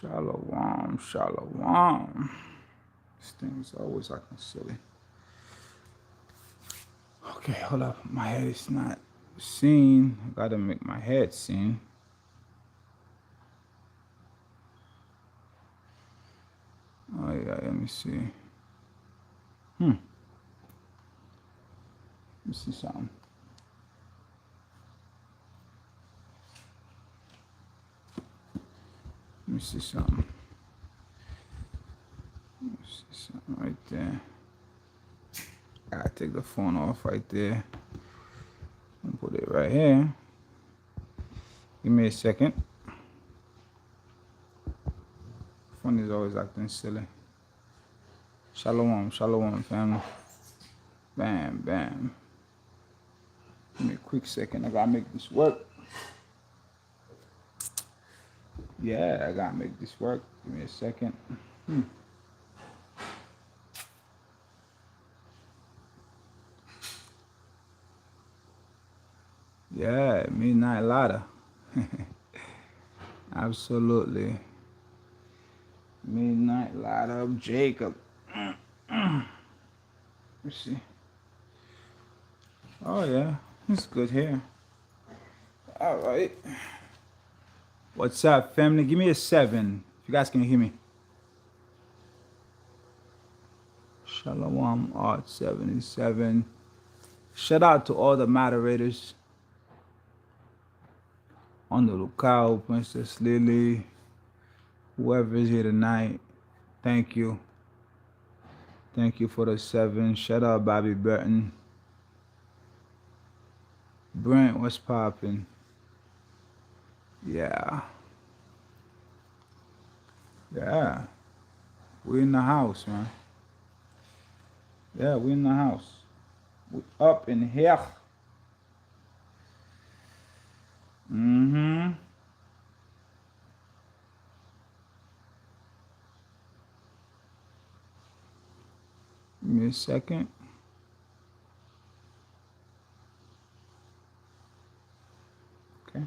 Shalom, shalom. This thing's always acting silly. Okay, hold up. My head is not seen. I gotta make my head seen. Oh yeah, let me see. Let me see something. Let me see something. Let me see something right there. Gotta take the phone off right there and put it right here. Give me a second. Phone is always acting silly. Shalom, shalom, family. Bam, bam. Give me a quick second. I gotta make this work. Yeah, I gotta make this work. Give me a second. Yeah, Midnight Ladder. Absolutely. Midnight Ladder of Jacob. Let's see. Oh yeah, it's good here. All right. What's up, family? Give me a 7. If you guys can hear me. Shalom Art 77. Shout out to all the moderators on the lookout, Princess Lily, whoever is here tonight. Thank you. Thank you for the 7. Shout out Bobby Burton. Brent, what's poppin'? Yeah. Yeah. We in the house, man. Yeah, we in the house. We up in here. Mm-hmm. Give me a second. Okay.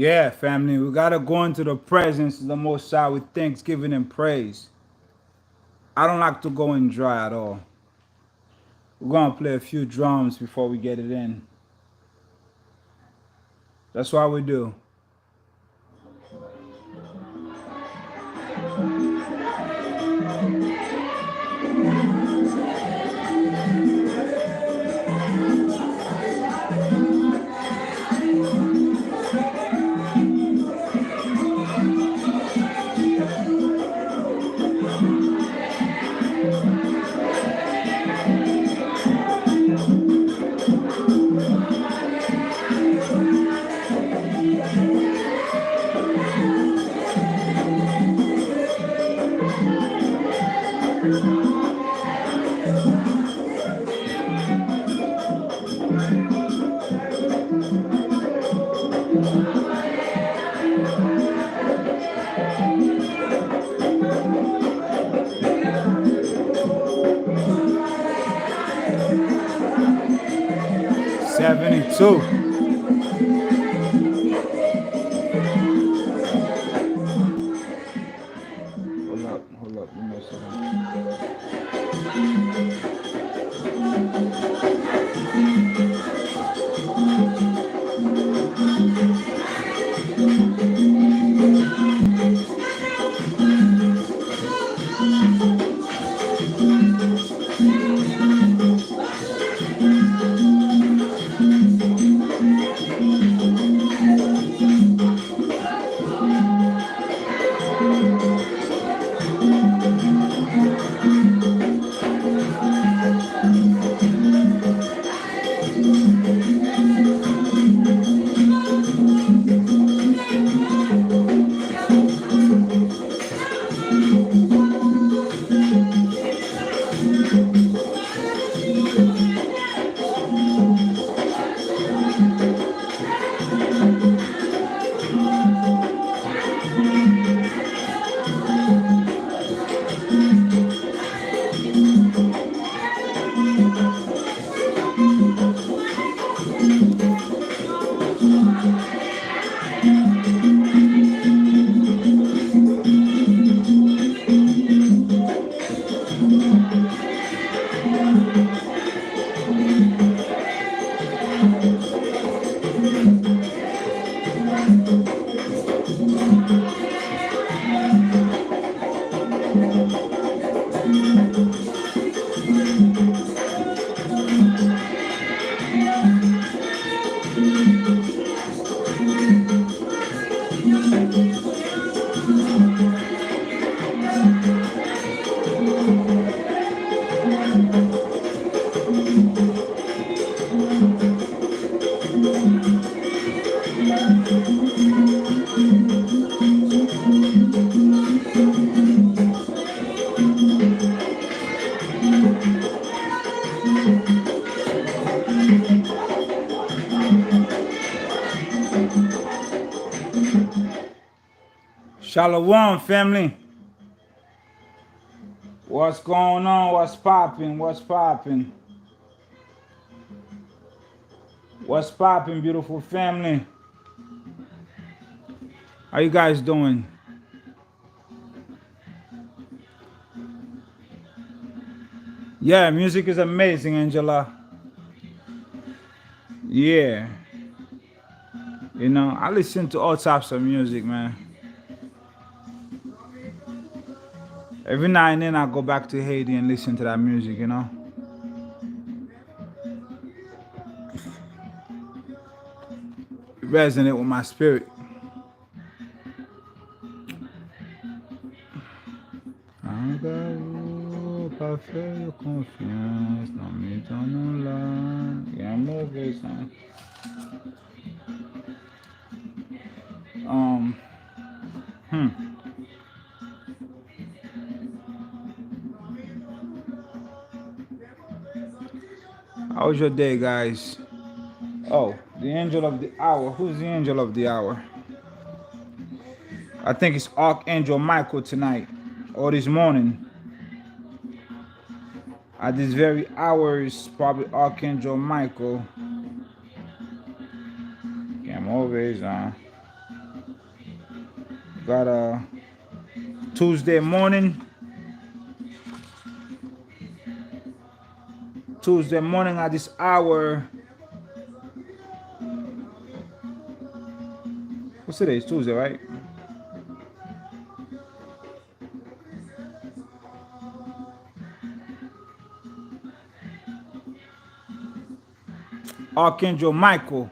Yeah, family, we gotta go into the presence of the Most High with thanksgiving and praise. I don't like to go in dry at all. We're gonna play a few drums before we get it in. That's what we do. '72. Hold up, give me a second. Shalom, family. What's going on? What's popping? What's popping? What's popping, beautiful family? How you guys doing? Yeah, music is amazing, Angela. Yeah. You know, I listen to all types of music, man. Every now and then I go back to Haiti and listen to that music, you know? It resonates with my spirit. Pas faire confiance, non mais t'en là, il y a un mauvais sens. Um, hmm. How was your day, guys? Oh, the angel of the hour. Who's the angel of the hour? I think it's Archangel Michael tonight, or this morning. At this very hour, it's probably Archangel Michael. I'm always on. Got a Tuesday morning. Tuesday morning at this hour. What's today? It's Tuesday, right? Archangel Michael.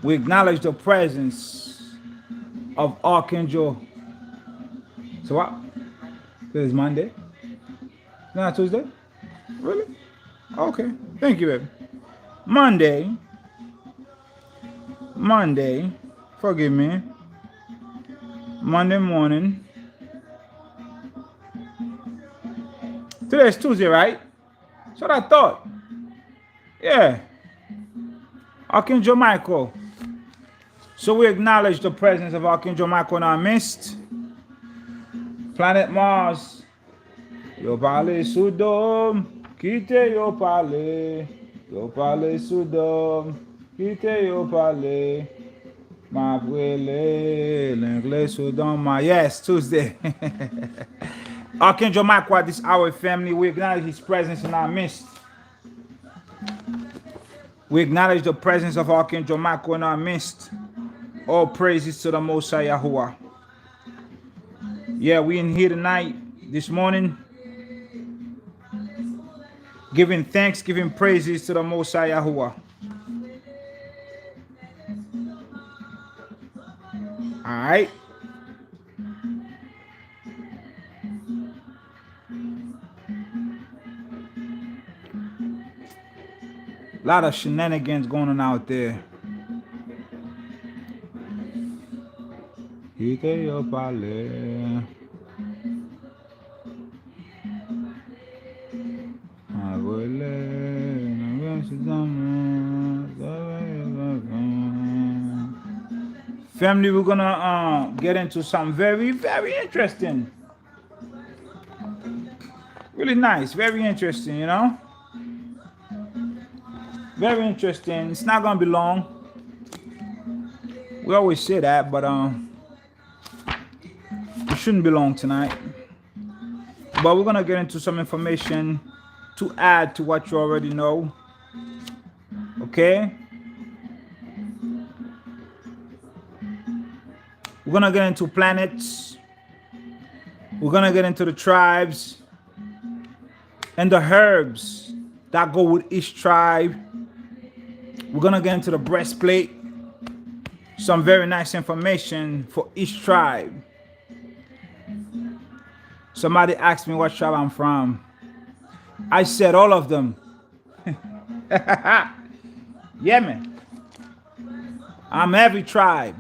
We acknowledge the presence of Archangel. So what? Today is Monday. It's not Tuesday? Really? Okay. Thank you, baby. Monday. Forgive me. Monday morning. Today is Tuesday, right? That's what I thought. Yeah. Archangel Michael. So we acknowledge the presence of Archangel Michael in our midst. Planet Mars. Yo pale sudom. Kite yo pale. Yo pale sudom. Kite yo pale. Ma brele. L'anglais sudom. Yes, Tuesday. Archangel Michael at this hour, family. We acknowledge his presence in our midst. We acknowledge the presence of Archangel Michael in our midst. All praises to the Most High Yahuwah. Yeah, we in here tonight, this morning, giving thanks, giving praises to the Most High Yahuwah. All right. A lot of shenanigans going on out there. Family, we're gonna get into something very, very interesting. Really nice, very interesting, you know? Very interesting. It's not gonna be long. We always say that, but it shouldn't be long tonight. But we're gonna get into some information to add to what you already know. Okay? We're gonna get into planets. We're gonna get into the tribes and the herbs that go with each tribe. We're gonna get into the breastplate. Some very nice information for each tribe. Somebody asked me what tribe I'm from. I said all of them. Yeah, man. I'm every tribe.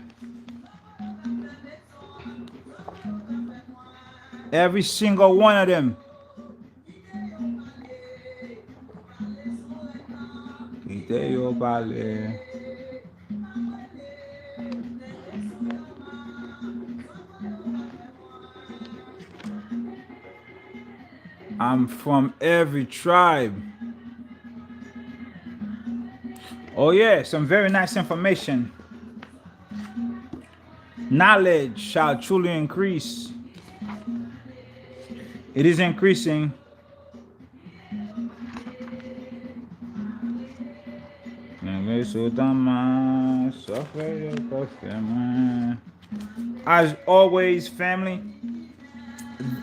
Every single one of them. I'm from every tribe. Oh yeah, some very nice information. Knowledge shall truly increase. It is increasing. As always, family,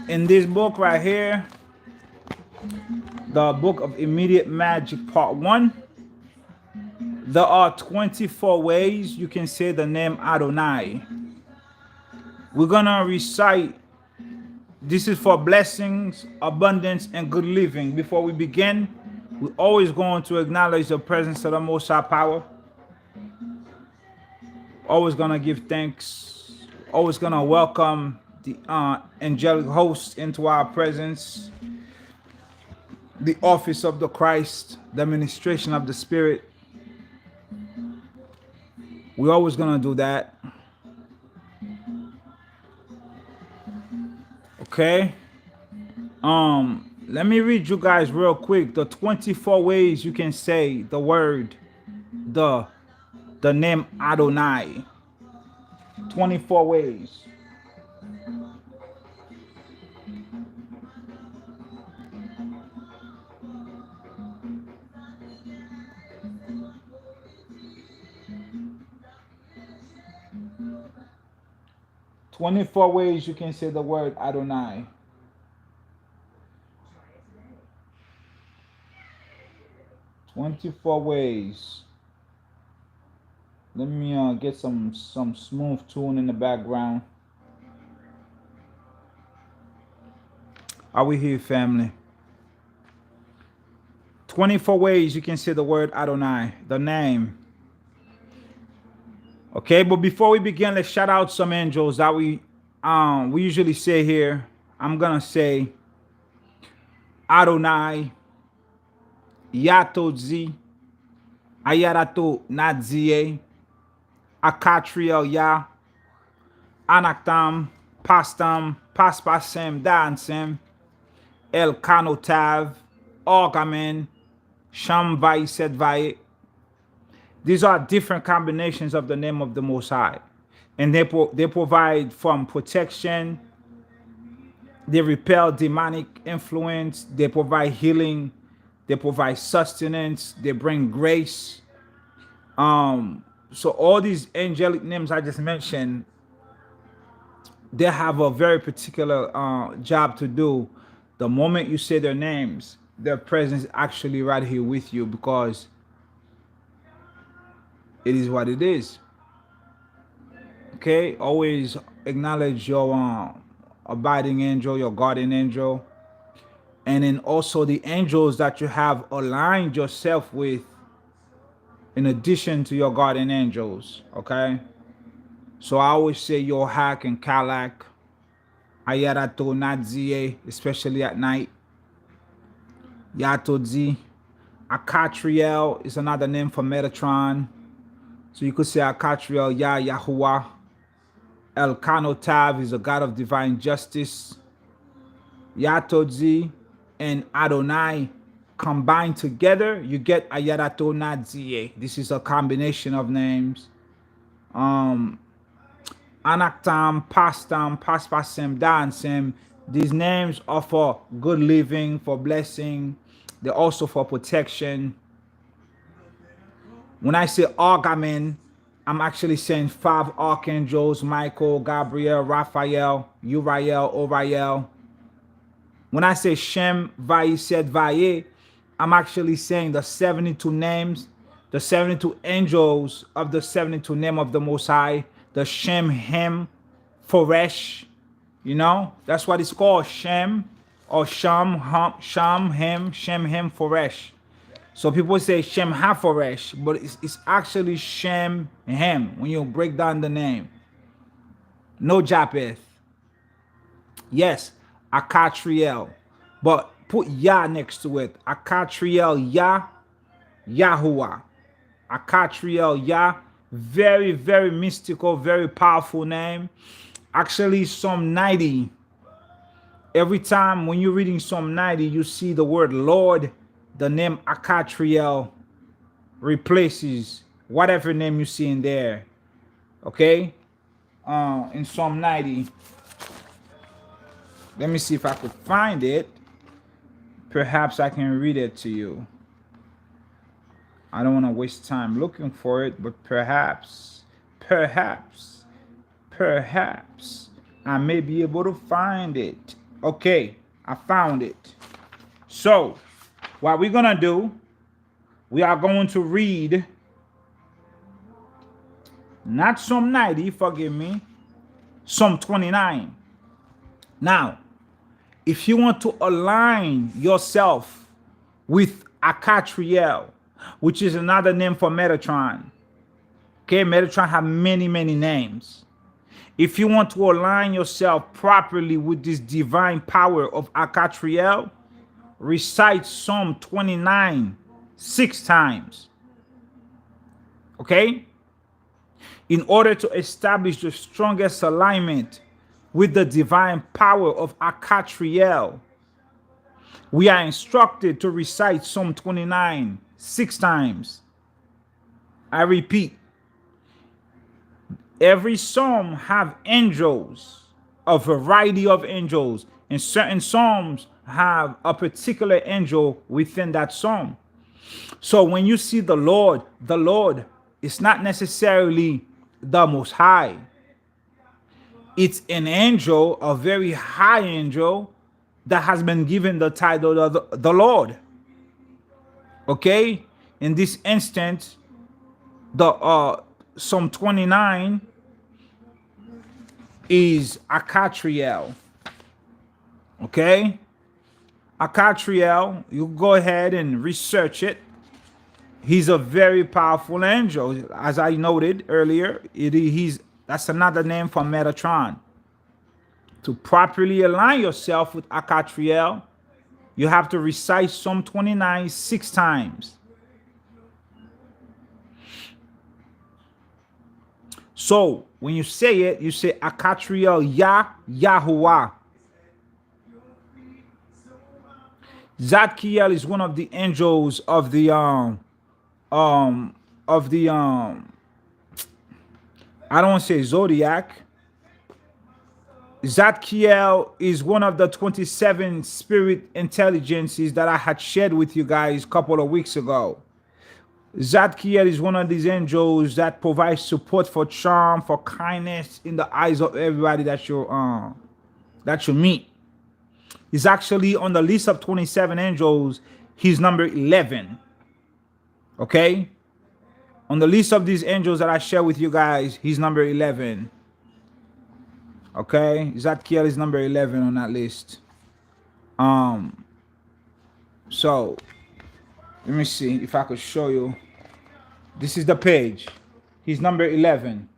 in this book right here, the Book of Immediate Magic Part 1, there are 24 ways you can say the name Adonai. We're gonna recite. This is for blessings, abundance, and good living. Before we begin, we're always going to acknowledge the presence of the Most High Power. Always gonna give thanks. Always gonna welcome the angelic hosts into our presence. The office of the Christ, the administration of the Spirit. We're always gonna do that. Okay. Let me read you guys real quick the 24 ways you can say the word, the name Adonai. 24 ways. 24 ways you can say the word Adonai. 24 ways. Let me get some smooth tune in the background. Are we here, family? 24 ways you can say the word Adonai, the name. Okay, but before we begin, let's shout out some angels that we usually say here. I'm gonna say Adonai, Yatodzi, Ayarato Nadzie, Akatriel Ya, Anaktam, Pastam, Paspasem, Dansem, El Kanotav, Orgamen, Shamvai Sedvai. These are different combinations of the name of the Most High. And they provide from protection, they repel demonic influence, they provide healing, they provide sustenance, they bring grace. So all these angelic names I just mentioned, they have a very particular job to do. The moment you say their names, their presence is actually right here with you, because it is what it is. Okay, always acknowledge your abiding angel, your guardian angel, and then also the angels that you have aligned yourself with in addition to your guardian angels. Okay, so I always say your hack and Kalak, Ayarato Nadzie, especially at night. Yatodzi, Akatriel is another name for Metatron. So you could say Akatriel Ya Yahuwah. El Kanotav is a God of divine justice. Yatodzi and Adonai combined together, you get Ayarato Nadzie. This is a combination of names. Anaktam, Pastam, Paspasem, Dansem. These names are for good living, for blessing. They're also for protection. When I say Argamen, I'm actually saying 5 archangels: Michael, Gabriel, Raphael, Uriel, Oriel. When I say Shem, Vayised, Vaye, I'm actually saying the 72 names, the 72 angels of the 72 name of the Most High, the Shem, Hem, Foresh. You know, that's what it's called, Shem, or Sham, Sham, Hem, Shem, Hem, Foresh. So people say Shem HaForesh, but it's actually Shem Hem when you break down the name. No Japheth. Yes, Akatriel. But put Yah next to it. Akatriel Yah, Yahuwah. Akatriel Yah. Very, very mystical, very powerful name. Actually, Psalm 90. Every time when you're reading Psalm 90, you see the word Lord, the name Akatriel replaces whatever name you see in there. Okay? In Psalm 90. Let me see if I could find it. Perhaps I can read it to you. I don't want to waste time looking for it, but perhaps I may be able to find it. Okay, I found it. So, what we're going to do, we are going to read, not Psalm 90, forgive me, Psalm 29. Now, if you want to align yourself with Akatriel, which is another name for Metatron. Okay, Metatron have many, many names. If you want to align yourself properly with this divine power of Akatriel, recite Psalm 29 6 times. Okay? In order to establish the strongest alignment with the divine power of Akatriel, we are instructed to recite Psalm 29 6 times. I repeat, every psalm have angels a variety of angels, and certain psalms have a particular angel within that psalm. So when you see the Lord is not necessarily the Most High. It's an angel, a very high angel, that has been given the title of the Lord. Okay? In this instance, the Psalm 29 is Akatriel. Okay? Akatriel, you go ahead and research it. He's a very powerful angel. As I noted earlier, that's another name for Metatron. To properly align yourself with Akatriel, you have to recite Psalm 29 6 times. So when you say it, you say Akatriel Yahuwah. Zadkiel is one of the angels of the I don't want to say zodiac. Zadkiel is one of the 27 spirit intelligences that I had shared with you guys a couple of weeks ago. Zadkiel is one of these angels that provides support for charm, for kindness in the eyes of everybody that you meet. He's actually on the list of 27 angels. He's number 11. Okay? On the list of these angels that I share with you guys, he's number 11. Okay? Zadkiel is number 11 on that list. So let me see if I could show you. This is the page. He's number 11.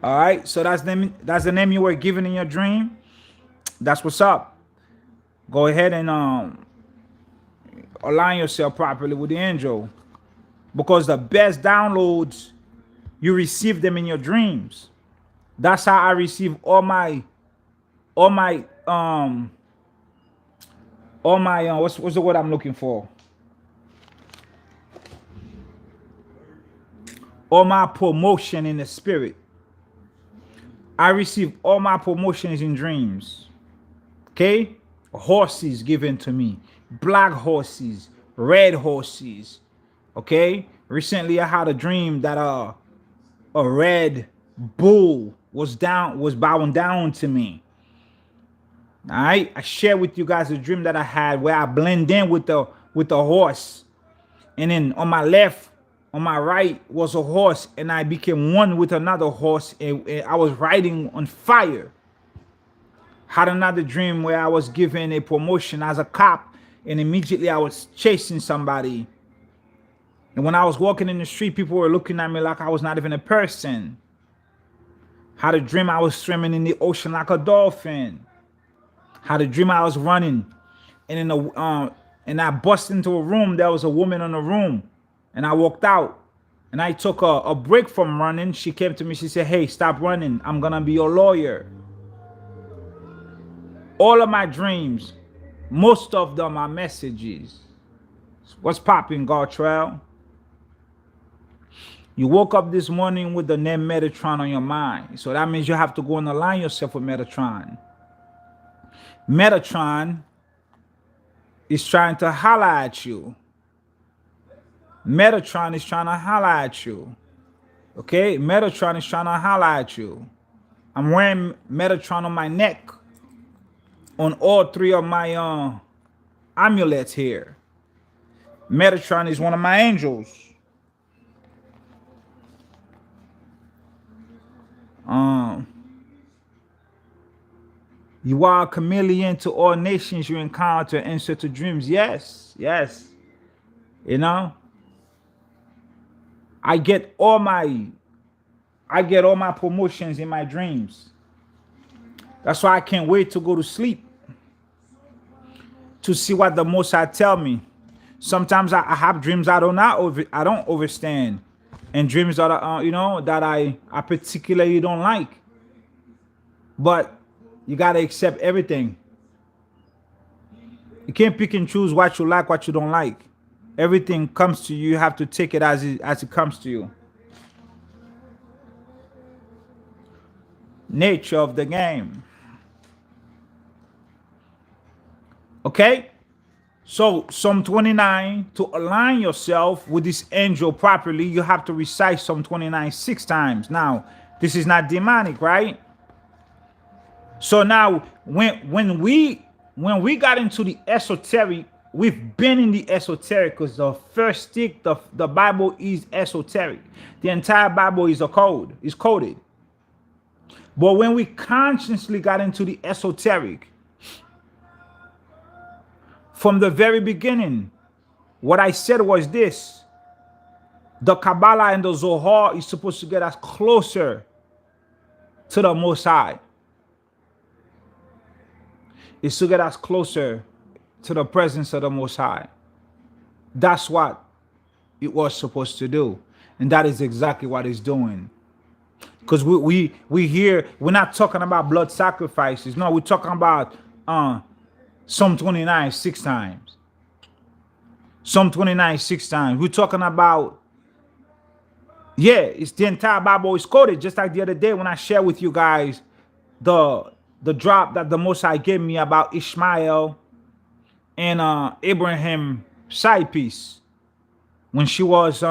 All right, so that's the name you were given in your dream. That's what's up. Go ahead and align yourself properly with the angel, because the best downloads, you receive them in your dreams. That's how I receive all my what's the word I'm looking for? All my promotion in the spirit. I receive all my promotions in dreams. Okay? Horses given to me. Black horses, red horses. Okay? Recently I had a dream that a red bull was bowing down to me. All right? I share with you guys a dream that I had where I blend in with the horse. And then on my left, on my right was a horse, and I became one with another horse, and I was riding on fire. Had another dream where I was given a promotion as a cop, and immediately I was chasing somebody. And when I was walking in the street, people were looking at me like I was not even a person. Had a dream I was swimming in the ocean like a dolphin. Had a dream I was running, and and I bust into a room. There was a woman in the room. And I walked out, and I took a break from running. She came to me. She said, "Hey, stop running. I'm going to be your lawyer." All of my dreams, most of them are messages. What's popping, Gartrell? You woke up this morning with the name Metatron on your mind. So that means you have to go and align yourself with Metatron. Metatron is trying to holler at you. Metatron is trying to holler at you. Okay? Metatron is trying to holler at you. I'm wearing Metatron on my neck. On all three of my amulets here. Metatron is one of my angels. You are a chameleon to all nations you encounter, answer to dreams. Yes, yes. You know? I get all my promotions in my dreams. That's why I can't wait to go to sleep to see what the Most High tell me. Sometimes I have dreams I don't understand, and dreams that that I particularly don't like. But you gotta accept everything. You can't pick and choose what you like, what you don't like. Everything comes to you. You have to take it as it comes to you. nature of the game. Okay? So Psalm 29, to align yourself with this angel properly, you have to recite Psalm 29 6 times. Now, this is not demonic, right? So now when we got into the esoteric, we've been in the esoteric because the first stick, the Bible is esoteric. The entire Bible is a code, is coded. But when we consciously got into the esoteric, from the very beginning, what I said was this: the Kabbalah and the Zohar is supposed to get us closer to the Most High. It's to get us closer to the presence of the Most High. That's what it was supposed to do. And that is exactly what it's doing. Because we hear, we're not talking about blood sacrifices. No, we're talking about Psalm 29 6 times. Psalm 29 6 times. We're talking about, yeah, it's the entire Bible is quoted. Just like the other day when I shared with you guys the drop that the Most High gave me about Ishmael and Abraham side piece. When she was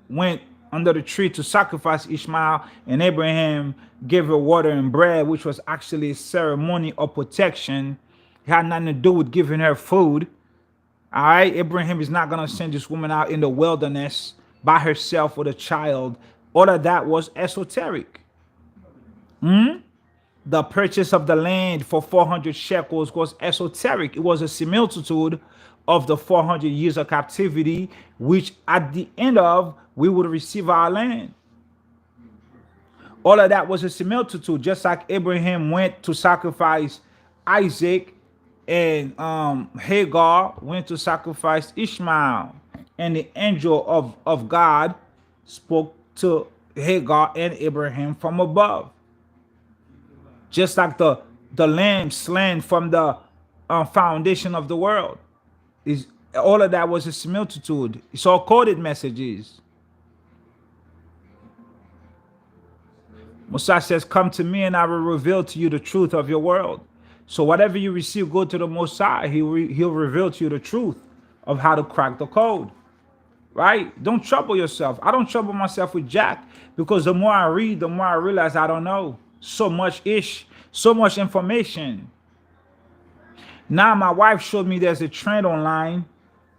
went under the tree to sacrifice Ishmael, and Abraham gave her water and bread, which was actually a ceremony of protection. It had nothing to do with giving her food. All right, Abraham is not gonna send this woman out in the wilderness by herself with a child. All of that was esoteric. The purchase of the land for 400 shekels was esoteric. It was a similitude of the 400 years of captivity, which at the end of, we would receive our land. All of that was a similitude, just like Abraham went to sacrifice Isaac, and Hagar went to sacrifice Ishmael. And the angel of God spoke to Hagar and Abraham from above. Just like the lamb slain from the foundation of the world. Is all of that was a similitude. It's all coded messages. Mosiah says, come to me and I will reveal to you the truth of your world. So whatever you receive, go to the Mosiah. He'll reveal to you the truth of how to crack the code. Right? Don't trouble yourself. I don't trouble myself with Jack, because the more I read, the more I realize I don't know. So much information. Now my wife showed me there's a trend online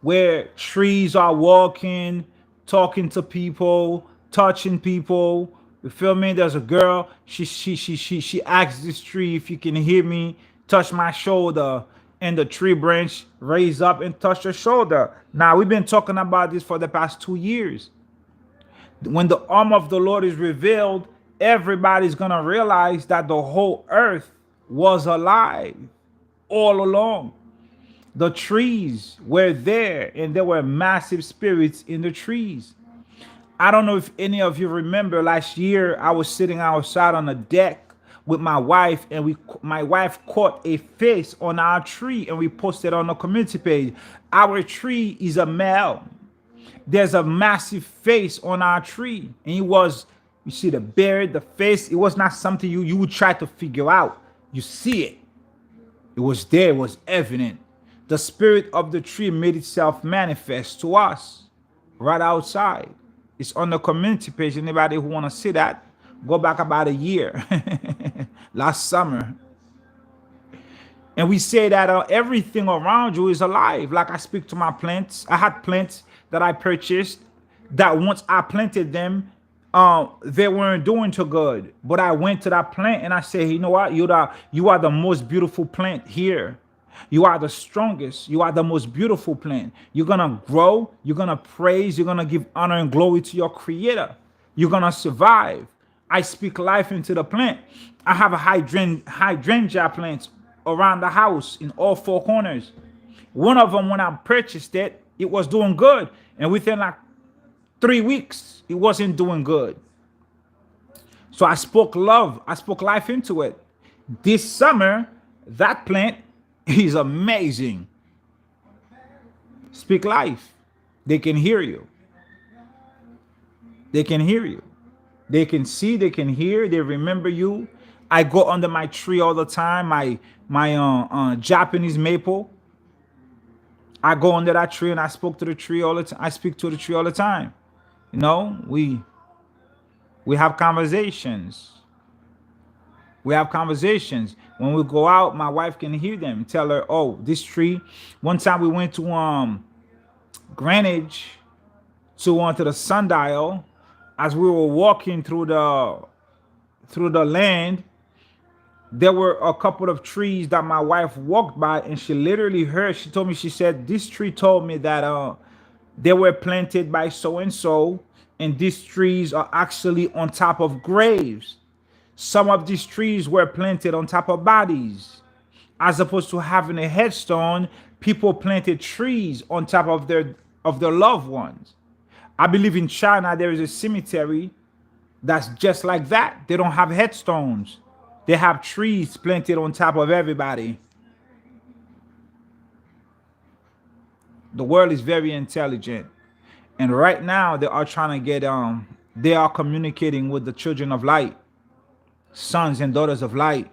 where trees are walking, talking to people, touching people. You feel me? There's a girl. She asked this tree if you can hear me, touch my shoulder, and the tree branch raised up and touched her shoulder. Now we've been talking about this for the past 2 years. When the arm of the Lord is revealed, everybody's gonna realize that the whole earth was alive all along. The trees were there, and there were massive spirits in the trees. I don't know if any of you remember last year, I was sitting outside on a deck with my wife, and my wife caught a face on our tree, and we posted on the community page. Our tree is a male. There's a massive face on our tree, and you see the beard, the face. It was not something you would try to figure out. You see it. It was there. It was evident. The spirit of the tree made itself manifest to us right outside. It's on the community page. Anybody who want to see that, go back about a year. Last summer. And we say that everything around you is alive. Like I speak to my plants. I had plants that I purchased that once I planted them, they weren't doing too good. But I went to that plant and I said, you know what? You are the most beautiful plant here. You are the strongest. You are the most beautiful plant. You're going to grow. You're going to praise. You're going to give honor and glory to your creator. You're going to survive. I speak life into the plant. I have a hydrangea plants around the house in all 4 corners. One of them, when I purchased it, it was doing good. And within like 3 weeks, it wasn't doing good. So I spoke love. I spoke life into it. This summer, that plant is amazing. Speak life. They can hear you. They can hear you. They can see, they can hear, they remember you. I go under my tree all the time. My Japanese maple. I go under that tree and I spoke to the tree all the time. I speak to the tree all the time. You know, we have conversations. We have conversations. When we go out, my wife can hear them. Tell her, oh, this tree. One time we went to Greenwich to the sundial. As we were walking through the land, there were a couple of trees that my wife walked by, and she literally heard. She told me, she said, this tree told me that they were planted by so and so, and these trees are actually on top of graves. Some of these trees were planted on top of bodies. As opposed to having a headstone, people planted trees on top of their loved ones. I believe in China there is a cemetery that's just like that. They don't have headstones. They have trees planted on top of everybody. The world is very intelligent. And right now they are trying to get they are communicating with the children of light, sons and daughters of light.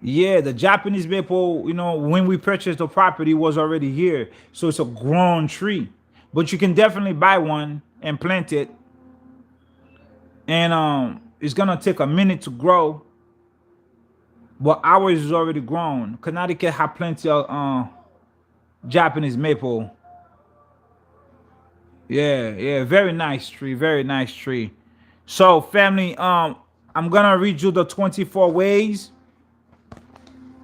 Yeah, the Japanese maple, you know, when we purchased the property was already here. So it's a grown tree. But you can definitely buy one and plant it. And it's gonna take a minute to grow. But ours is already grown. Connecticut have plenty of Japanese maple. Yeah, very nice tree, very nice tree. So family, I'm gonna read you the 24 ways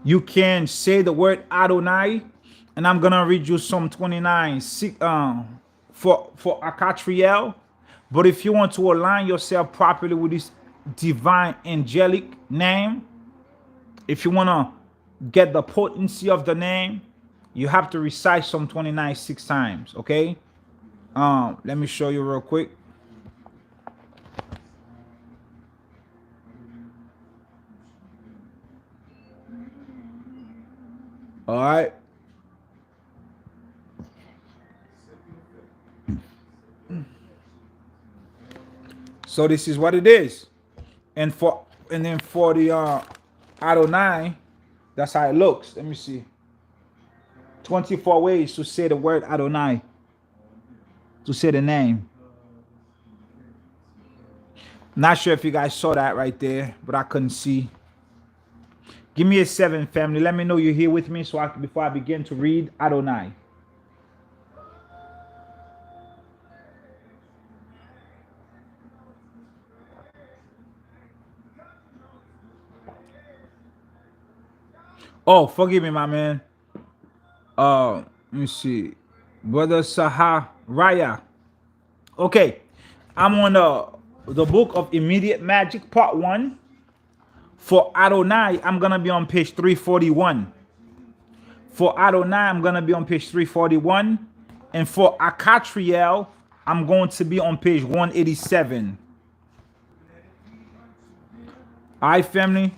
you can say the word Adonai, and I'm gonna read you Psalm 29 for Akatriel. But if you want to align yourself properly with this divine angelic name, if you want to get the potency of the name, you have to recite Psalm 29 6 times. Okay. Let me show you real quick. All right. So this is what it is. And then for the Adonai, that's how it looks. Let me see. 24 ways to say the word Adonai. To say the name. Not sure if you guys saw that right there, but I couldn't see. Give me a 7, family. Let me know you're here with me before I begin to read Adonai. Oh, forgive me, my man. Let me see. Brother Saharaya. Okay. I'm on the book of Immediate Magic, part 1. For Adonai, I'm going to be on page 341. For Adonai, I'm going to be on page 341. And for Akatriel, I'm going to be on page 187. All right, family.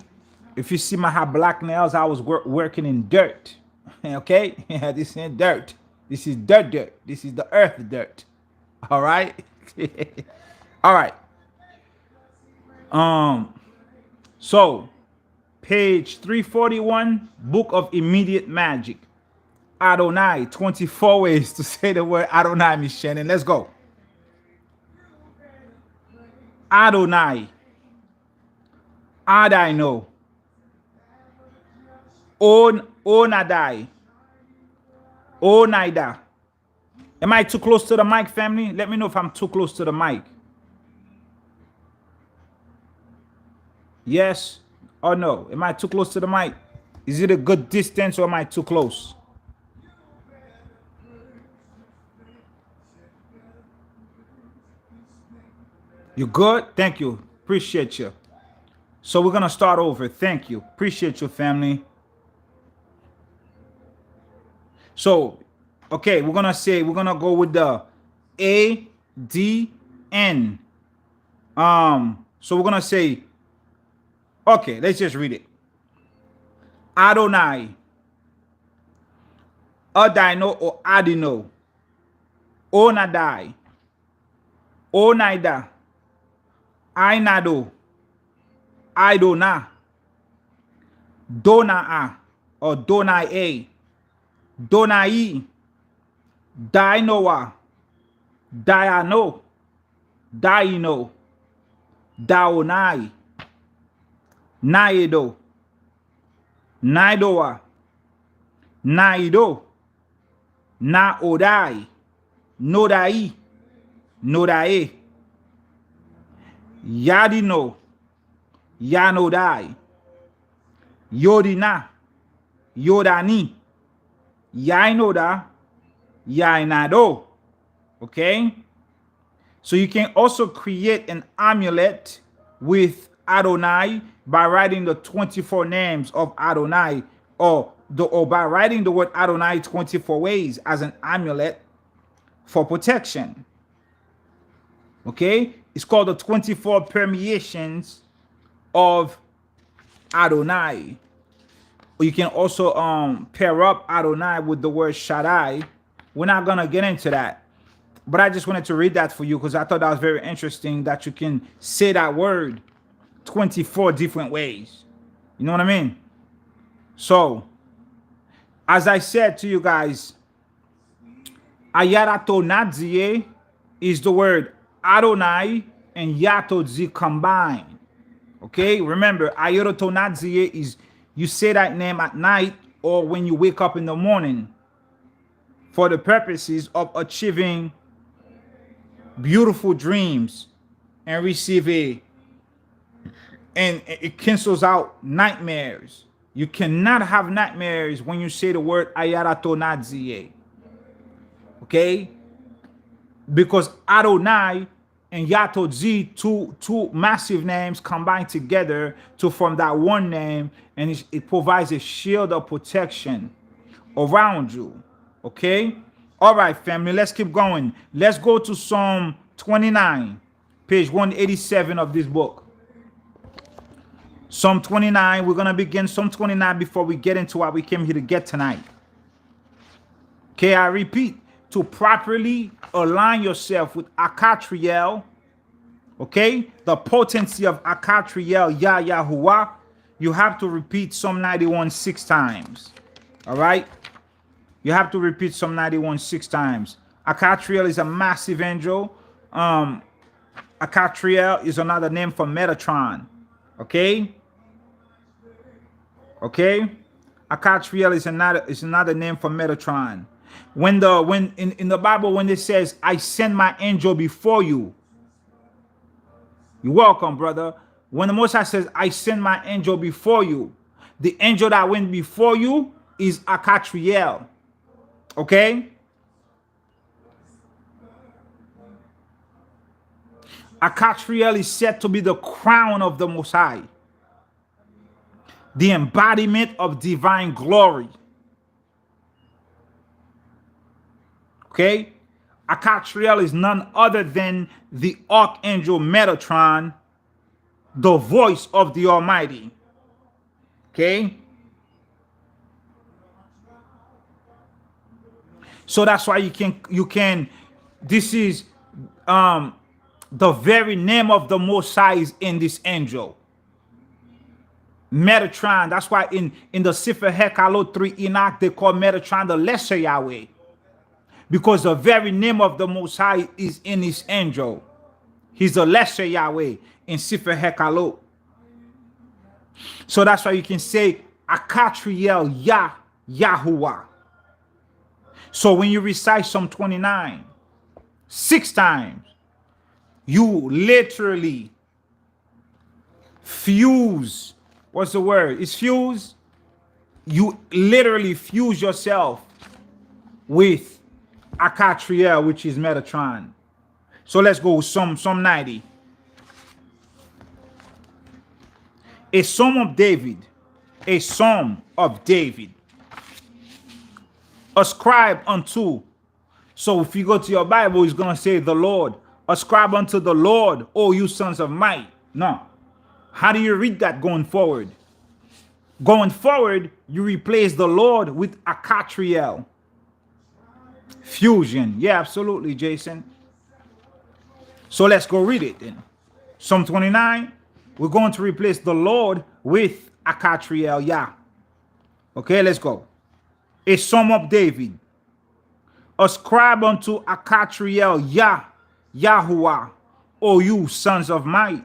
If you see my have black nails, I was working in dirt. Okay? Yeah, this ain't dirt. This is dirt. This is the earth dirt. All right? All right. So, page 341, Book of Immediate Magic. Adonai, 24 ways to say the word Adonai, Miss Shannon. Let's go. Adonai. Adino. Onadai. Onaida. Am I too close to the mic, family? Let me know if I'm too close to the mic. Yes or no? Am I too close to the mic? Is it a good distance or am I too close? You good? Thank you. Appreciate you. So we're going to start over. Thank you. Appreciate you, family. So, okay, we're going to go with the A-D-N. So we're going to say, okay, let's just read it. Adonai. Adino or Adino. Onadai. Onaida. Ainado. Idona. Donaa or Donae, Donai, Dinoa, Diano, Dino, Daonai, Naido, Naidoa, Naido, Naodai, Nodai, Nodae, Yadino, Yanodai, Yodina, Yodani, Yainoda, Yainado. Okay? So you can also create an amulet with Adonai by writing the 24 names of Adonai, or by writing the word Adonai 24 ways as an amulet for protection. Okay? It's called the 24 permeations of Adonai. You can also pair up Adonai with the word Shaddai. We're not going to get into that. But I just wanted to read that for you because I thought that was very interesting that you can say that word 24 different ways. You know what I mean? So, as I said to you guys, Ayarato Nadzie is the word Adonai and Yatodzi combined. Okay? Remember, Ayarato Nadzie is you say that name at night or when you wake up in the morning for the purposes of achieving beautiful dreams and and it cancels out nightmares. You cannot have nightmares when you say the word Ayarato Nadzie. Okay? Because Adonai and Yatodzi, two massive names combined together to form that one name, and it provides a shield of protection around you. Okay? All right, family, let's keep going. Let's go to Psalm 29, page 187 of this book. Psalm 29, we're going to begin Psalm 29 before we get into what we came here to get tonight. Okay, I repeat, to properly align yourself with Akatriel, okay, the potency of Akatriel, Yah Yahuwah, you have to repeat Psalm 91 6 times. All right? You have to repeat Psalm 91 6 times. Akatriel is a massive angel. Akatriel is another name for Metatron. Okay? Okay? Akatriel is another name for Metatron. When in the Bible, when it says, I send my angel before you, you're welcome, brother. When the Most High says, I send my angel before you, the angel that went before you is Akatriel. Okay? Akatriel is said to be the crown of the Most High, the embodiment of divine glory. Okay? Akatriel is none other than the archangel Metatron, the voice of the Almighty. Okay? So that's why you can this is the very name of the Most High is in this angel. Metatron, that's why in the Sefer Hekalot 3 Enoch, they call Metatron the lesser Yahweh. Because the very name of the Most High is in his angel. He's the lesser Yahweh in Sefer Hekalot. So that's why you can say Akatriel Yah Yahuwah. So when you recite Psalm 29 6 times, you literally fuse. What's the word? It's fuse. You literally fuse yourself with Akatriel, which is Metatron. So let's go with Psalm 90. A Psalm of David. A Psalm of David. Ascribe unto. So if you go to your Bible, it's going to say the Lord. Ascribe unto the Lord, O you sons of might. No. How do you read that going forward? Going forward, you replace the Lord with Akatriel. Fusion. Yeah, absolutely, Jason. So let's go read it then. Psalm 29, we're going to replace the Lord with Akatriel Yah. Okay, let's go. A Psalm of David. Ascribe unto Akatriel Yah, Yahuwah, O you sons of might.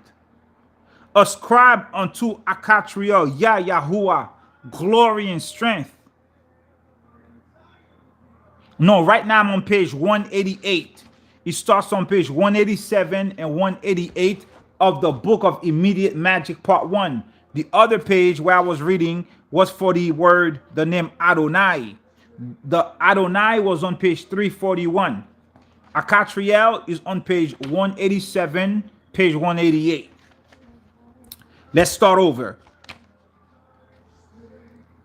Ascribe unto Akatriel Yah, Yahuwah, glory and strength. No, right now I'm on page 188. It starts on page 187 and 188 of the Book of Immediate Magic Part 1. The other page where I was reading was for the word, the name Adonai. The Adonai was on page 341. Akatriel is on page 187, page 188. Let's start over.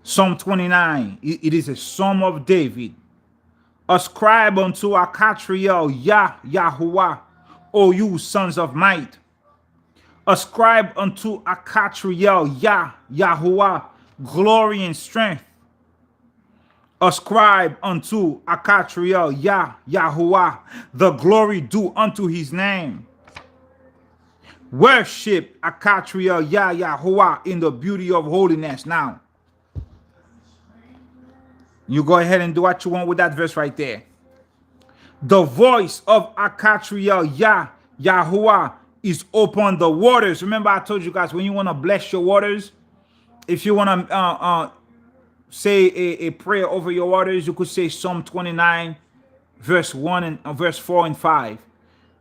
Psalm 29. It is a Psalm of David. Ascribe unto Akatriel Yah, Yahuwah, O you sons of might. Ascribe unto Akatriel Yah, Yahuwah, glory and strength. Ascribe unto Akatriel Yah, Yahuwah, the glory due unto his name. Worship Akatriel Yah, Yahuwah in the beauty of holiness. Now, you go ahead and do what you want with that verse right there. The voice of Akatriel Yah, Yahuwah, is upon the waters. Remember, I told you guys, when you want to bless your waters, if you want to say a prayer over your waters, you could say Psalm 29, verse 1 and verse 4 and 5.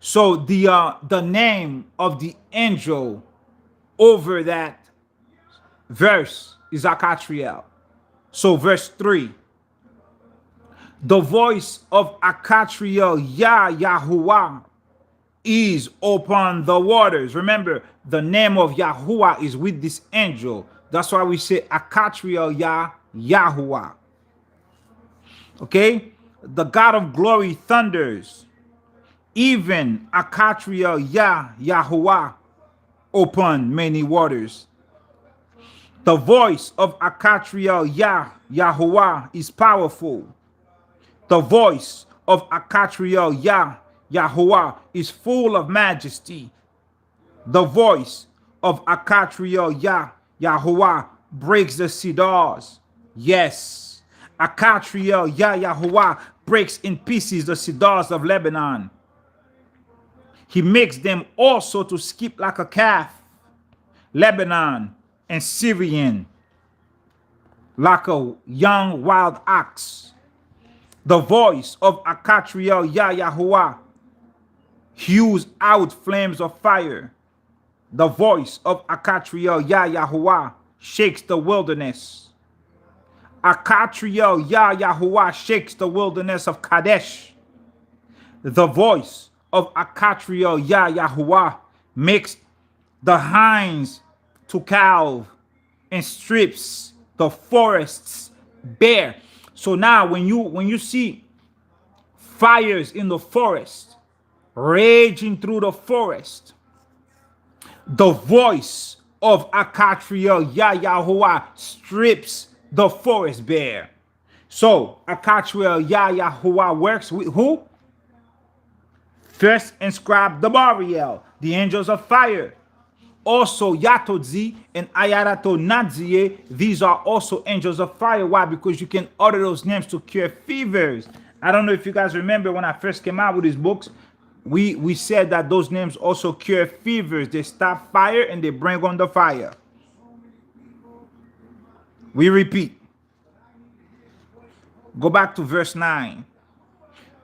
So the name of the angel over that verse is Akatriel. So verse 3. The voice of Akatriel Yah, Yahuwah, is upon the waters. Remember, the name of Yahuwah is with this angel. That's why we say Akatriel Yah, Yahuwah. Okay? The God of glory thunders. Even Akatriel Yah, Yahuwah, upon many waters. The voice of Akatriel Yah, Yahuwah, is powerful. The voice of Akatriel Yah, Yahuwah, is full of majesty. The voice of Akatriel Yah, Yahuwah, breaks the cedars. Yes, Akatriel Yah, Yahuwah, breaks in pieces the cedars of Lebanon. He makes them also to skip like a calf. Lebanon and Syrian, like a young wild ox. The voice of Akatriel Yah, Yahuwah, hews out flames of fire. The voice of Akatriel Yah, Yahuwah, shakes the wilderness. Akatriel Yah, Yahuwah, shakes the wilderness of Kadesh. The voice of Akatriel Yah, Yahuwah, makes the hinds to calve and strips the forests bare. So now when you see fires in the forest, raging through the forest, the voice of Akatriel Yah, Yahuwah, strips the forest bare. So Akatriel Yah, Yahuwah works with who? First inscribed the Bariel, the angels of fire. Also Yatodzi and Ayarato Nadzie, these are also angels of fire. Why? Because you can utter those names to cure fevers. I don't know if you guys remember when I first came out with these books, we said that those names also cure fevers. They stop fire and they bring on the fire. We repeat. Go back to verse 9.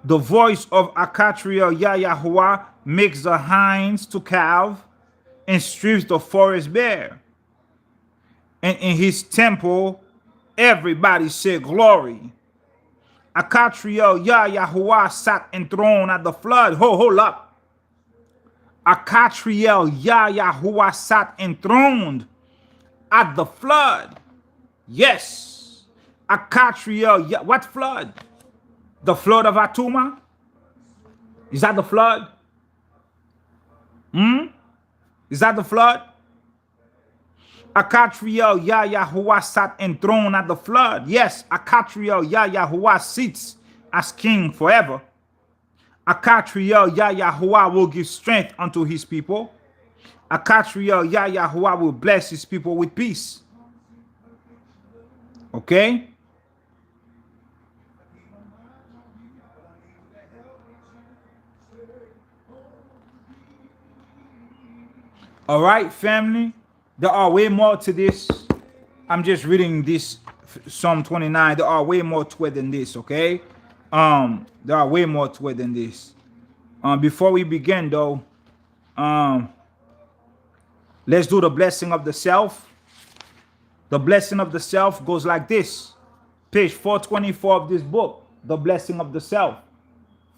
The voice of Akatriel Yah, Yahuwah, makes the hinds to calve and strips the forest bare. And in his temple, everybody said glory. Akatriel Yah, Yahuwah, sat enthroned at the flood. Hold up. Akatriel Yah, Yahuwah, sat enthroned at the flood. Yes. Akatriel Yah. What flood? The flood of Atuma? Is that the flood? Is that the flood? Akatriel Yah, Yahuwah, sat enthroned at the flood. Yes, Akatriel Yah, Yahuwah, sits as king forever. Akatriel Yah, Yahuwah, will give strength unto his people. Akatriel Yah, Yahuwah, will bless his people with peace. Okay? All right, family. There are way more to this. I'm just reading this Psalm 29. There are way more to it than this, okay? There are way more to it than this. Before we begin though, um, let's do the blessing of the self. The blessing of the self goes like this. Page 424 of this book, The Blessing of the Self.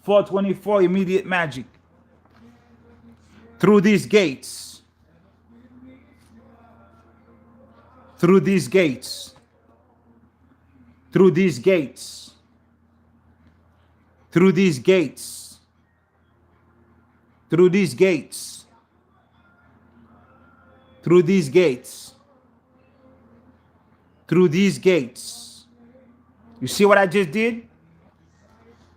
424, immediate magic. Through these gates, through these gates, through these gates, through these gates, through these gates, through these gates, through these gates. You see what I just did?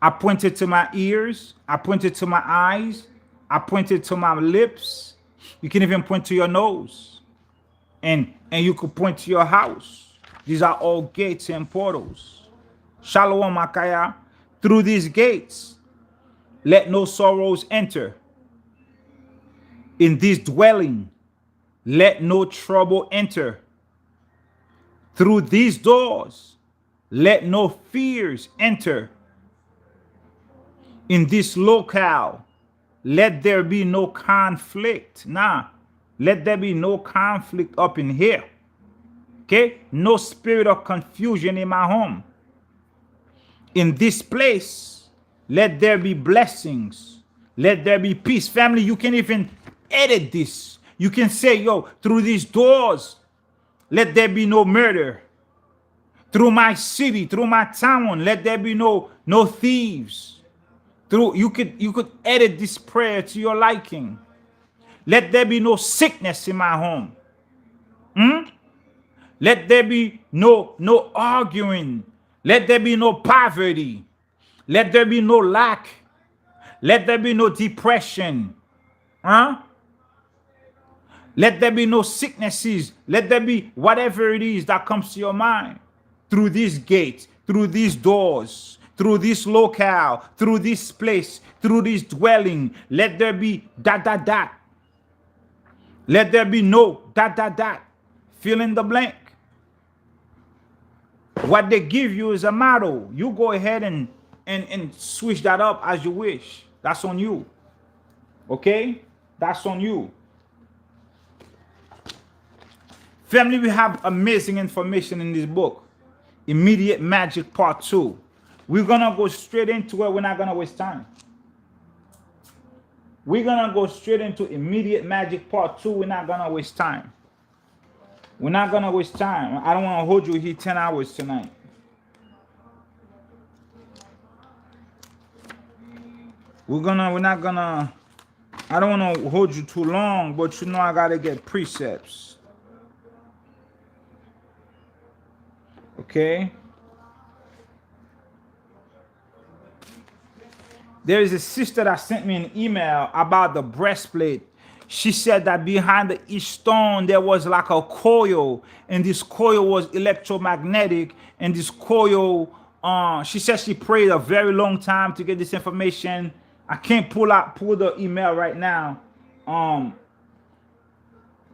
I pointed to my ears. I pointed to my eyes. I pointed to my lips. You can even point to your nose. And you could point to your house. These are all gates and portals. Shalom Makaya. Through these gates, let no sorrows enter. In this dwelling, let no trouble enter. Through these doors, let no fears enter. In this locale, let there be no conflict. Let there be no conflict up in here. Okay? No spirit of confusion in my home. In this place, let there be blessings. Let there be peace. Family, you can even edit this. You can say, yo, through these doors, let there be no murder. Through my city, through my town, let there be no thieves. You could edit this prayer to your liking. Let there be no sickness in my home. Let there be no arguing. Let there be no poverty. Let there be no lack. Let there be no depression. Let there be no sicknesses. Let there be whatever it is that comes to your mind. Through these gates, through these doors, through this locale, through this place, through this dwelling, let there be ... Let there be no ... Fill in the blank. What they give you is a model. You go ahead and switch that up as you wish. That's on you. Okay? That's on you. Family, we have amazing information in this book. Immediate Magic Part 2. We're going to go straight into it. We're not going to waste time. We're going to go straight into Immediate Magic Part 2. We're not going to waste time. We're not going to waste time. I don't want to hold you here 10 hours tonight. I don't want to hold you too long, but you know I got to get precepts. Okay? There is a sister that sent me an email about the breastplate. She said that behind each stone there was like a coil, and this coil was electromagnetic, and this coil, she said she prayed a very long time to get this information. I can't pull the email right now.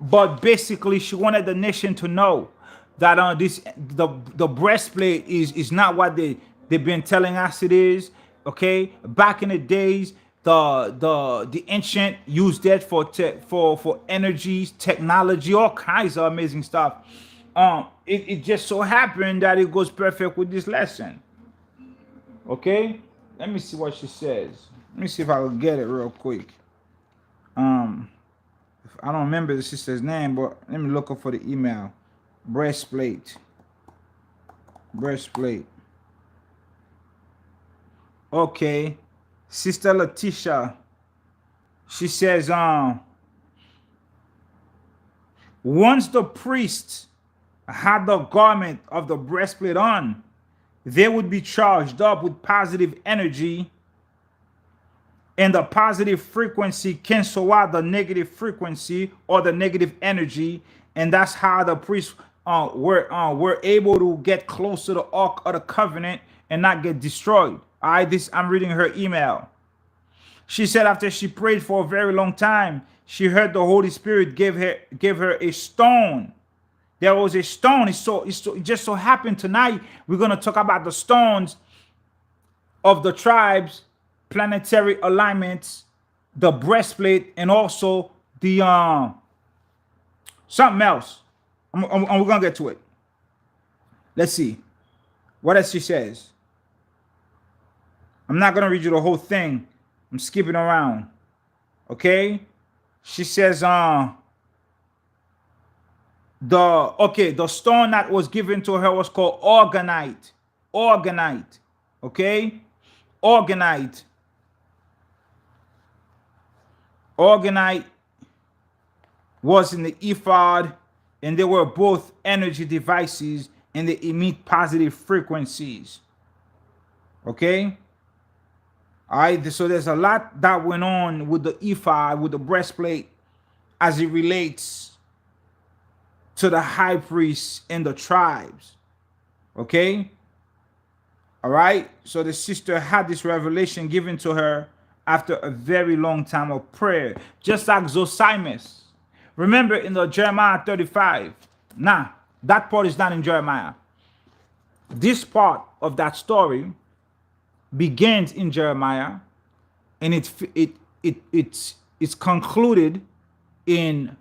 But basically she wanted the nation to know that the breastplate is not what they've been telling us it is. Okay, back in the days, the ancient used that for energies, technology, all kinds of amazing stuff. It just so happened that it goes perfect with this lesson. Okay, let me see what she says. Let me see if I can get it real quick. I don't remember the sister's name, but let me look up for the email. Breastplate. Okay, Sister Letitia. She says, once the priests had the garment of the breastplate on, they would be charged up with positive energy, and the positive frequency cancel out the negative frequency or the negative energy, and that's how the priest were able to get close to the Ark of the Covenant and not get destroyed. All right, this I'm reading her email. She said after she prayed for a very long time, she heard the Holy Spirit give her a stone. There was a stone. It just so happened tonight we're gonna talk about the stones of the tribes, planetary alignments, the breastplate, and also the something else. And we're gonna get to it. Let's see what else she says. I'm not gonna read you the whole thing. I'm skipping around. Okay. She says the stone that was given to her was called organite. Organite. Okay. Organite. Organite was in the ephod, and they were both energy devices, and they emit positive frequencies. Okay. All right. So there's a lot that went on with the ephod, with the breastplate, as it relates to the high priests and the tribes. Okay. All right. So the sister had this revelation given to her after a very long time of prayer, just like Zosimus. Remember in the Jeremiah 35. Nah, that part is not in Jeremiah. This part of that story begins in Jeremiah, and it's concluded in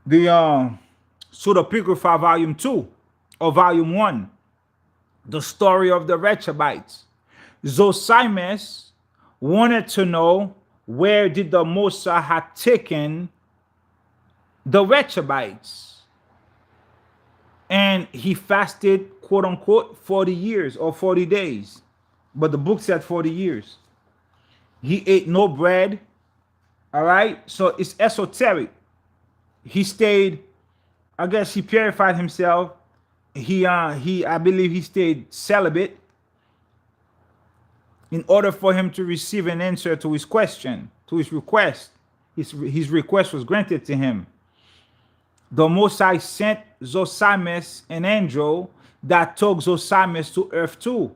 the Pseudepigrapha Volume 2 or Volume 1, the story of the Rechabites. Zosimus wanted to know where did the Mosai had taken the Rechabites, and he fasted, quote unquote, 40 years or 40 days, but the book said 40 years. He ate no bread. All right, so it's esoteric. He stayed, I guess he purified himself. I believe he stayed celibate in order for him to receive an answer to his question, to his request. His request was granted to him. The Mosai sent Zosimus an angel that took Zosimus to Earth 2.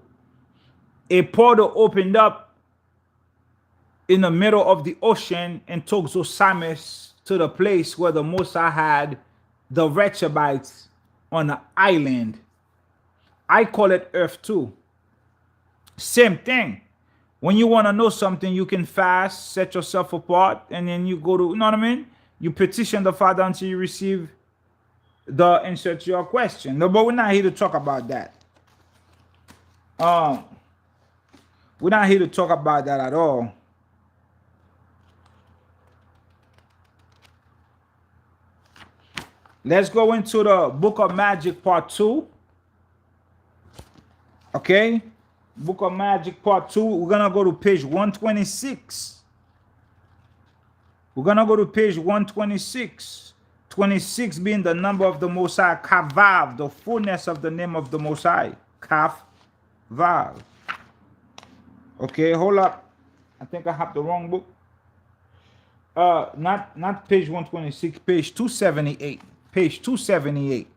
A portal opened up in the middle of the ocean and took Zosimus to the place where the Mosai had the Rechabites on an island. I call it Earth 2. Same thing. When you want to know something, you can fast, set yourself apart, and then you go to, you know what I mean? You petition the Father until you receive the answer to your question. No, but we're not here to talk about that. We're not here to talk about that at all. Let's go into the Book of Magic Part 2. Okay? Book of Magic Part 2. We're going to go to page 126. We're going to go to page 126. 26 being the number of the Most High, Kavav, the fullness of the name of the Most High. Kavav. Okay, hold up. I think I have the wrong book. Not page 126, page 278. Page 278.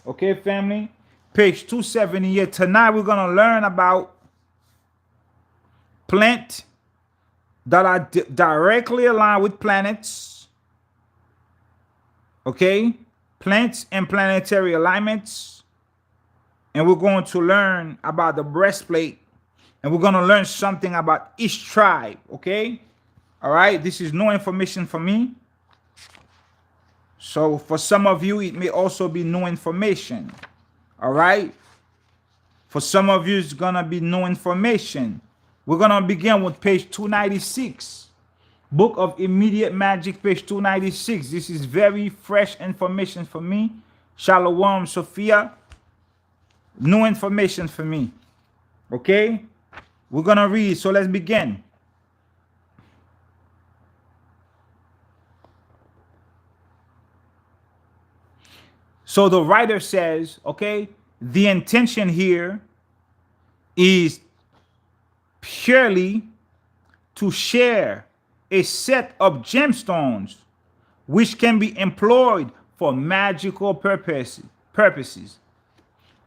Okay, family? Page 278. Tonight we're going to learn about plants that are directly aligned with planets. Okay? Plants and planetary alignments. And we're going to learn about the breastplate. And we're going to learn something about each tribe. Okay? All right? This is new information for me. So for some of you, it may also be new information. All right? For some of you, it's going to be new information. We're going to begin with page 296. Book of Immediate Magic, page 296. This is very fresh information for me. Shalom, Sophia. New information for me. Okay? We're going to read. So let's begin. So the writer says, okay, the intention here is purely to share a set of gemstones which can be employed for magical purposes.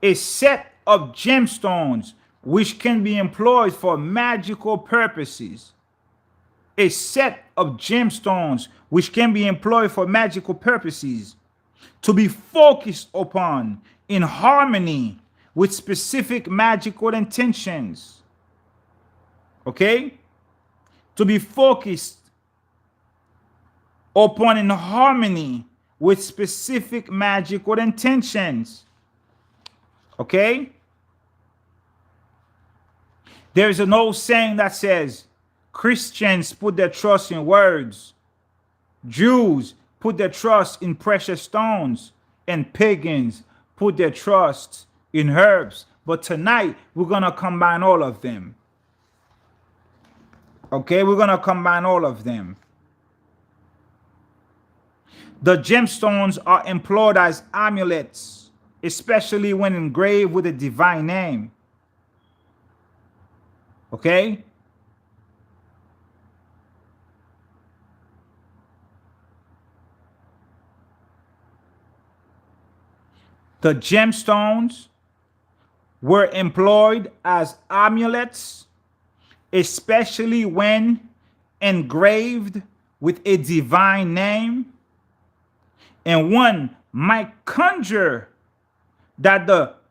A set of gemstones which can be employed for magical purposes. A set of gemstones which can be employed for magical purposes, to be focused upon in harmony with specific magical intentions. Okay? To be focused upon in harmony with specific magical intentions. Okay? There is an old saying that says, Christians put their trust in words, Jews put their trust in precious stones, and pagans put their trust in herbs. But tonight, we're going to combine all of them. Okay, we're going to combine all of them. The gemstones are employed as amulets, especially when engraved with a divine name. Okay? The gemstones were employed as amulets, especially when engraved with a divine name. And one might conjure that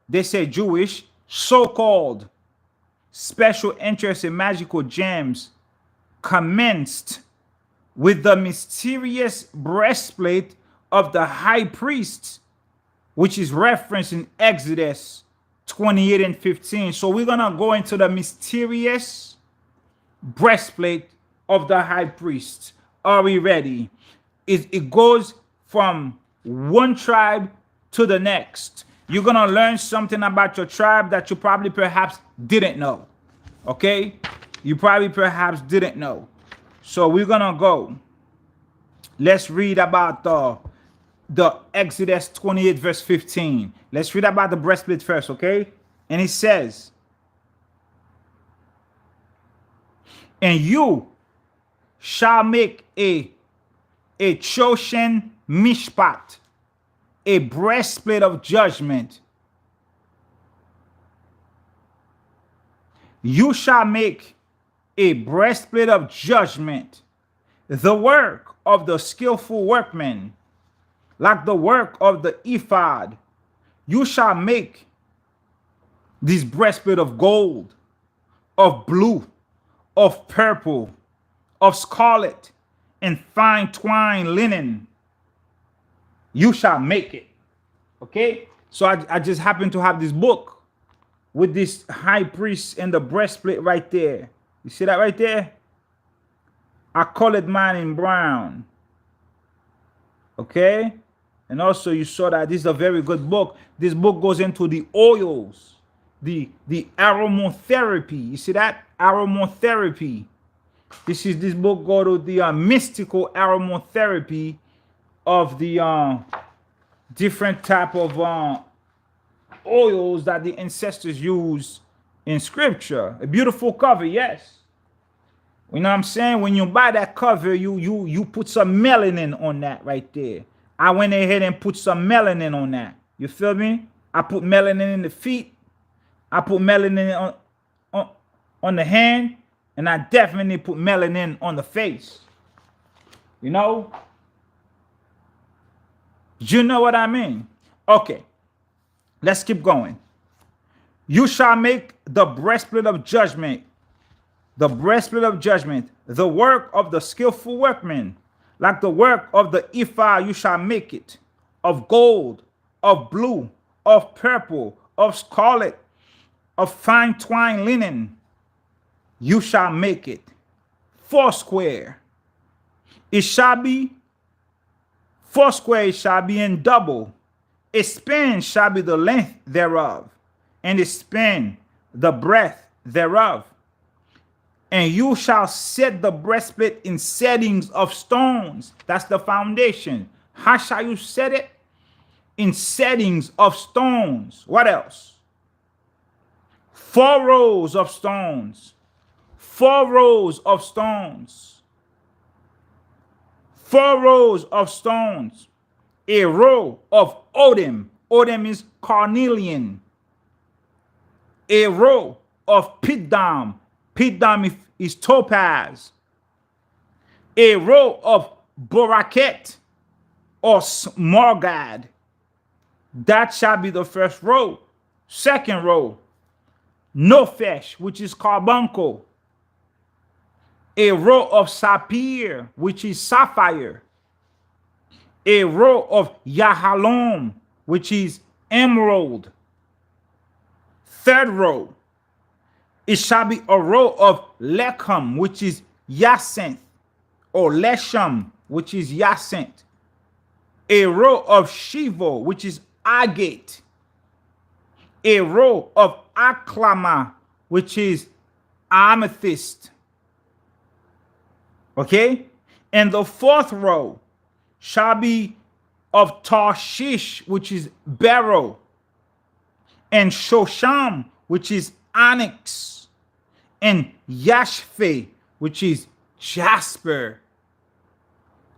they say Jewish, so-called special interest in magical gems commenced with the mysterious breastplate of the high priest, which is referenced in Exodus 28 and 15. So we're going to go into the mysterious breastplate of the high priest. Are we ready? It goes from one tribe to the next. You're going to learn something about your tribe that you probably perhaps didn't know. Okay? You probably perhaps didn't know. So we're going to go. Let's read about the Exodus 28 verse 15. Let's read about the breastplate first, okay? And it says, and you shall make a Choshen Mishpat, a breastplate of judgment. You shall make a breastplate of judgment, the work of the skillful workman, like the work of the ephod. You shall make this breastplate of gold, of blue, of purple, of scarlet, and fine twined linen. You shall make it. Okay? So I just happen to have this book with this high priest and the breastplate right there. You see that right there? I colored mine in brown. Okay? And also you saw that this is a very good book. This book goes into the oils, the aromatherapy. You see that? Aromatherapy. This book go to the mystical aromatherapy of the different type of oils that the ancestors use in scripture. A beautiful cover, yes. You know what I'm saying? When you buy that cover, you put some melanin on that right there. I went ahead and put some melanin on that. You feel me? I put melanin in the feet. I put melanin on the hand. And I definitely put melanin on the face. You know? You know what I mean? Okay. Let's keep going. You shall make the breastplate of judgment. The breastplate of judgment. The work of the skillful workman. Like the work of the ephod, you shall make it. Of gold, of blue, of purple, of scarlet, of fine twined linen. You shall make it. Foursquare. It shall be foursquare, it shall be in double. A span shall be the length thereof, and a span the breadth thereof. And you shall set the breastplate in settings of stones. That's the foundation. How shall you set it? In settings of stones. What else? 4 rows of stones. 4 rows of stones. 4 rows of stones. A row of odem. Odem is carnelian. A row of pidam. Pidam is topaz. A row of boraket or smaragd. That shall be the first row. Second row, nofesh, which is carbuncle. A row of sapphire, which is sapphire. A row of yahalom, which is emerald. Third row, it shall be a row of lechem, which is jacinth, or leshem, which is jacinth. A row of shivo, which is agate. A row of aklama, which is amethyst. Okay? And the fourth row shall be of Tarshish, which is beryl. And Shosham, which is onyx. And Yashphe, which is jasper.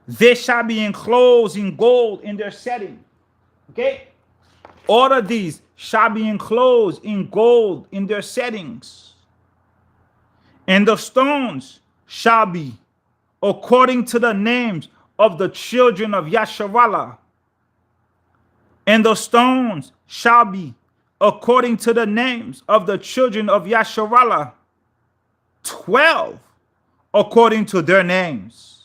They shall be enclosed in gold in their setting. Okay? All of these shall be enclosed in gold in their settings. And the stones shall be according to the names of the children of Yasharallah. And the stones shall be according to the names of the children of Yasharallah. 12 according to their names.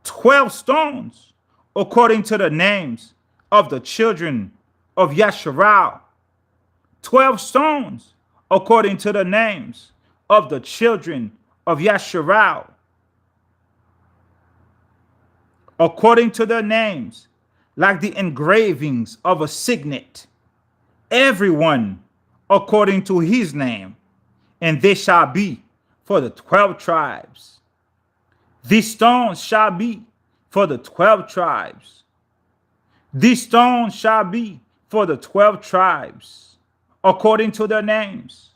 12 stones according to the names of the children of Yasharal. 12 stones according to the names of the children of Yasharal. According to their names, like the engravings of a signet, everyone according to his name, and they shall be for the 12 tribes. These stones shall be for the 12 tribes. These stones shall be for the 12 tribes. According to their names,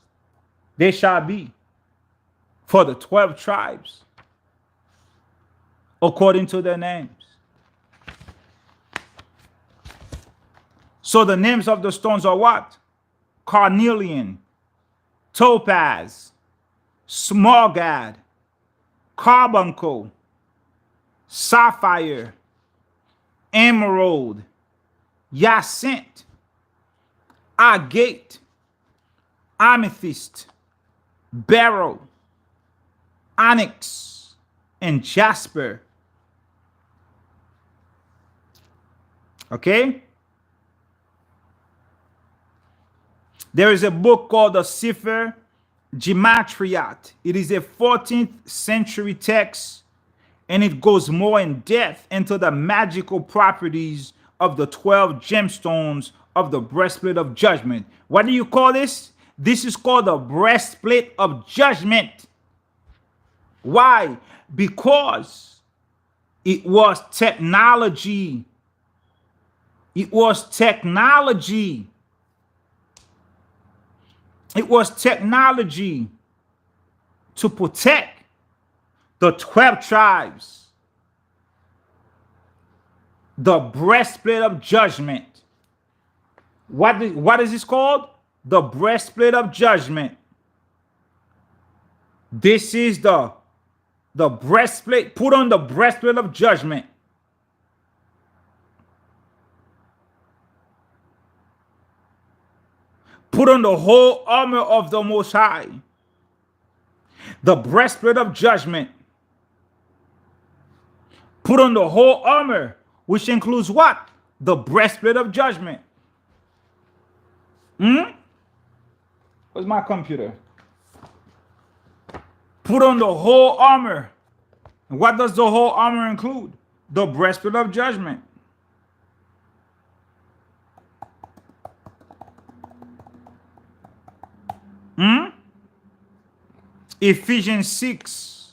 they shall be for the 12 tribes. According to their names. So the names of the stones are what? Carnelian, topaz, smaragd, carbuncle, sapphire, emerald, jacinth, agate, amethyst, beryl, onyx, and jasper. Okay? There is a book called the Sefer Gematriot. It is a 14th century text, and it goes more in depth into the magical properties of the 12 gemstones of the breastplate of judgment. What do you call this? This is called the breastplate of judgment. Why? Because it was technology. It was technology. It was technology to protect the 12 tribes. The breastplate of judgment. What is this called? The breastplate of judgment. This is the breastplate. Put on the breastplate of judgment. Put on the whole armor of the Most High. The breastplate of judgment. Put on the whole armor, which includes what? The breastplate of judgment. Where's my computer? Put on the whole armor. And what does the whole armor include? The breastplate of judgment. Ephesians 6,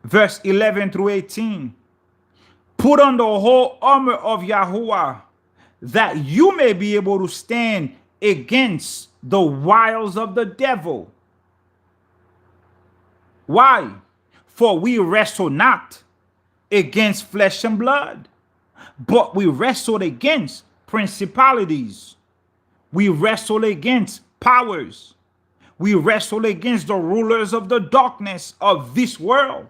verse 11 through 18. Put on the whole armor of Yahuwah, that you may be able to stand against the wiles of the devil. Why? For we wrestle not against flesh and blood, But we wrestle against principalities. We wrestle against powers. We wrestle against the rulers of the darkness of this world.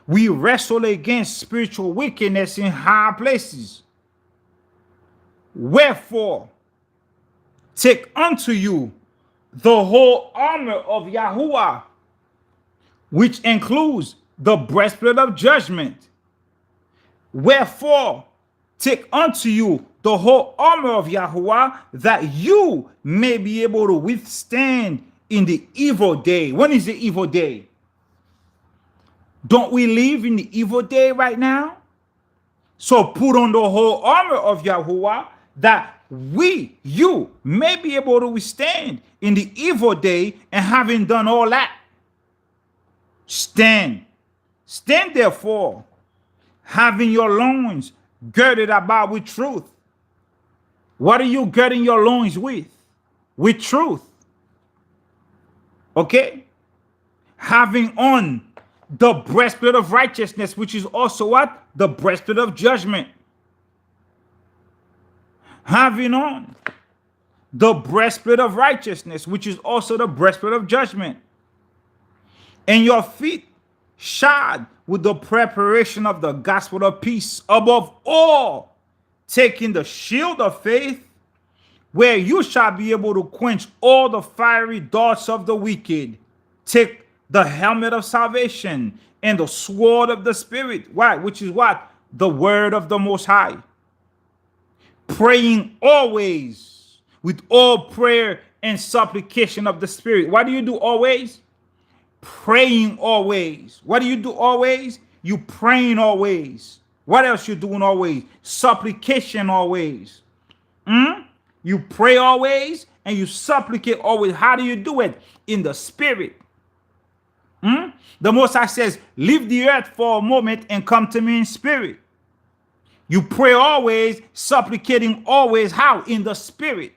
We wrestle against spiritual wickedness in high places. Wherefore, take unto you the whole armor of Yahuwah, which includes the breastplate of judgment. Wherefore, take unto you the whole armor of Yahuwah, that you may be able to withstand in the evil day. When is the evil day? Don't we live in the evil day right now? So put on the whole armor of Yahuwah, that you may be able to withstand in the evil day, and having done all that, stand. Stand therefore, having your loins girded about with truth. What are you girding your loins with? With truth. Okay? Having on the breastplate of righteousness, which is also what? The breastplate of judgment. Having on the breastplate of righteousness, which is also the breastplate of judgment. And your feet shod with the preparation of the gospel of peace. Above all, taking the shield of faith, where you shall be able to quench all the fiery darts of the wicked. Take the helmet of salvation and the sword of the Spirit. Why? Which is what? The word of the Most High. Praying always with all prayer and supplication of the Spirit. What do you do always? Praying always. What do you do always? You praying always. What else you doing always? Supplication always. You pray always and you supplicate always. How do you do it? In the Spirit. The Most High says, leave the earth for a moment and come to me in spirit. You pray always, supplicating always. How? In the Spirit.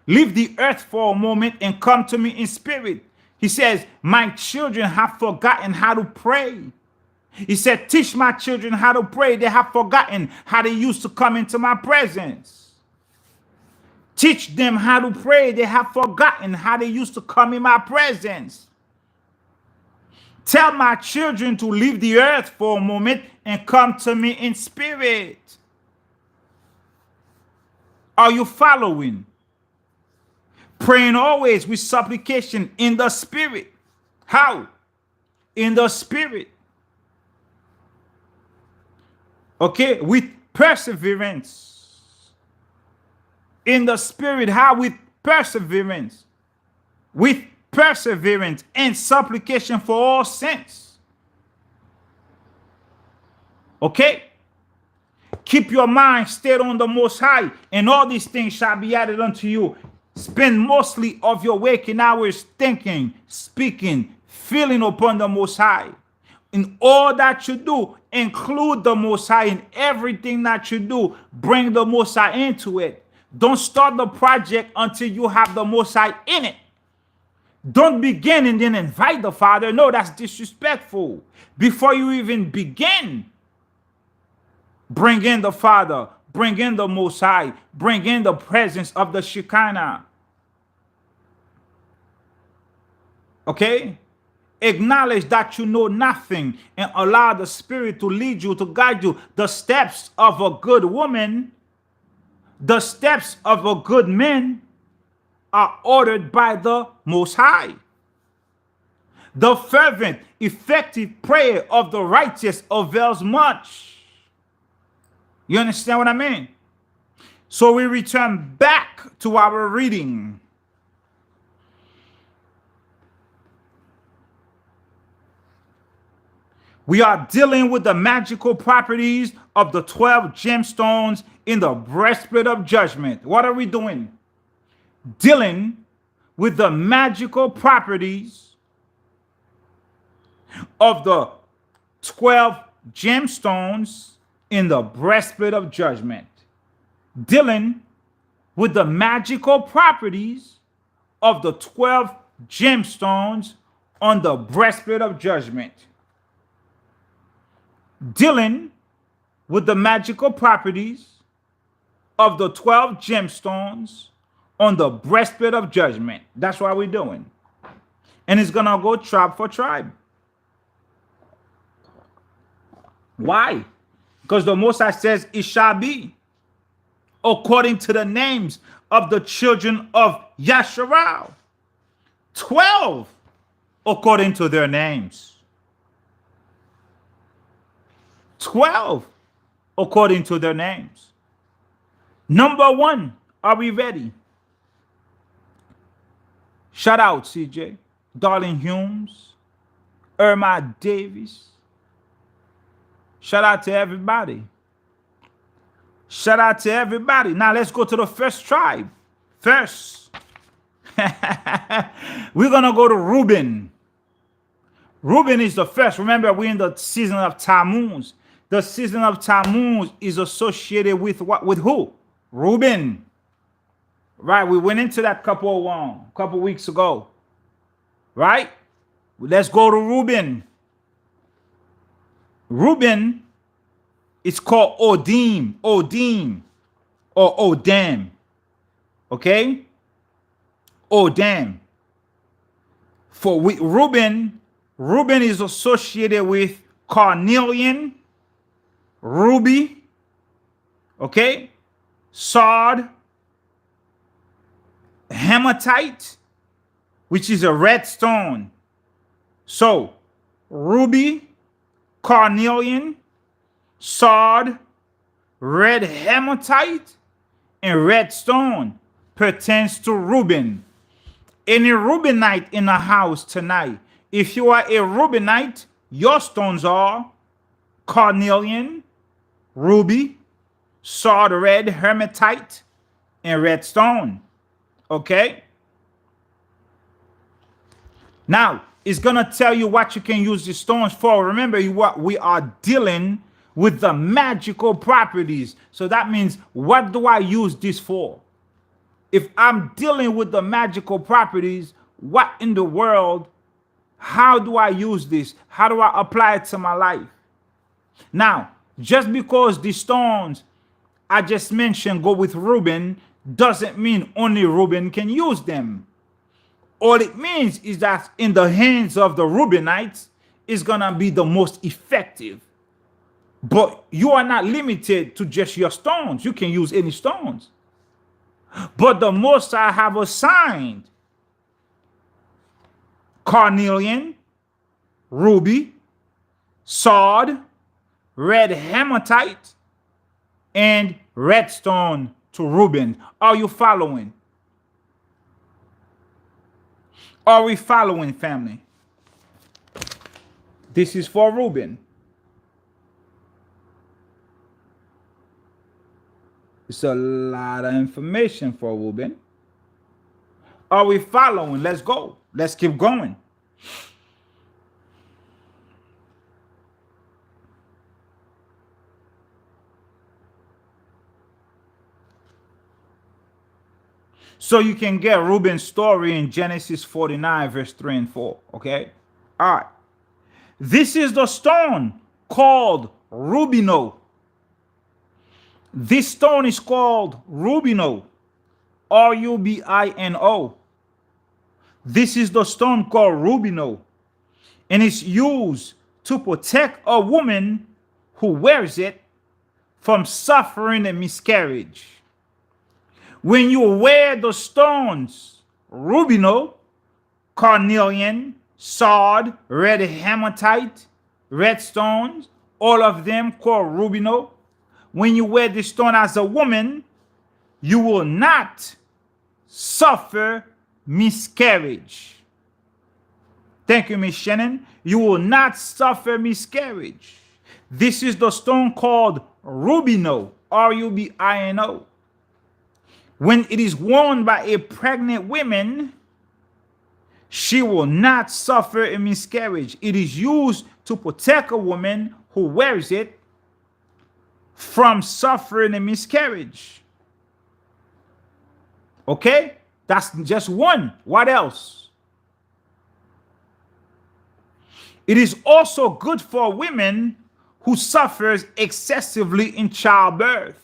Leave the earth for a moment and come to me in spirit. He says, my children have forgotten how to pray. He said, teach my children how to pray. They have forgotten how they used to come into my presence. Teach them how to pray. They have forgotten how they used to come in my presence. Tell my children to leave the earth for a moment and come to me in spirit. Are you following? Praying always with supplication in the Spirit. How? In the Spirit. Okay? With perseverance. In the Spirit. How? With perseverance. With perseverance and supplication for all saints. Okay? Keep your mind stayed on the Most High, and all these things shall be added unto you. Spend mostly of your waking hours thinking, speaking, feeling upon the Most High. In all that you do, include the Most High in everything that you do. Bring the Most High into it. Don't start the project until you have the Most High in it. Don't begin and then invite the Father. No, that's disrespectful. Before you even begin, bring in the Father. Bring in the Most High. Bring in the presence of the Shekinah. Okay? Acknowledge that you know nothing and allow the Spirit to lead you, to guide you. The steps of a good woman, the steps of a good man are ordered by the Most High. The fervent, effective prayer of the righteous avails much. You understand what I mean? So we return back to our reading. We are dealing with the magical properties of the 12 gemstones in the breastplate of judgment. What are we doing? Dealing with the magical properties of the 12 gemstones in the breastplate of judgment. Dealing with the magical properties of the 12 gemstones on the breastplate of judgment. Dealing with the magical properties of the 12 gemstones on the breastplate of judgment. That's what we're doing. And it's going to go tribe for tribe. Why? Because the Most High says it shall be according to the names of the children of Yasharal. 12 according to their names. 12 according to their names. Number 1, are we ready? Shout out CJ, Darlene Humes, Irma Davis. Shout out to everybody. Shout out to everybody. Now let's go to the first tribe. First, we're going to go to Reuben. Reuben is the first. Remember, we're in the season of Tammuz. The season of Tammuz is associated with what? With who? Reuben. Right? We went into that couple weeks ago. Right? Let's go to Reuben. Reuben is called Odim, or Odam. Okay? Odam. For Reuben is associated with carnelian, ruby, okay, sard, hematite, which is a red stone. So, ruby, carnelian, sard, red hematite, and red stone pertains to Reuben. Any Reubenite in the house tonight, if you are a Reubenite, your stones are carnelian, ruby, sard, red hematite, and red stone. Okay? Now, it's going to tell you what you can use the stones for. Remember, we are dealing with the magical properties. So that means, what do I use this for? If I'm dealing with the magical properties, what in the world, how do I use this? How do I apply it to my life? Now, just because the stones I just mentioned go with Reuben, doesn't mean only Reuben can use them. All it means is that in the hands of the Reubenites, it's going to be the most effective. But you are not limited to just your stones. You can use any stones. But the Most High have assigned carnelian, ruby, sard, red hematite, and red stone to Reuben. Are you following? Are we following, family? This is for Reuben. It's a lot of information for Reuben. Are we following? Let's go. Let's keep going. So you can get Reuben's story in Genesis 49, verse 3 and 4. Okay? All right. This is the stone called Rubino. This stone is called Rubino. Rubino. This is the stone called Rubino. And it's used to protect a woman who wears it from suffering a miscarriage. When you wear the stones, Rubino, carnelian, sard, red hematite, red stones, all of them called Rubino. When you wear the stone as a woman, you will not suffer miscarriage. Thank you, Miss Shannon. You will not suffer miscarriage. This is the stone called Rubino, Rubino. When it is worn by a pregnant woman, she will not suffer a miscarriage. It is used to protect a woman who wears it from suffering a miscarriage. Okay? That's just one. What else? It is also good for women who suffers excessively in childbirth.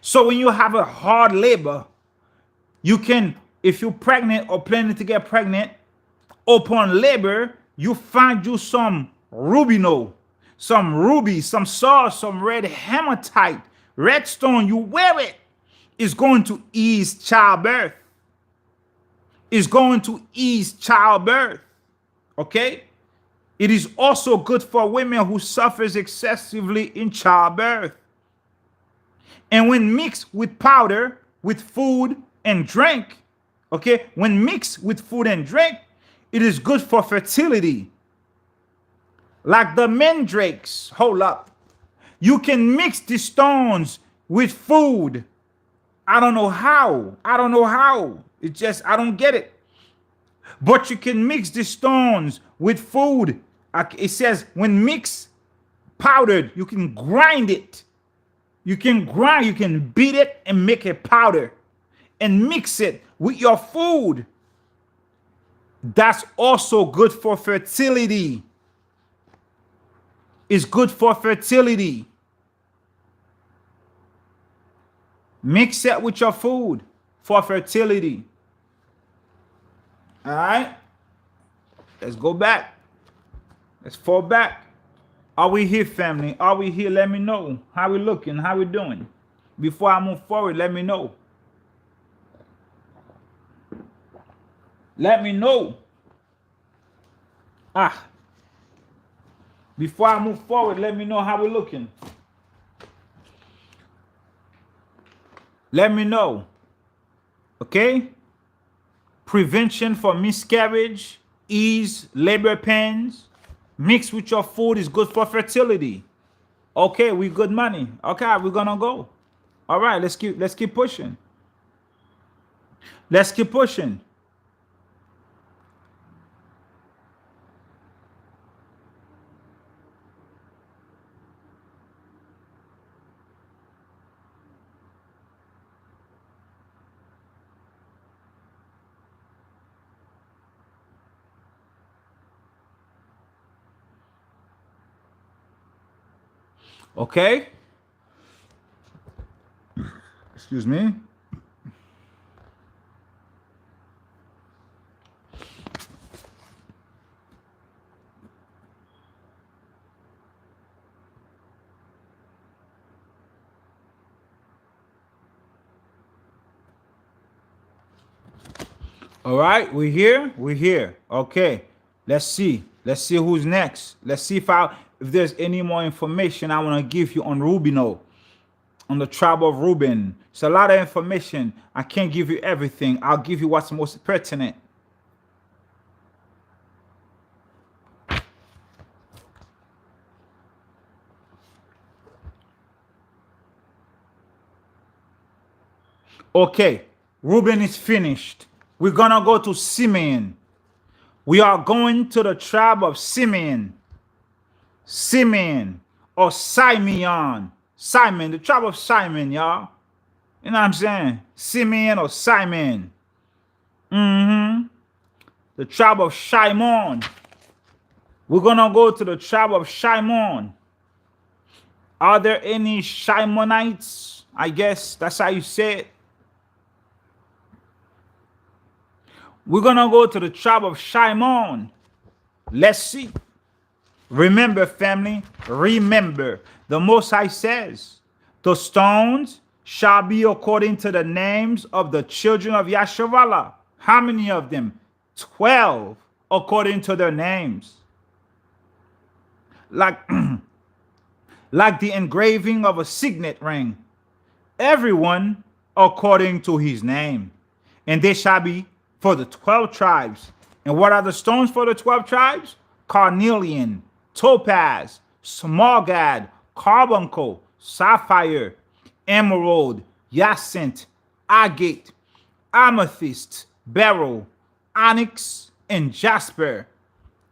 So when you have a hard labor, you can, if you're pregnant or planning to get pregnant, upon labor, you find you some rubino, some ruby, some sauce, some red hematite, red stone. You wear it. It's going to ease childbirth. It's going to ease childbirth. Okay? It is also good for women who suffers excessively in childbirth. And when mixed with powder, with food and drink, okay, when mixed with food and drink, it is good for fertility. Like the mandrakes, hold up. You can mix the stones with food. I don't know how. I don't know how. It just, I don't get it. But you can mix the stones with food. It says when mixed, powdered, you can grind it. You can grind, you can beat it and make a powder and mix it with your food. That's also good for fertility. It's good for fertility. Mix it with your food for fertility. All right? Let's go back. Let's fall back. Are we here, family? Are we here? Let me know. How we looking? How we doing? Before I move forward, let me know. Let me know. Before I move forward, let me know how we looking. Let me know. Okay? Prevention for miscarriage, ease labor pains, mixed with your food is good for fertility. Okay, we good money. Okay, we're gonna go. All right, let's keep pushing. Let's keep pushing. Okay. Excuse me. All right, we're here. We're here. Okay. Let's see. Let's see who's next. Let's see if there's any more information I want to give you on Rubino, on the tribe of Reuben. It's a lot of information. I can't give you everything. I'll give you what's most pertinent. Okay, Reuben is finished. We're gonna go to Simeon. We are going to the tribe of Simeon. Simeon or Simeon. Simon, the tribe of Simon, y'all. You know what I'm saying? Simeon or Simon. The tribe of Shimon. We're gonna go to the tribe of Shimon. Are there any Shimonites? I guess that's how you say it. We're gonna go to the tribe of Shimon. Let's see. Remember, family, remember, the Most High says, the stones shall be according to the names of the children of Yasharallah. How many of them? 12, according to their names. Like the engraving of a signet ring. Everyone according to his name. And they shall be for the 12 tribes. And what are the stones for the 12 tribes? Carnelian, topaz, smaragd, carbuncle, sapphire, emerald, jacinth, agate, amethyst, beryl, onyx, and jasper.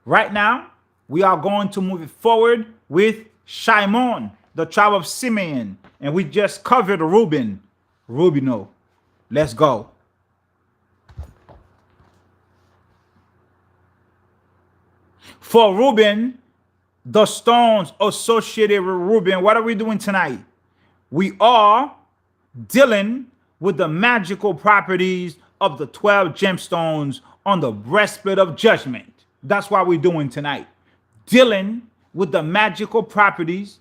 Right now, we are going to move it forward with Shimon, the tribe of Simeon. And we just covered Reuben, Rubino. Let's go. For Reuben, the stones associated with Reuben. What are we doing tonight? We are dealing with the magical properties of the 12 gemstones on the breastplate of judgment. That's what we're doing tonight. Dealing with the magical properties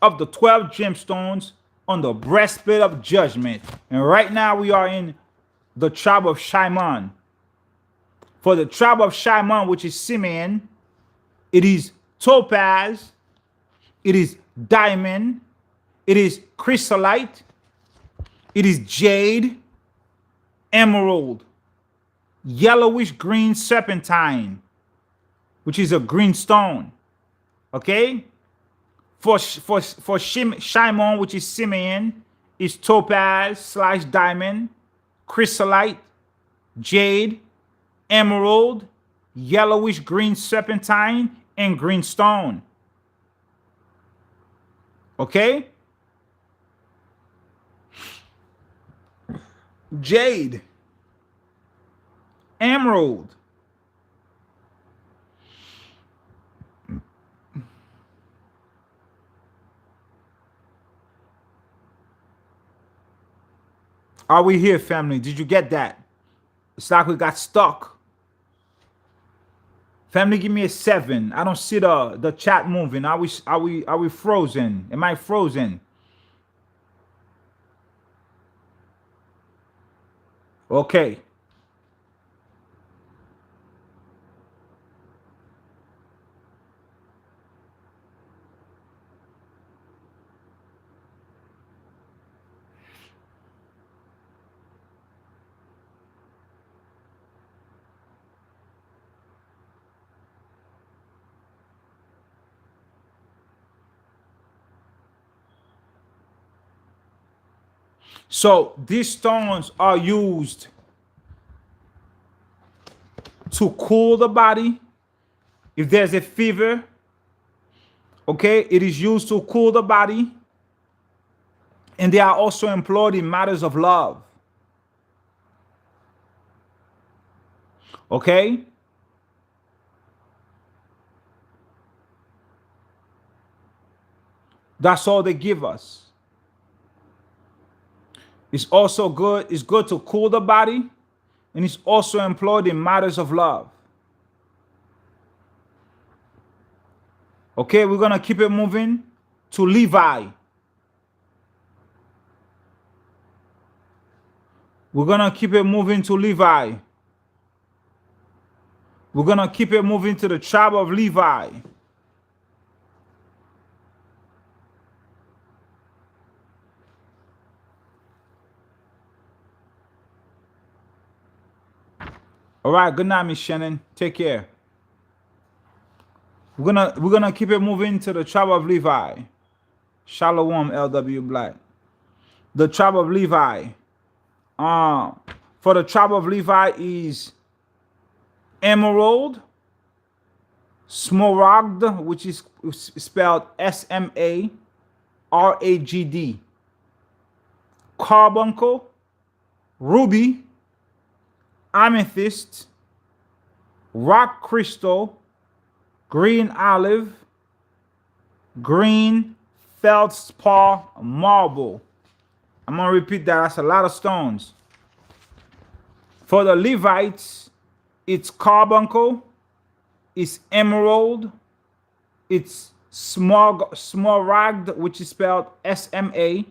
of the 12 gemstones on the breastplate of judgment. And right now we are in the tribe of Shimon. For the tribe of Shimon, which is Simeon, it is topaz, it is diamond, it is chrysolite, it is jade, emerald, yellowish green serpentine, which is a green stone. Okay? For Shimon, which is Simeon, is topaz / diamond, chrysolite, jade, emerald, yellowish green serpentine, and green stone. Okay? Jade, emerald, are we here, family? Did you get that? It's like we got stuck. Family, give me a 7. I don't see the chat moving. Are we frozen? Am I frozen? Okay. So these stones are used to cool the body if there's a fever. Okay, it is used to cool the body, and they are also employed in matters of love. Okay, that's all they give us. It's also good. It's good to cool the body, and it's also employed in matters of love. Okay, we're gonna keep it moving to Levi. We're gonna keep it moving to Levi. We're gonna keep it moving to the tribe of Levi. All right, good night, Miss Shannon. Take care. We're gonna keep it moving to the tribe of Levi. Shalom, LW Black. The tribe of Levi. For the tribe of Levi is emerald, smaragd, which is spelled SMARAGD, carbuncle, ruby, amethyst, rock crystal, green olive, green feldspar marble. I'm going to repeat that. That's a lot of stones. For the Levites, it's carbuncle, it's emerald, it's smaragd, which is spelled SMARAGD,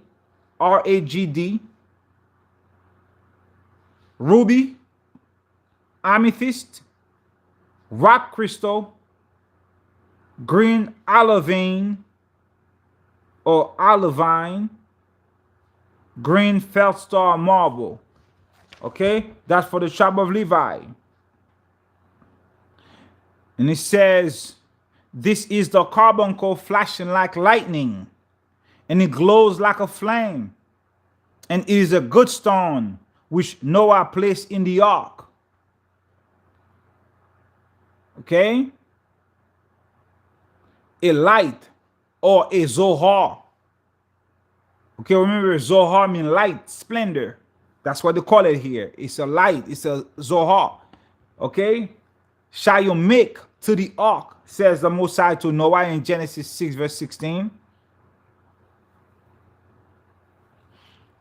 ruby, amethyst, rock crystal, green olivine or olivine, green feldspar marble. Okay, that's for the tribe of Levi. And it says, this is the carbuncle flashing like lightning, and it glows like a flame, and it is a good stone which Noah placed in the ark. Okay, a light or a zohar. Okay, remember zohar means light, splendor. That's what they call it here. It's a light, it's a zohar. Okay, shall you make to the ark, says the Most High to Noah in Genesis 6, verse 16.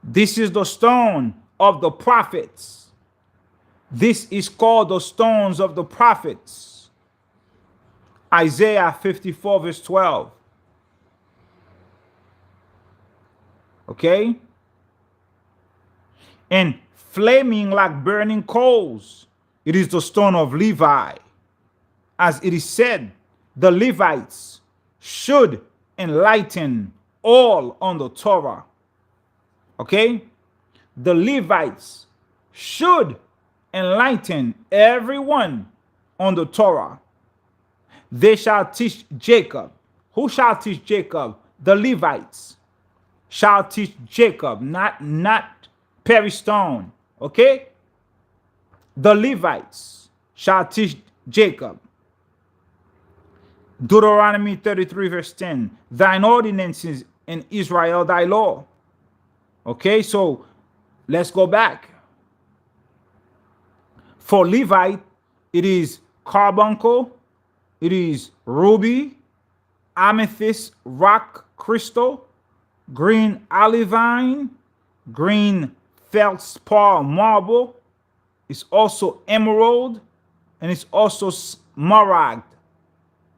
This is the stone of the prophets. This is called the stones of the prophets. Isaiah 54, verse 12. Okay? And flaming like burning coals, it is the stone of Levi. As it is said, the Levites should enlighten all on the Torah. Okay? The Levites should enlighten everyone on the Torah. They shall teach Jacob. Who shall teach Jacob? The Levites shall teach Jacob, not Perry Stone. Okay? The Levites shall teach Jacob. Deuteronomy 33, verse 10. Thine ordinances in Israel, thy law. Okay, so let's go back. For Levite, it is carbuncle, it is ruby, amethyst, rock crystal, green olivine, green feldspar marble. It's also emerald, and it's also smaragd.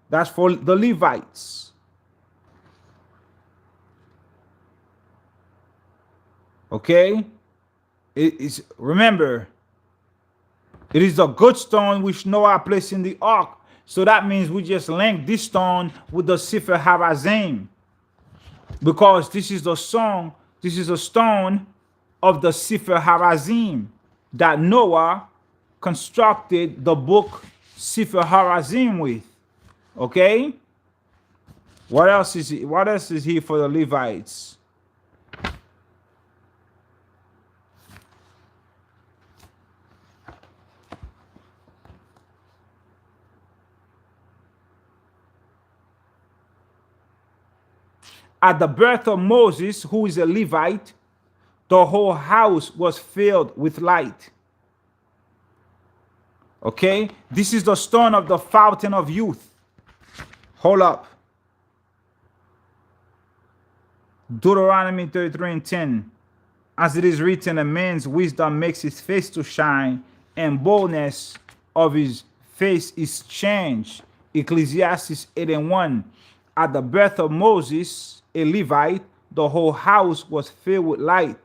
That's for the Levites. Okay? It is, remember, it is a good stone which Noah placed in the ark. So that means we just link this stone with the Sefer Harazim. Because this is the song, this is a stone of the Sefer Harazim that Noah constructed the book Sefer Harazim with. Okay? What else is here for the Levites? At the birth of Moses, who is a Levite, the whole house was filled with light. Okay? This is the stone of the fountain of youth. Hold up. Deuteronomy 33 and 10. As it is written, a man's wisdom makes his face to shine, and boldness of his face is changed. Ecclesiastes 8 and 1. At the birth of Moses, a Levite, the whole house was filled with light.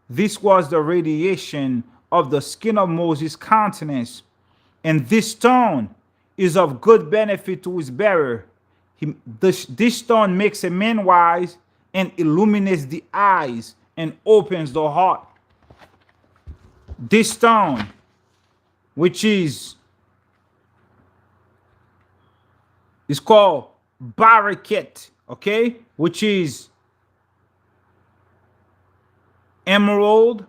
This was the radiation of the skin of Moses' countenance. And this stone is of good benefit to his bearer. This stone makes a man wise and illuminates the eyes and opens the heart. This stone, which is called Baraket, okay, which is emerald,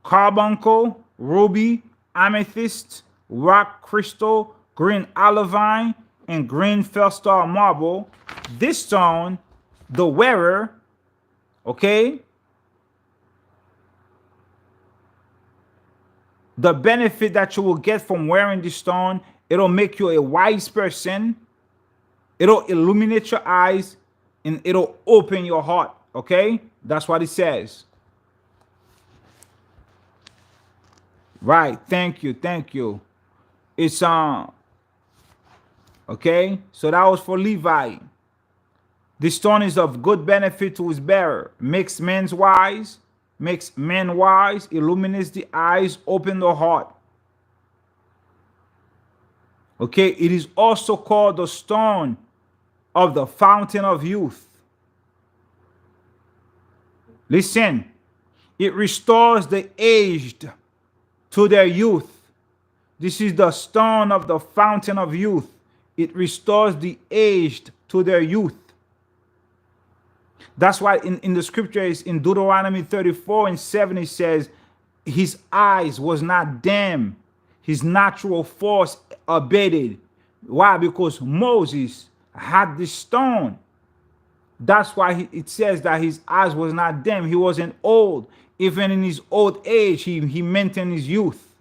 carbuncle, ruby, amethyst, rock crystal, green olivine, and green feldspar marble. This stone, the wearer, okay, the benefit that you will get from wearing this stone, it'll make you a wise person. It'll illuminate your eyes and it'll open your heart. Okay? That's what it says. Right. Thank you. Thank you. It's okay. So that was for Levi. This stone is of good benefit to his bearer. Makes men wise, illuminates the eyes, open the heart. Okay, it is also called the stone of the fountain of youth. Listen, it restores the aged to their youth. This is the stone of the fountain of youth. It restores the aged to their youth. That's why in the scriptures in Deuteronomy 34 and 7, it says, his eyes was not dim, his natural force abated. Why? Because Moses had this stone. That's why it says that his eyes was not dim. He wasn't old. Even in his old age, he maintained his youth.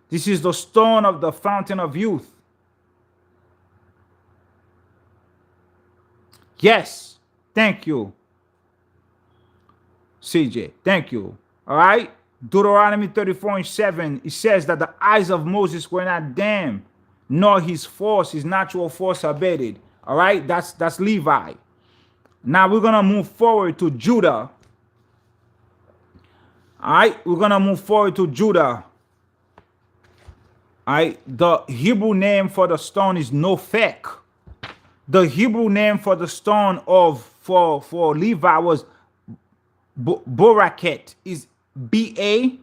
This is the stone of the fountain of youth. Yes. Thank you, CJ. Thank you. All right. Deuteronomy 34:7. It says that the eyes of Moses were not dim, nor his force, his natural force abated. All right. That's Levi. Now we're gonna move forward to Judah. All right. We're gonna move forward to Judah. All right. The Hebrew name for the stone is Nophek. The Hebrew name for the stone for Levi was Boraket. Is Bareket.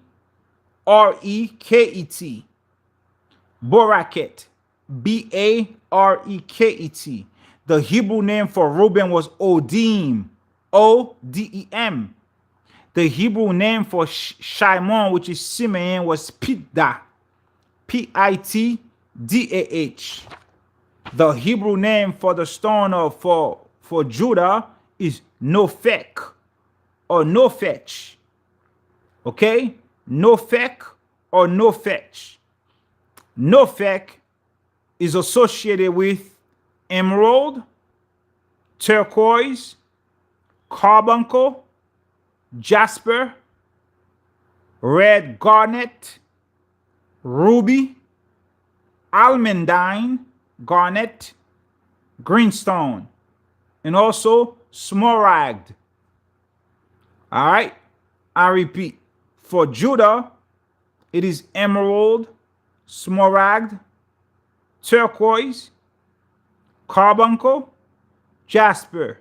Boraket. Bareket. The Hebrew name for Reuben was Odim. Odem. The Hebrew name for Shimon, which is Simeon, was Pitdah. Pitdah. The Hebrew name for the stone for Judah is Nophek or Nophech. Okay? Nophek or Nophech. Nophek is associated with emerald, turquoise, carbuncle, jasper, red garnet, ruby, almandine, garnet, greenstone, and also smaragd. All right. I repeat. For Judah, it is emerald, smaragd, turquoise, carbuncle, jasper,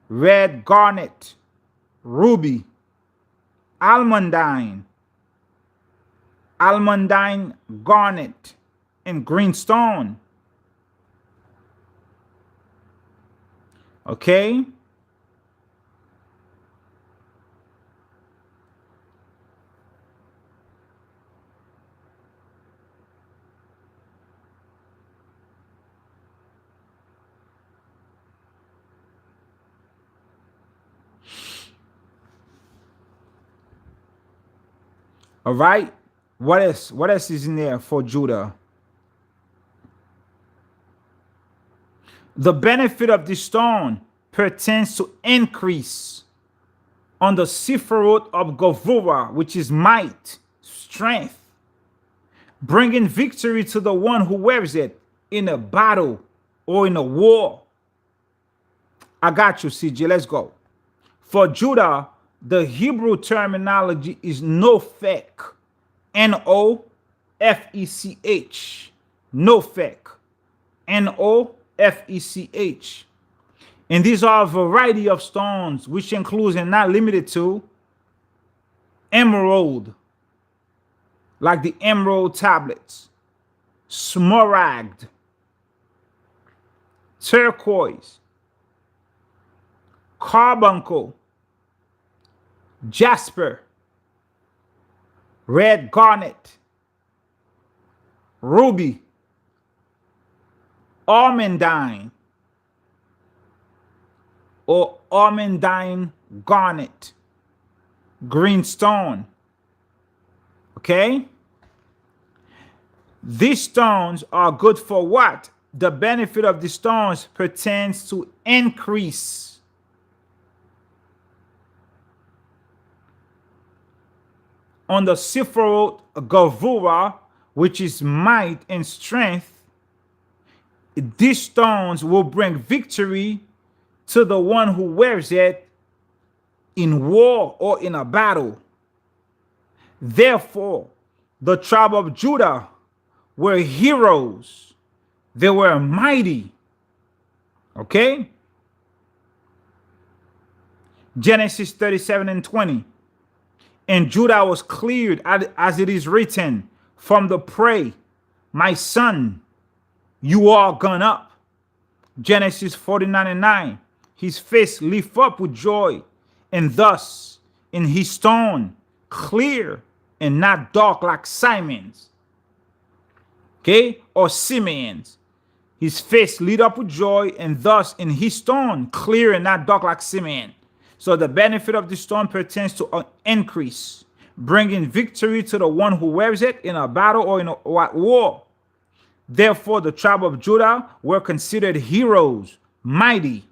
red garnet, ruby, almandine, garnet, and greenstone. Okay? All right? What else? What else is in there for Judah? The benefit of this stone pertains to increase on the Sephiroth of Gavurah, which is might, strength, bringing victory to the one who wears it in a battle or in a war. I got you, CJ. Let's go. For Judah, the Hebrew terminology is Nophek. N-O-F-E-C-H. Nophek. N-O-F-E-C-H. And these are a variety of stones, which includes and not limited to emerald, like the emerald tablets, smaragd, turquoise, carbuncle, jasper, red garnet, ruby, almandine or almandine garnet, greenstone. Okay? These stones are good for what? The benefit of the stones pertains to increase on the Sephiroth Gavurah, which is might and strength. These stones will bring victory to the one who wears it in war or in a battle. Therefore, the tribe of Judah were heroes. They were mighty. Okay? Genesis 37:20. And Judah was cleared, as it is written, from the prey. My son, you are gone up. Genesis 49:9. His face lift up with joy, and thus in his stone clear and not dark like Simon's. Okay? Or Simeon's. His face lit up with joy, and thus in his stone clear and not dark like Simeon. So the benefit of the stone pertains to an increase, bringing victory to the one who wears it in a battle or in a war. Therefore, the tribe of Judah were considered heroes, mighty.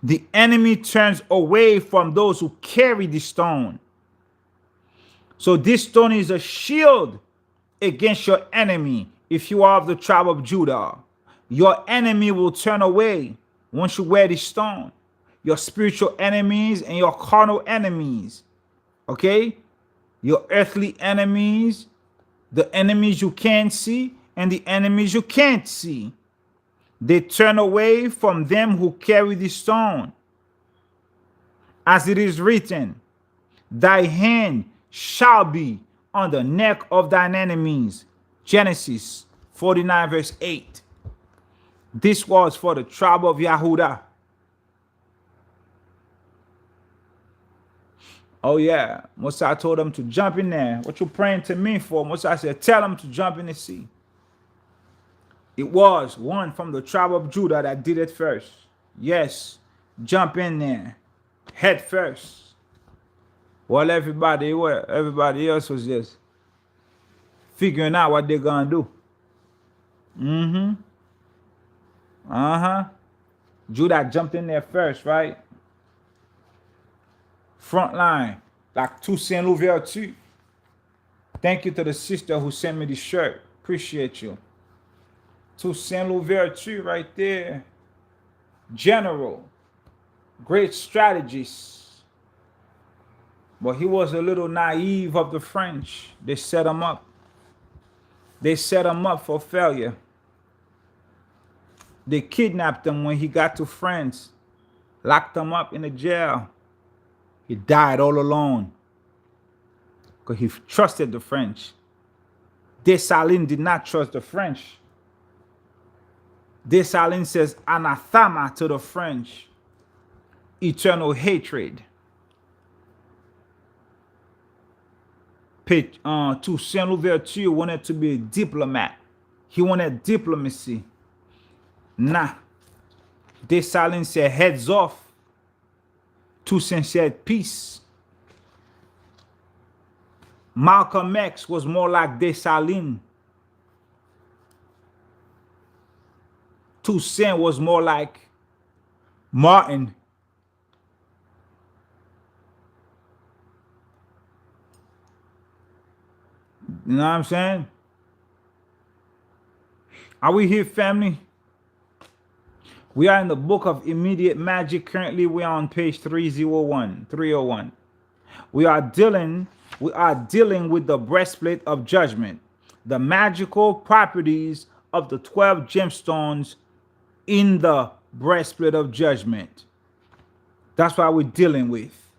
The enemy turns away from those who carry the stone. So this stone is a shield against your enemy. If you are of the tribe of Judah, your enemy will turn away once you wear this stone. Your spiritual enemies and your carnal enemies. Okay? Your earthly enemies, the enemies you can see, and the enemies you can't see. They turn away from them who carry the stone. As it is written, thy hand shall be on the neck of thine enemies. Genesis 49 verse 8. This was for the tribe of Yehudah. Oh yeah, Mosai told them to jump in there. What you praying to me for? Mosai said, tell them to jump in the sea. It was one from the tribe of Judah that did it first. Yes, jump in there, head first. While everybody else was just figuring out what they're gonna do. Judah jumped in there first, right? Front line, like Toussaint Louverture. Thank you to the sister who sent me the shirt. Appreciate you. Toussaint Louverture right there. General. Great strategist. But he was a little naive of the French. They set him up. They set him up for failure. They kidnapped him when he got to France. Locked him up in a jail. He died all alone because he trusted the French. Dessalines did not trust the French. Dessalines says anathema to the French. Eternal hatred. Toussaint Louverture wanted to be a diplomat. He wanted diplomacy. Nah. Dessalines said heads off. Toussaint said peace. Malcolm X was more like Dessalines. Toussaint was more like Martin. You know what I'm saying? Are we here, family? We are in the book of Immediate Magic. Currently, we are on page 301. We are dealing with the breastplate of judgment, the magical properties of the 12 gemstones in the breastplate of judgment. That's what we're dealing with.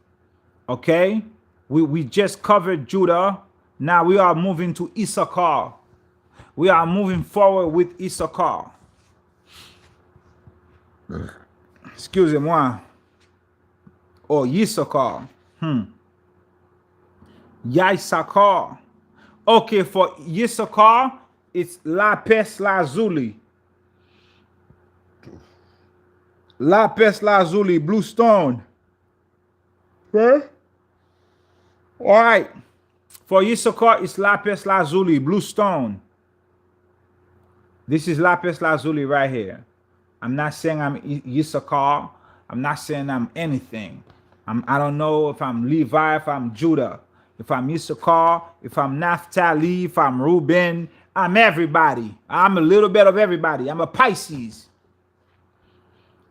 Okay? We just covered Judah. Now we are moving to Issachar. We are moving forward with Issachar. Excusez-moi. Or Yissachar. Yissachar. Okay, for Yissachar, it's lapis lazuli. Lapis lazuli, blue stone. Okay? All right. For Yissachar, it's lapis lazuli, blue stone. This is lapis lazuli right here. I'm not saying I'm Yissachar. I'm not saying I'm anything. I don't know if I'm Levi, if I'm Judah, if I'm Issachar, if I'm Naphtali, if I'm Reuben. I'm everybody. I'm a little bit of everybody. I'm a Pisces.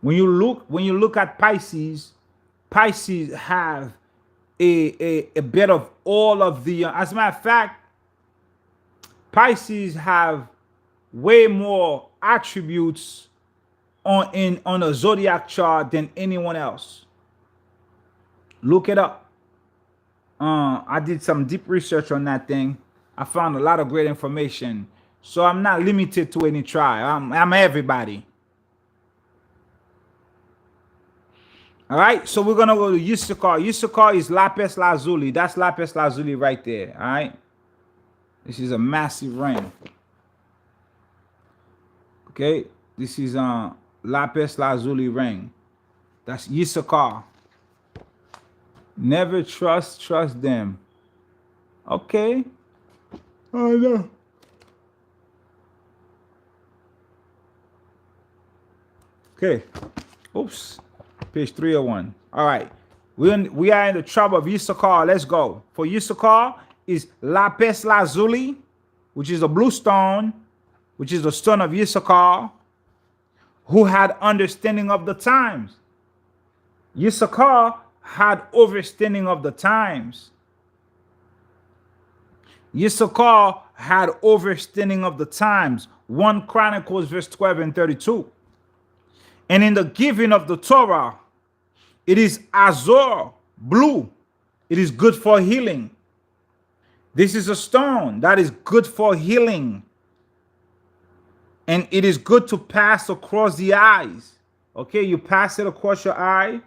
When you look at Pisces, Pisces have a bit of all of the. As a matter of fact, Pisces have way more attributes on a zodiac chart than anyone else. Look it up. I did some deep research on that thing. I found a lot of great information. So I'm not limited to any tribe. I'm everybody. All right, so we're gonna go to Issachar. Issachar is lapis lazuli. That's lapis lazuli right there. All right, this is a massive ring. Okay, this is lapis lazuli ring. That's Issachar. Never trust them. Okay. Oh no. Okay. Oops. Page 301. All right. We are in the tribe of Issachar. Let's go. For Issachar is lapis lazuli, which is a blue stone, which is the stone of Issachar, who had understanding of the times. Issachar had understanding of the times. Issachar had understanding of the times. 1 Chronicles verse 12 and 32. And in the giving of the Torah, it is azure, blue. It is good for healing. This is a stone that is good for healing. And it is good to pass across the eyes. Okay, you pass it across your eye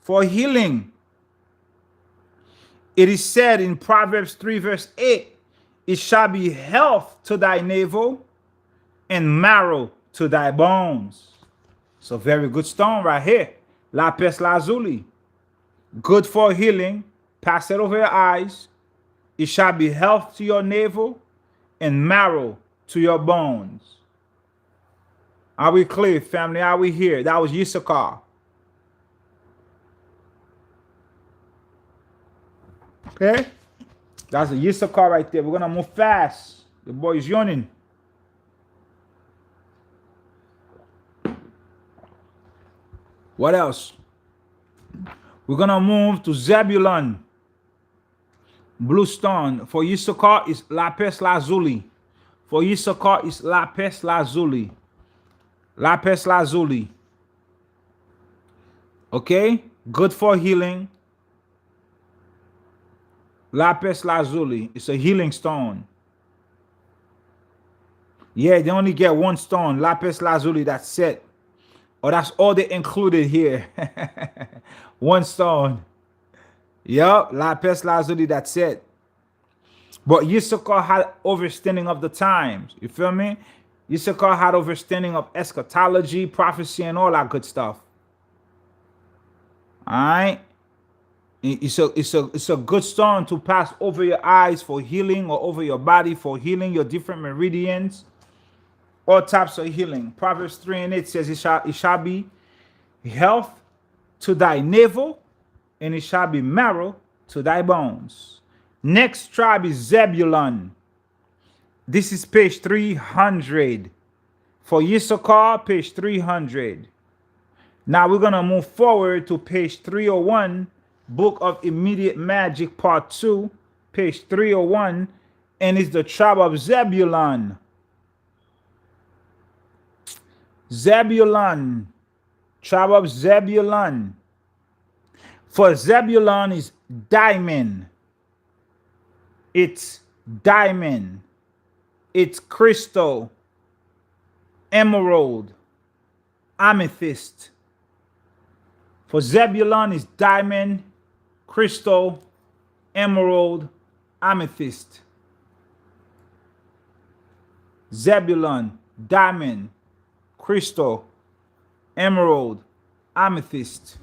for healing. It is said in Proverbs 3 verse 8, it shall be health to thy navel and marrow to thy bones. It's a very good stone right here. Lapis lazuli. Good for healing. Pass it over your eyes. It shall be health to your navel and marrow to your bones. Are we clear, family? Are we here? That was Issachar. Okay? That's a Issachar right there. We're going to move fast. The boy is yawning. What else? We're going to move to Zebulun. Blue stone. For Issachar is lapis lazuli. For Issachar is lapis lazuli. Lapis lazuli. Okay? Good for healing. Lapis lazuli. It's a healing stone. Yeah, they only get one stone. Lapis lazuli. That's it. Oh, that's all they included here. One stone. Yup, lapis lazuli, that's it. But Issachar had understanding of the times. You feel me? Issachar had understanding of eschatology, prophecy, and all that good stuff. All right? It's a good stone to pass over your eyes for healing or over your body for healing, your different meridians. All types of healing. Proverbs 3 and 8 says, it shall be health to thy navel, and it shall be marrow to thy bones. Next tribe is Zebulun. This is page 300. For Issachar, page 300. Now we're going to move forward to page 301, Book of Immediate Magic, part 2, page 301, and it's the tribe of Zebulun. Zebulun, tribe of Zebulun. For Zebulun is diamond. It's diamond. It's crystal, emerald, amethyst. For Zebulun is diamond, crystal, emerald, amethyst. Zebulun, diamond, crystal, emerald, amethyst.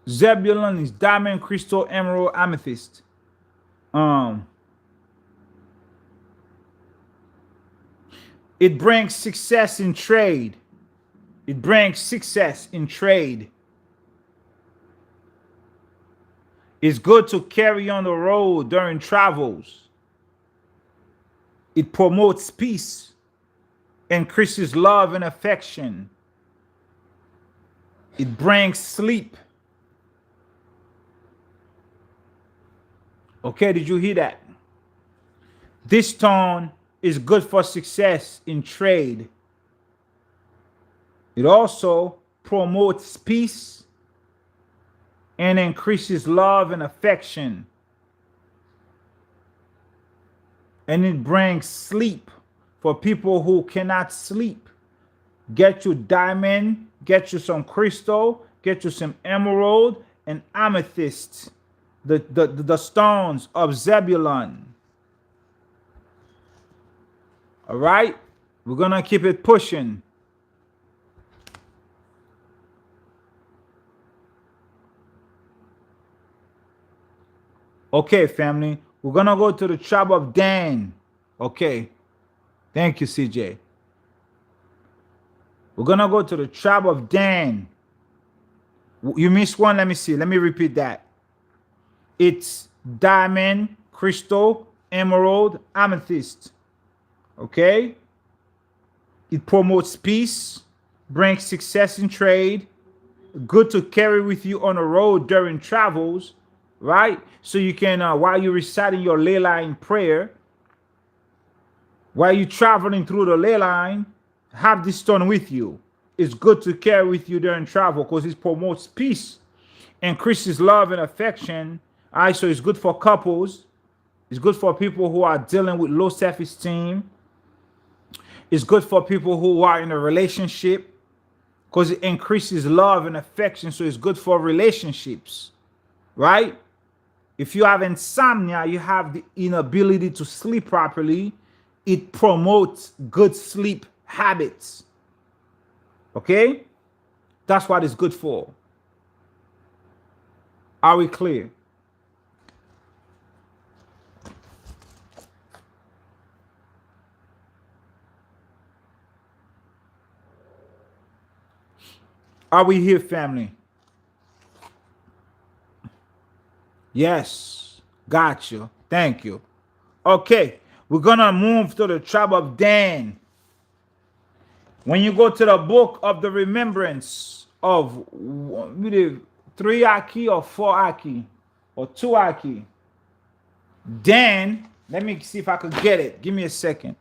Zebulun is diamond, crystal, emerald, amethyst. It brings success in trade. It brings success in trade. It's good to carry on the road during travels. It promotes peace, increases love and affection. It brings sleep. Okay, did you hear that? This stone is good for success in trade. It also promotes peace and increases love and affection. And it brings sleep for people who cannot sleep. Get you diamond, get you some crystal, get you some emerald and amethyst, the stones of Zebulun. All right? We're going to keep it pushing. Okay, family. We're going to go to the tribe of Dan. Okay. Thank you, CJ. We're going to go to the tribe of Dan. You missed one. Let me see. Let me repeat that. It's diamond, crystal, emerald, amethyst. Okay? It promotes peace, brings success in trade, good to carry with you on the road during travels, right? So you can, while you're reciting your ley line prayer, while you're traveling through the ley line, have this stone with you. It's good to carry with you during travel because it promotes peace, increases love and affection. All right, so it's good for couples. It's good for people who are dealing with low self-esteem. It's good for people who are in a relationship because it increases love and affection. So it's good for relationships, right? If you have insomnia, you have the inability to sleep properly. It promotes good sleep habits. Okay? That's what it's good for. Are we clear? Are we here, family? Yes. Gotcha. Thank you. Okay. We're going to move to the tribe of Dan. When you go to the book of the remembrance of three Aki or four Aki or two Aki, Dan, let me see if I could get it. Give me a second.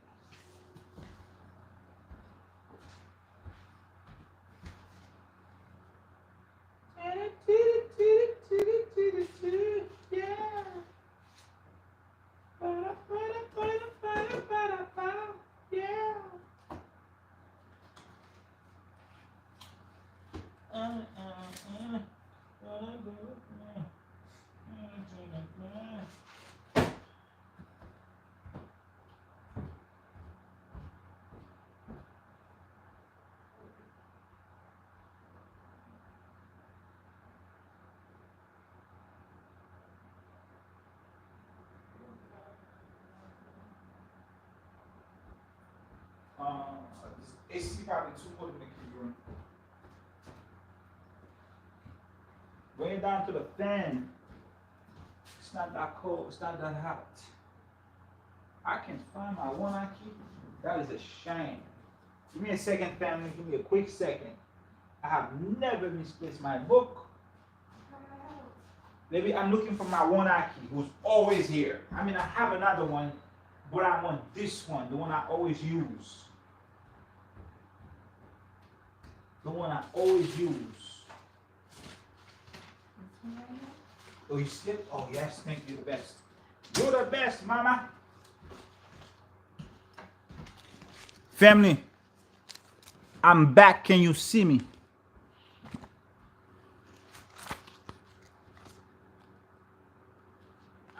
AC probably too cold to make you run. Bring it down to the fan. It's not that cold. It's not that hot. I can find my one I keep. That is a shame. Give me a second, family. Give me a quick second. I have never misplaced my book. Maybe I'm looking for my one Aki who's always here. I mean, I have another one, but I want this one, the one I always use. The one I always use. Oh, you slipped? Oh, yes, thank you, the best. You're the best, mama. Family, I'm back. Can you see me?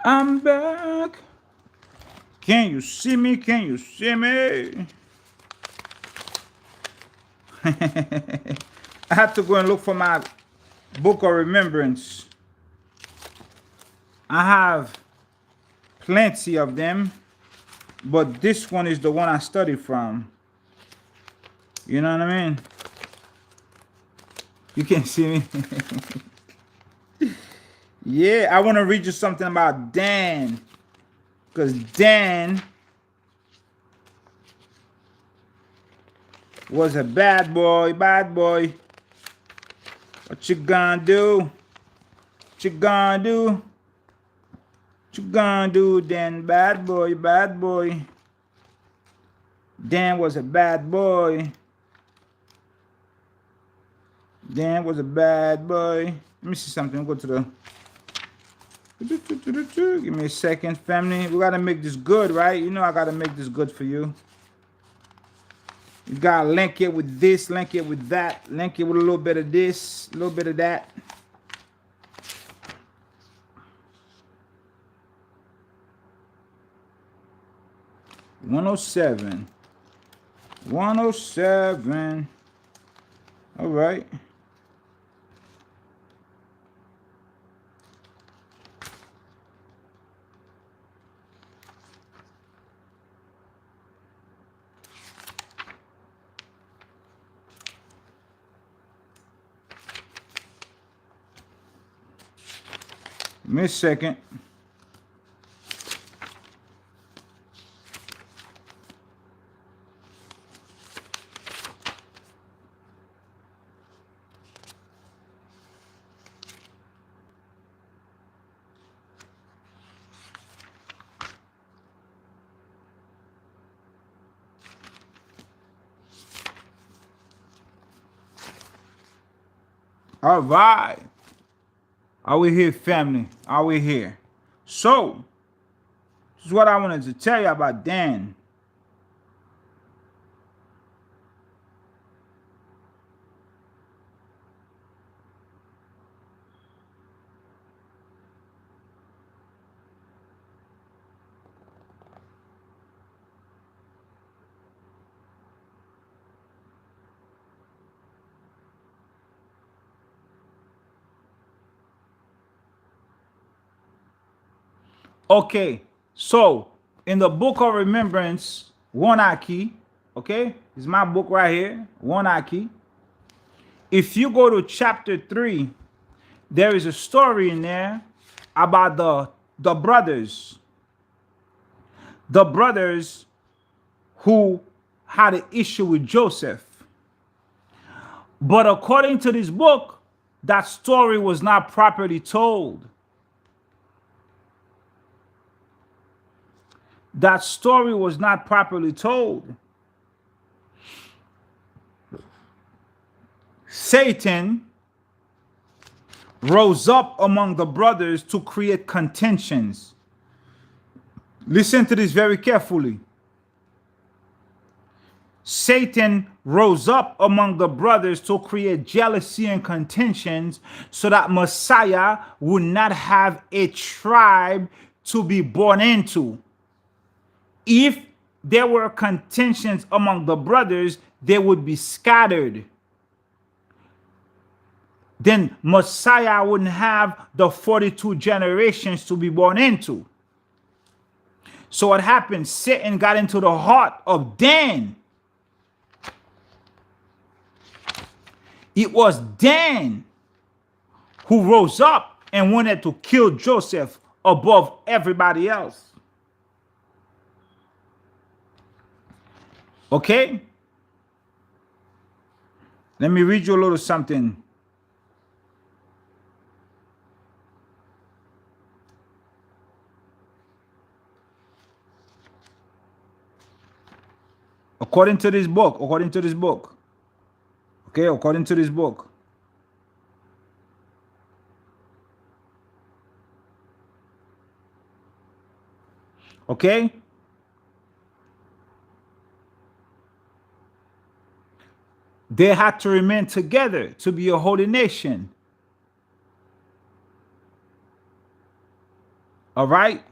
I'm back. Can you see me? Can you see me? I had to go and look for my book of remembrance. I have plenty of them, but this one is the one I studied from. You know what I mean? You can see me. Yeah, I want to read you something about Dan. Because Dan was a bad boy, bad boy. What you gonna do? What you gonna do? What you gonna do, Dan? Bad boy, bad boy. Dan was a bad boy. Dan was a bad boy. Let me see something. Go to the... Give me a second, family. We gotta make this good, right? You know I gotta make this good for you. You gotta link it with this, link it with that, link it with a little bit of this, a little bit of that. $107. 107. All right. Give me a second. All right. Are we here, family? Are we here? So, this is what I wanted to tell you about Dan. Okay, so in the book of remembrance, one Aki, okay, is my book right here, one Aki. If you go to chapter 3, there is a story in there about the brothers, the brothers who had an issue with Joseph. But according to this book, that story was not properly told. That story was not properly told. Satan rose up among the brothers to create contentions. Listen to this very carefully. Satan rose up among the brothers to create jealousy and contentions so that Messiah would not have a tribe to be born into. If there were contentions among the brothers, they would be scattered. Then Messiah wouldn't have the 42 generations to be born into. So what happened? Satan got into the heart of Dan. It was Dan who rose up and wanted to kill Joseph above everybody else. Okay? Let me read you a little something. According to this book, okay, according to this book. Okay? They had to remain together to be a holy nation. All right?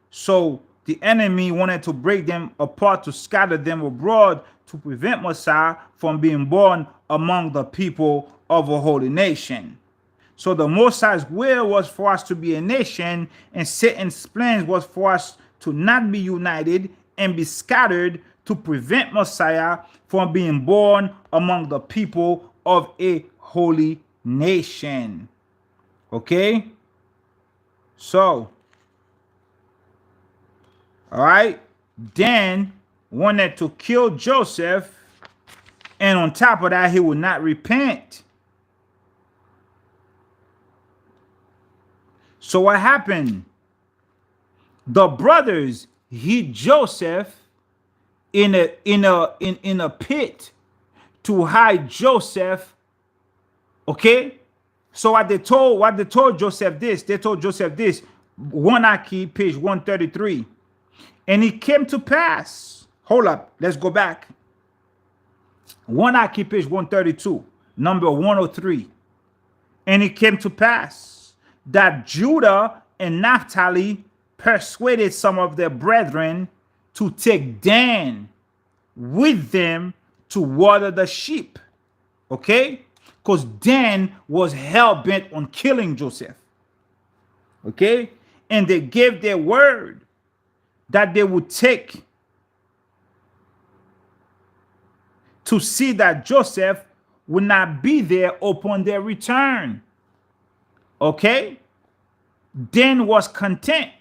So the enemy wanted to break them apart, to scatter them abroad, to prevent Messiah from being born among the people of a holy nation. So the Most High's will was for us to be a nation, and Satan's plans was for us to not be united and be scattered to prevent Messiah from being born among the people of a holy nation. Okay? So, all right, Dan wanted to kill Joseph, and on top of that, he would not repent. So what happened? The brothers hid Joseph in a pit to hide Joseph. Okay? So what they told Joseph this, they told Joseph this, 1 Aki, page 133. And it came to pass. Hold up, let's go back. 1 Aki, page 132, number 103. And it came to pass that Judah and Naphtali persuaded some of their brethren to take Dan. with them to water the sheep. Okay? Because Dan was hell-bent on killing Joseph. Okay? And they gave their word that they would take to see that Joseph would not be there upon their return. Okay? Dan was content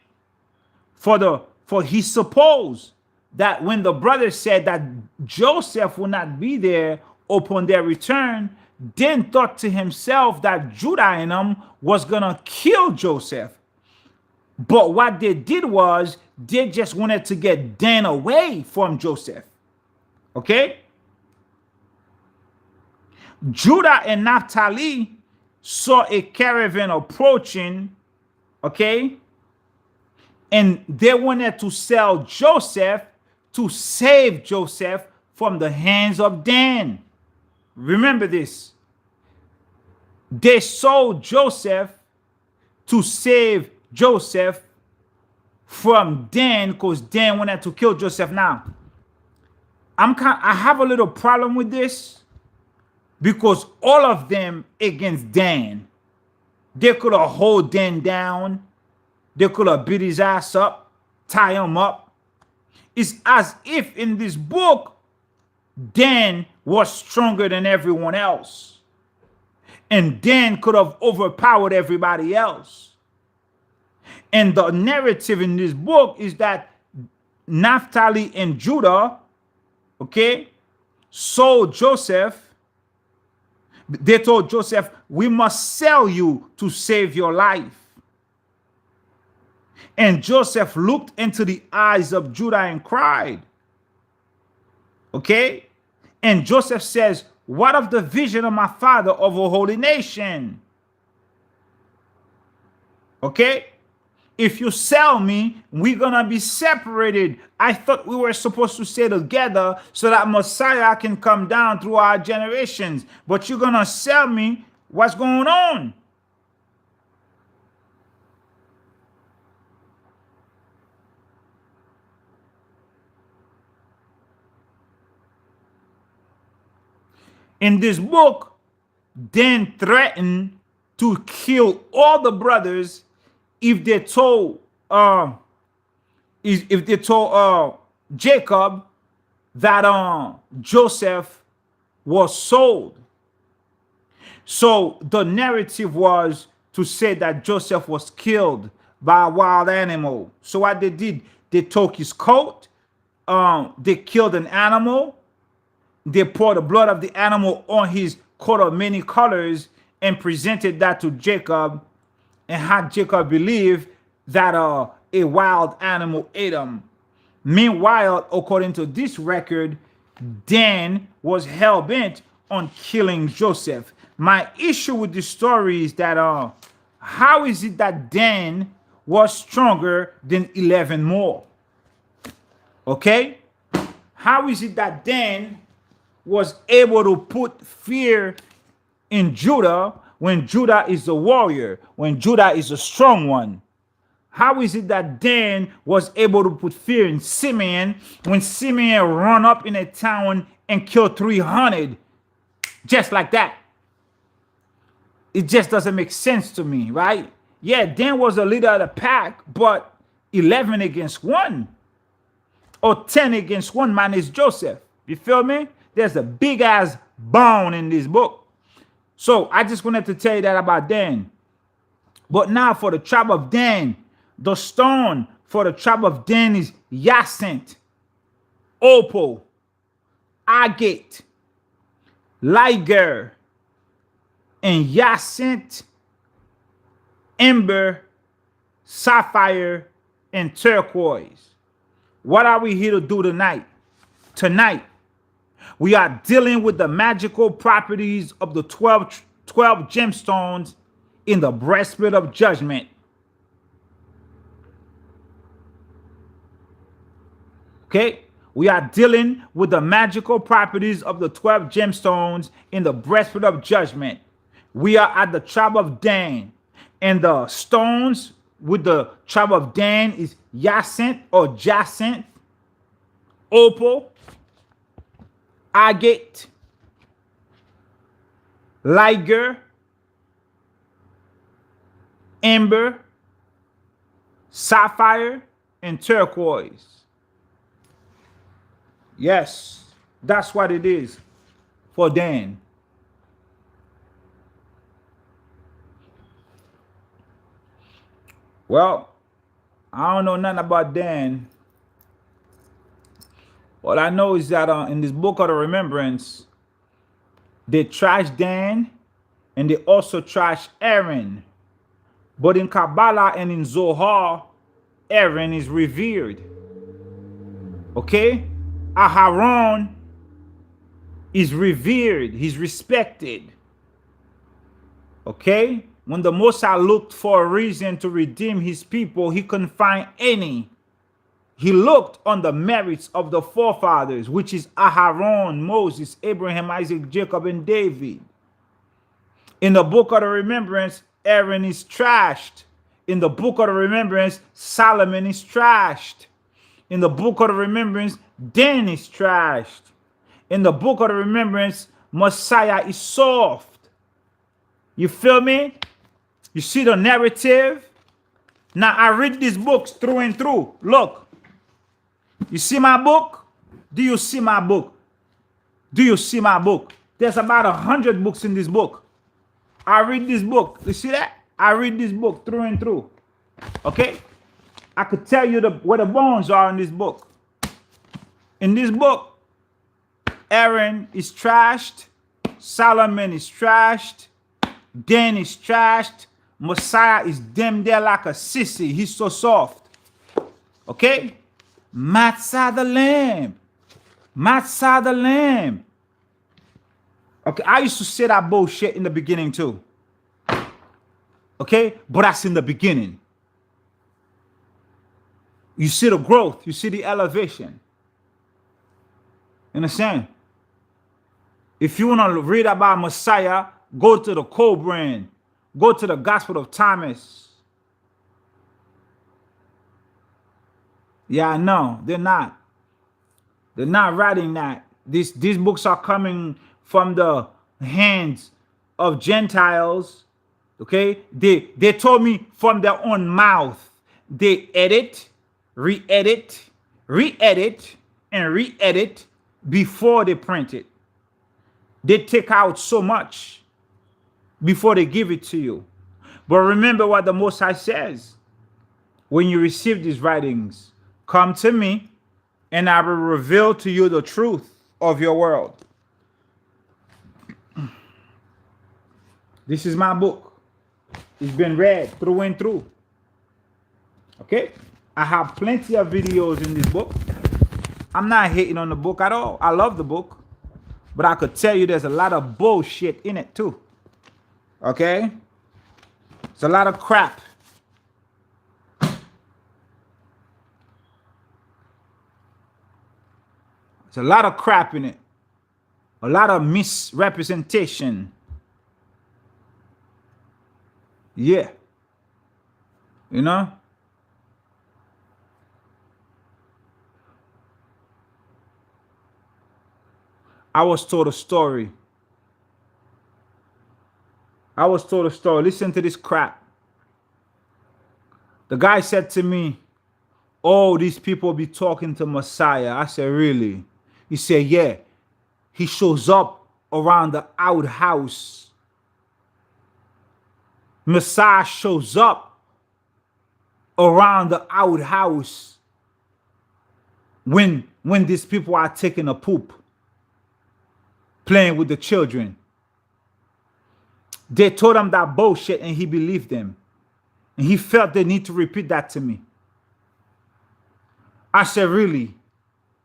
for he supposed that when the brothers said that Joseph would not be there upon their return, Dan thought to himself that Judah and them was gonna kill Joseph. But what they did was they just wanted to get Dan away from Joseph. Okay? Judah and Naphtali saw a caravan approaching, okay? And they wanted to sell Joseph to save Joseph from the hands of Dan. Remember this. They sold Joseph to save Joseph from Dan because Dan wanted to kill Joseph. Now, I have a little problem with this because all of them against Dan. They could have hold Dan down. They could have beat his ass up, tie him up. It's as if in this book, Dan was stronger than everyone else. And Dan could have overpowered everybody else. And the narrative in this book is that Naphtali and Judah, okay, sold Joseph. They told Joseph, we must sell you to save your life. And Joseph looked into the eyes of Judah and cried. Okay? And Joseph says, what of the vision of my father of a holy nation? Okay? If you sell me, we're going to be separated. I thought we were supposed to stay together so that Messiah can come down through our generations. But you're going to sell me. What's going on? In this book, Dan threatened to kill all the brothers if they told Jacob that Joseph was sold. So the narrative was to say that Joseph was killed by a wild animal. So what they did, they took his coat, they killed an animal, they poured the blood of the animal on his coat of many colors and presented that to Jacob and had Jacob believe that a wild animal ate him. Meanwhile, according to this record, Dan was hell-bent on killing Joseph. My issue with this story is that how is it that Dan was stronger than 11 more? Okay? How is it that Dan was able to put fear in Judah when Judah is a warrior, when Judah is a strong one? How is it that Dan was able to put fear in Simeon when Simeon run up in a town and killed 300 just like that? It just doesn't make sense to me, right? Yeah, Dan was the leader of the pack, but 11 against 1 or 10 against 1 minus Joseph. You feel me? There's a big ass bone in this book. So I just wanted to tell you that about Dan. But now for the tribe of Dan, the stone for the tribe of Dan is jacinth, opal, agate, liger, and jacinth, ember, sapphire, and turquoise. What are we here to do tonight? Tonight, we are dealing with the magical properties of the 12 gemstones in the breastplate of judgment. Okay? We are dealing with the magical properties of the 12 gemstones in the breastplate of judgment. We are at the tribe of Dan. And the stones with the tribe of Dan is jacinth or jacinth, opal, agate, liger, amber, sapphire, and turquoise. Yes, that's what it is for Dan. Well, I don't know nothing about Dan. All I know is that in this book of the remembrance, they trash Dan and they also trash Aaron. But in Kabbalah and in Zohar, Aaron is revered. Okay? Aharon is revered. He's respected. Okay? When the Mosai looked for a reason to redeem his people, he couldn't find any. He looked on the merits of the forefathers, which is Aharon, Moses, Abraham, Isaac, Jacob, and David. In the book of the remembrance, Aaron is trashed. In the book of the remembrance, Solomon is trashed. In the book of the remembrance, Dan is trashed. In the book of the remembrance, Messiah is soft. You feel me? You see the narrative? Now I read these books through and through. Look. You see my book? Do you see my book? Do you see my book? There's about 100 books in this book. I read this book. You see that? I read this book through and through. Okay? I could tell you where the bones are in this book. In this book, Aaron is trashed. Solomon is trashed. Dan is trashed. Messiah is damn there like a sissy. He's so soft. Okay? Matzah the lamb. Matzah the lamb. Okay, I used to say that bullshit in the beginning too. Okay? But that's in the beginning. You see the growth. You see the elevation. You understand? If you want to read about Messiah, go to the Cobran. Go to the Gospel of Thomas. Yeah, I know. They're not. They're not writing that. These books are coming from the hands of Gentiles. Okay? They told me from their own mouth. They edit, re-edit, re-edit, and re-edit before they print it. They take out so much before they give it to you. But remember what the Most High says. When you receive these writings, come to me, and I will reveal to you the truth of your world. This is my book. It's been read through and through. Okay? I have plenty of videos in this book. I'm not hating on the book at all. I love the book. But I could tell you there's a lot of bullshit in it too. Okay? It's a lot of crap. There's a lot of crap in it. A lot of misrepresentation. Yeah. You know? I was told a story. Listen to this crap. The guy said to me, oh, these people be talking to Messiah. I said, really? He said, yeah. He shows up around the outhouse. Messiah shows up around the outhouse when these people are taking a poop, playing with the children. They told him that bullshit and he believed them. And he felt the need to repeat that to me. I said, really?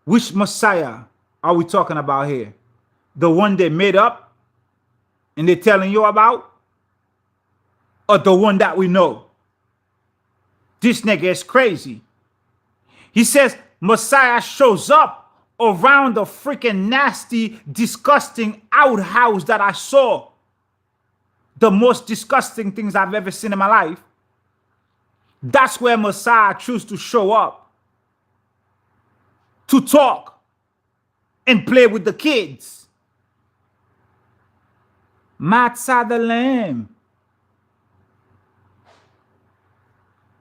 Which Messiah are we talking about here? The one they made up and they're telling you about? Or the one that we know? This nigga is crazy. He says Messiah shows up around the freaking nasty, disgusting outhouse that I saw. The most disgusting things I've ever seen in my life. That's where Messiah chooses to show up. To talk. and play with the kids. Matt Sutherland.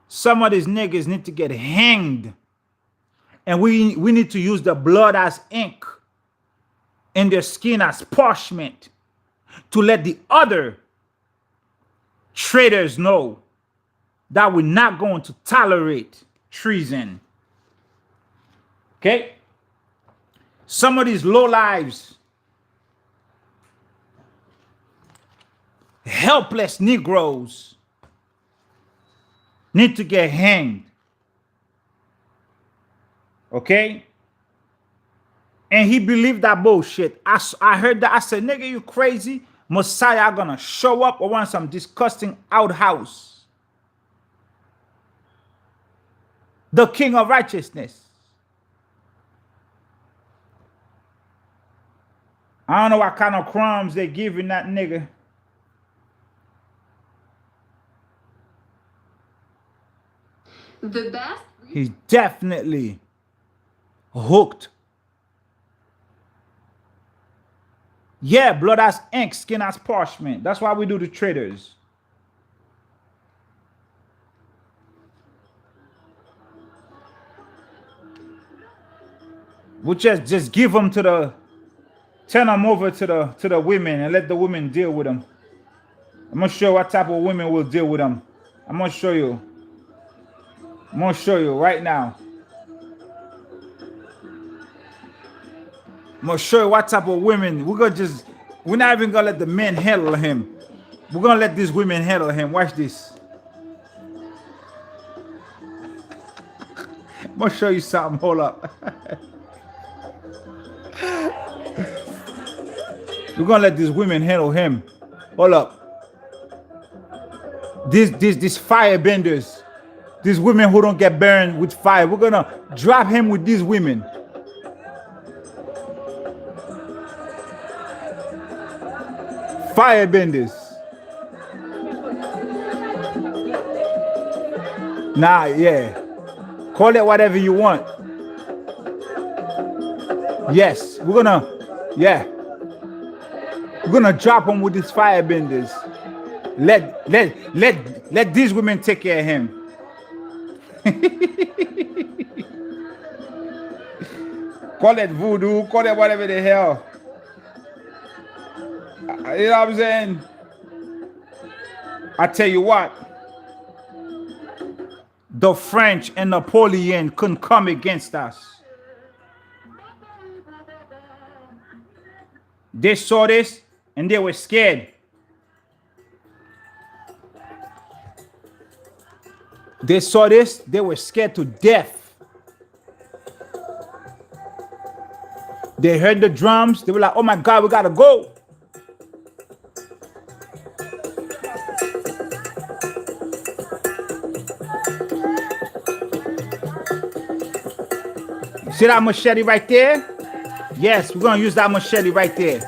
Some of these niggas need to get hanged. And we need to use the blood as ink and their skin as parchment to let the other traitors know that we're not going to tolerate treason. Okay? Some of these low lives, helpless Negroes need to get hanged. Okay? And he believed that bullshit. I heard that. I said, nigga, you crazy? Messiah gonna show up around some disgusting outhouse. The king of righteousness. I don't know what kind of crumbs they giving that nigga. The best? He's definitely hooked. Yeah, blood as ink, skin as parchment. That's why we do the traders. We just give them to the, turn them over to the women and let the women deal with them. I'm gonna show you what type of women will deal with them. I'm gonna show you. I'm gonna show you right now. I'm gonna show you what type of women. We're not even gonna let the men handle him. We're gonna let these women handle him. Watch this. I'm gonna show you something. Hold up. We're gonna let these women handle him. Hold up. These firebenders. These women who don't get burned with fire. We're gonna drop him with these women. Firebenders. Nah, yeah. Call it whatever you want. Yes, we're gonna, yeah. We're gonna drop him with these firebenders. Let these women take care of him. Call it voodoo, call it whatever the hell. You know what I'm saying? I tell you what, the French and Napoleon couldn't come against us. They saw this and they were scared. They saw this, they were scared to death. They heard the drums, they were like, oh my God, we gotta go. See that machete right there? Yes, we're gonna use that machete right there.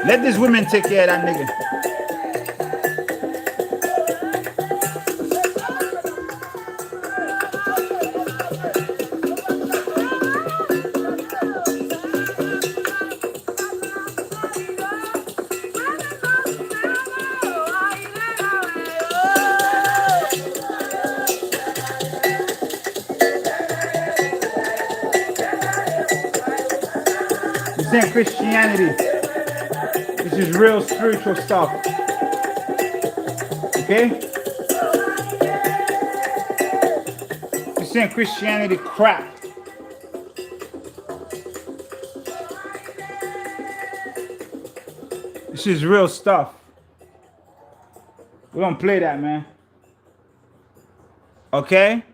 Let these women take care of that nigga. This ain't Christianity. This is real spiritual stuff. Okay? This ain't Christianity crap. This is real stuff. We don't play that, man. Okay?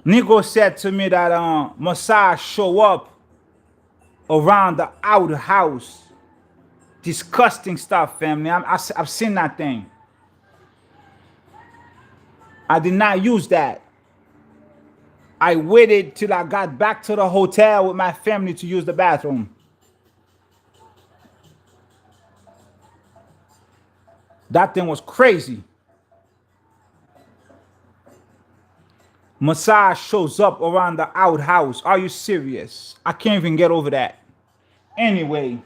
Nico said to me that Messiah show up around the outhouse. Disgusting stuff, family. I've seen that thing. I did not use that. I waited till I got back to the hotel with my family to use the bathroom. That thing was crazy. Messiah shows up around the outhouse. Are you serious? I can't even get over that. Anyway,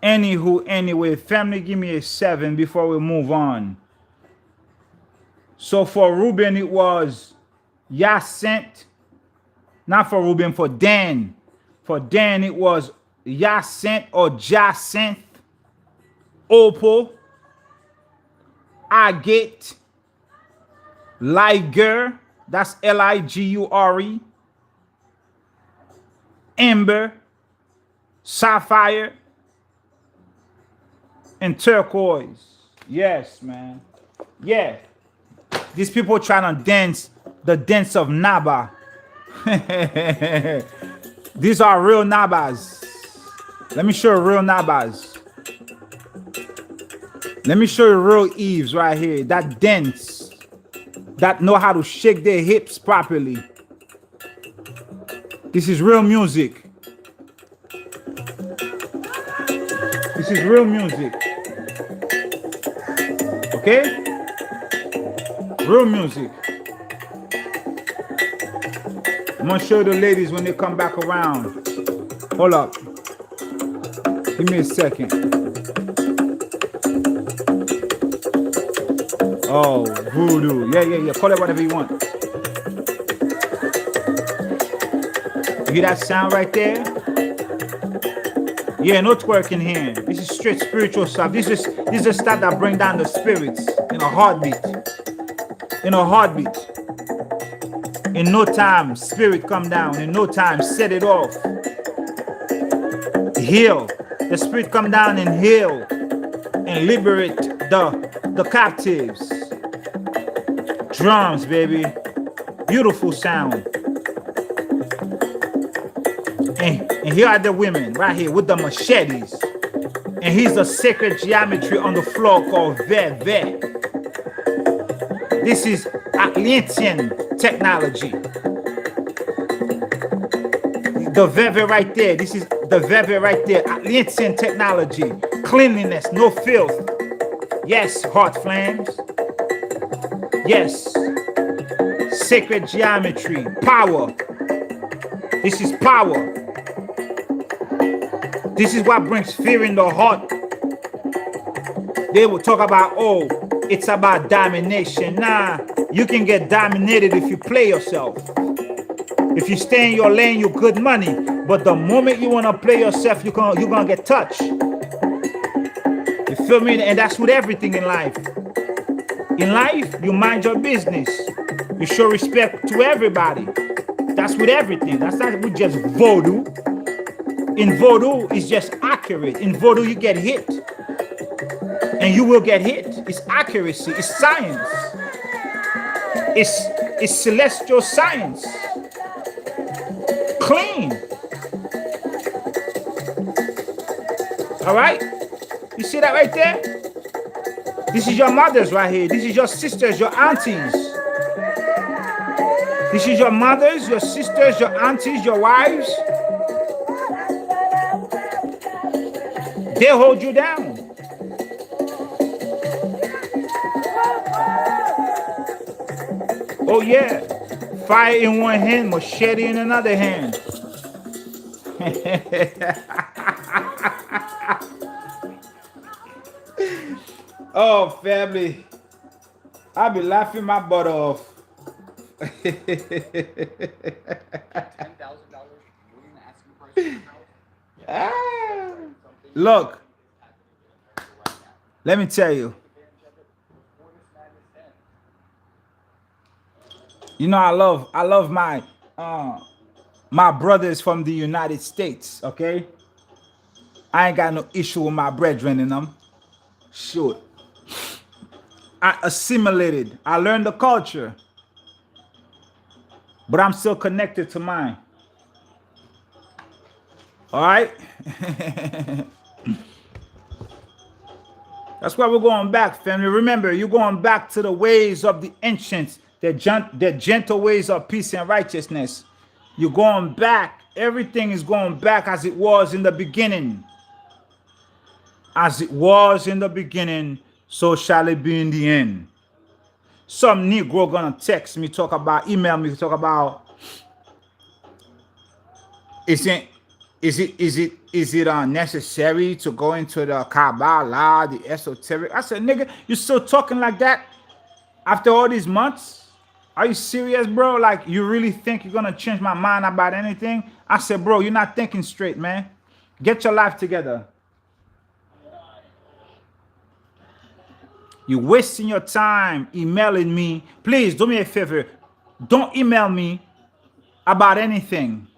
anyway, family, give me a 7 before we move on. So for Reuben, it was Yacint. Not for Reuben, for Dan. For Dan, it was Yacint or Jacinth, Opal, Agate, Liger, that's Ligure, Ember, Sapphire, and Turquoise. Yes, man. Yeah. These people trying to dance the dance of Naba. These are real Nabas. Let me show you real Nabas. Let me show you real Eves right here. That dance. That know how to shake their hips properly. This is real music. This is real music. Okay? Real music. I'm gonna show the ladies when they come back around. Hold up. Give me a second. Oh, voodoo. Yeah. Call it whatever you want. You hear that sound right there? Yeah, no twerking here. This is straight spiritual stuff. This is the stuff that bring down the spirits in a heartbeat. In a heartbeat. In no time, spirit come down. In no time, set it off. Heal. The spirit come down and heal and liberate the captives. Drums, baby. Beautiful sound. And here are the women right here with the machetes. And here's the sacred geometry on the floor called Ve. This is Atlantean technology. The Veve right there. This is the Veve right there. Atlantean technology. Cleanliness, no filth. Yes, heart flames. Yes. Sacred geometry. Power. This is power. This is what brings fear in the heart. They will talk about, oh, it's about domination. Nah, you can get dominated if you play yourself. If you stay in your lane, you good money. But the moment you want to play yourself, you're gonna get touched. You feel me? And that's with everything in life. In life, you mind your business. You show respect to everybody. That's with everything. That's not with just voodoo. In voodoo, it's just accurate. In voodoo, you get hit. And you will get hit. It's accuracy. It's science. It's celestial science. Clean. All right? You see that right there? This is your mothers right here. This is your sisters, your aunties. This is your mothers, your sisters, your aunties, your wives. They hold you down. Oh yeah. Fire in one hand, machete in another hand. Oh, family. I'll be laughing my butt off. Ah. Look, let me tell you. You know, I love my brothers from the United States. Okay, I ain't got no issue with my brethren in them. Sure, I assimilated. I learned the culture, but I'm still connected to mine. All right. That's why we're going back, family. Remember, you're going back to the ways of the ancients, the gentle ways of peace and righteousness. You're going back. Everything is going back as it was in the beginning. As it was in the beginning, so shall it be in the end. Some Negro gonna text me, talk about, email me, talk about, isn't is it necessary to go into the Kabbalah, the esoteric? I said, nigga, you still talking like that after all these months? Are you serious, bro? Like, you really think you're gonna change my mind about anything? I said, bro, you're not thinking straight, man. Get your life together. You're wasting your time emailing me. Please do me a favor. Don't email me about anything.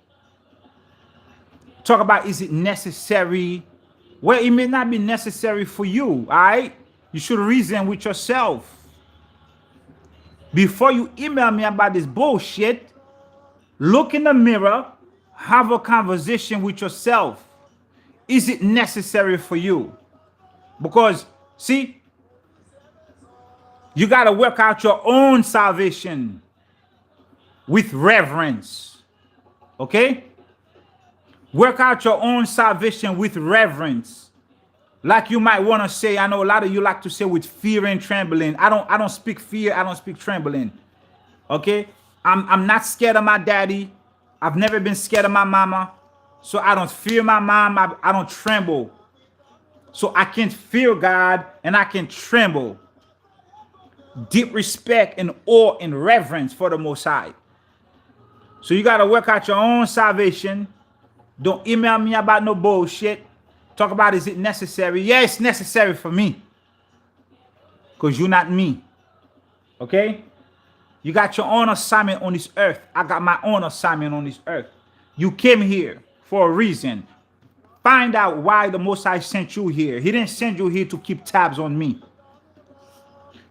Talk about, is it necessary? Well, it may not be necessary for you, all right? You should reason with yourself. Before you email me about this bullshit, look in the mirror, have a conversation with yourself. Is it necessary for you? Because, see, you got to work out your own salvation with reverence. Okay? Work out your own salvation with reverence. Like you might want to say, I know a lot of you like to say with fear and trembling. I don't speak fear, I don't speak trembling. Okay? I'm not scared of my daddy. I've never been scared of my mama. So I don't fear my mom. I don't tremble. So I can fear God and I can tremble. Deep respect and awe and reverence for the Most High. So you got to work out your own salvation. Don't email me about no bullshit. Talk about, is it necessary? Yeah, it's necessary for me. Because you're not me. Okay? You got your own assignment on this earth. I got my own assignment on this earth. You came here for a reason. Find out why the Most High sent you here. He didn't send you here to keep tabs on me.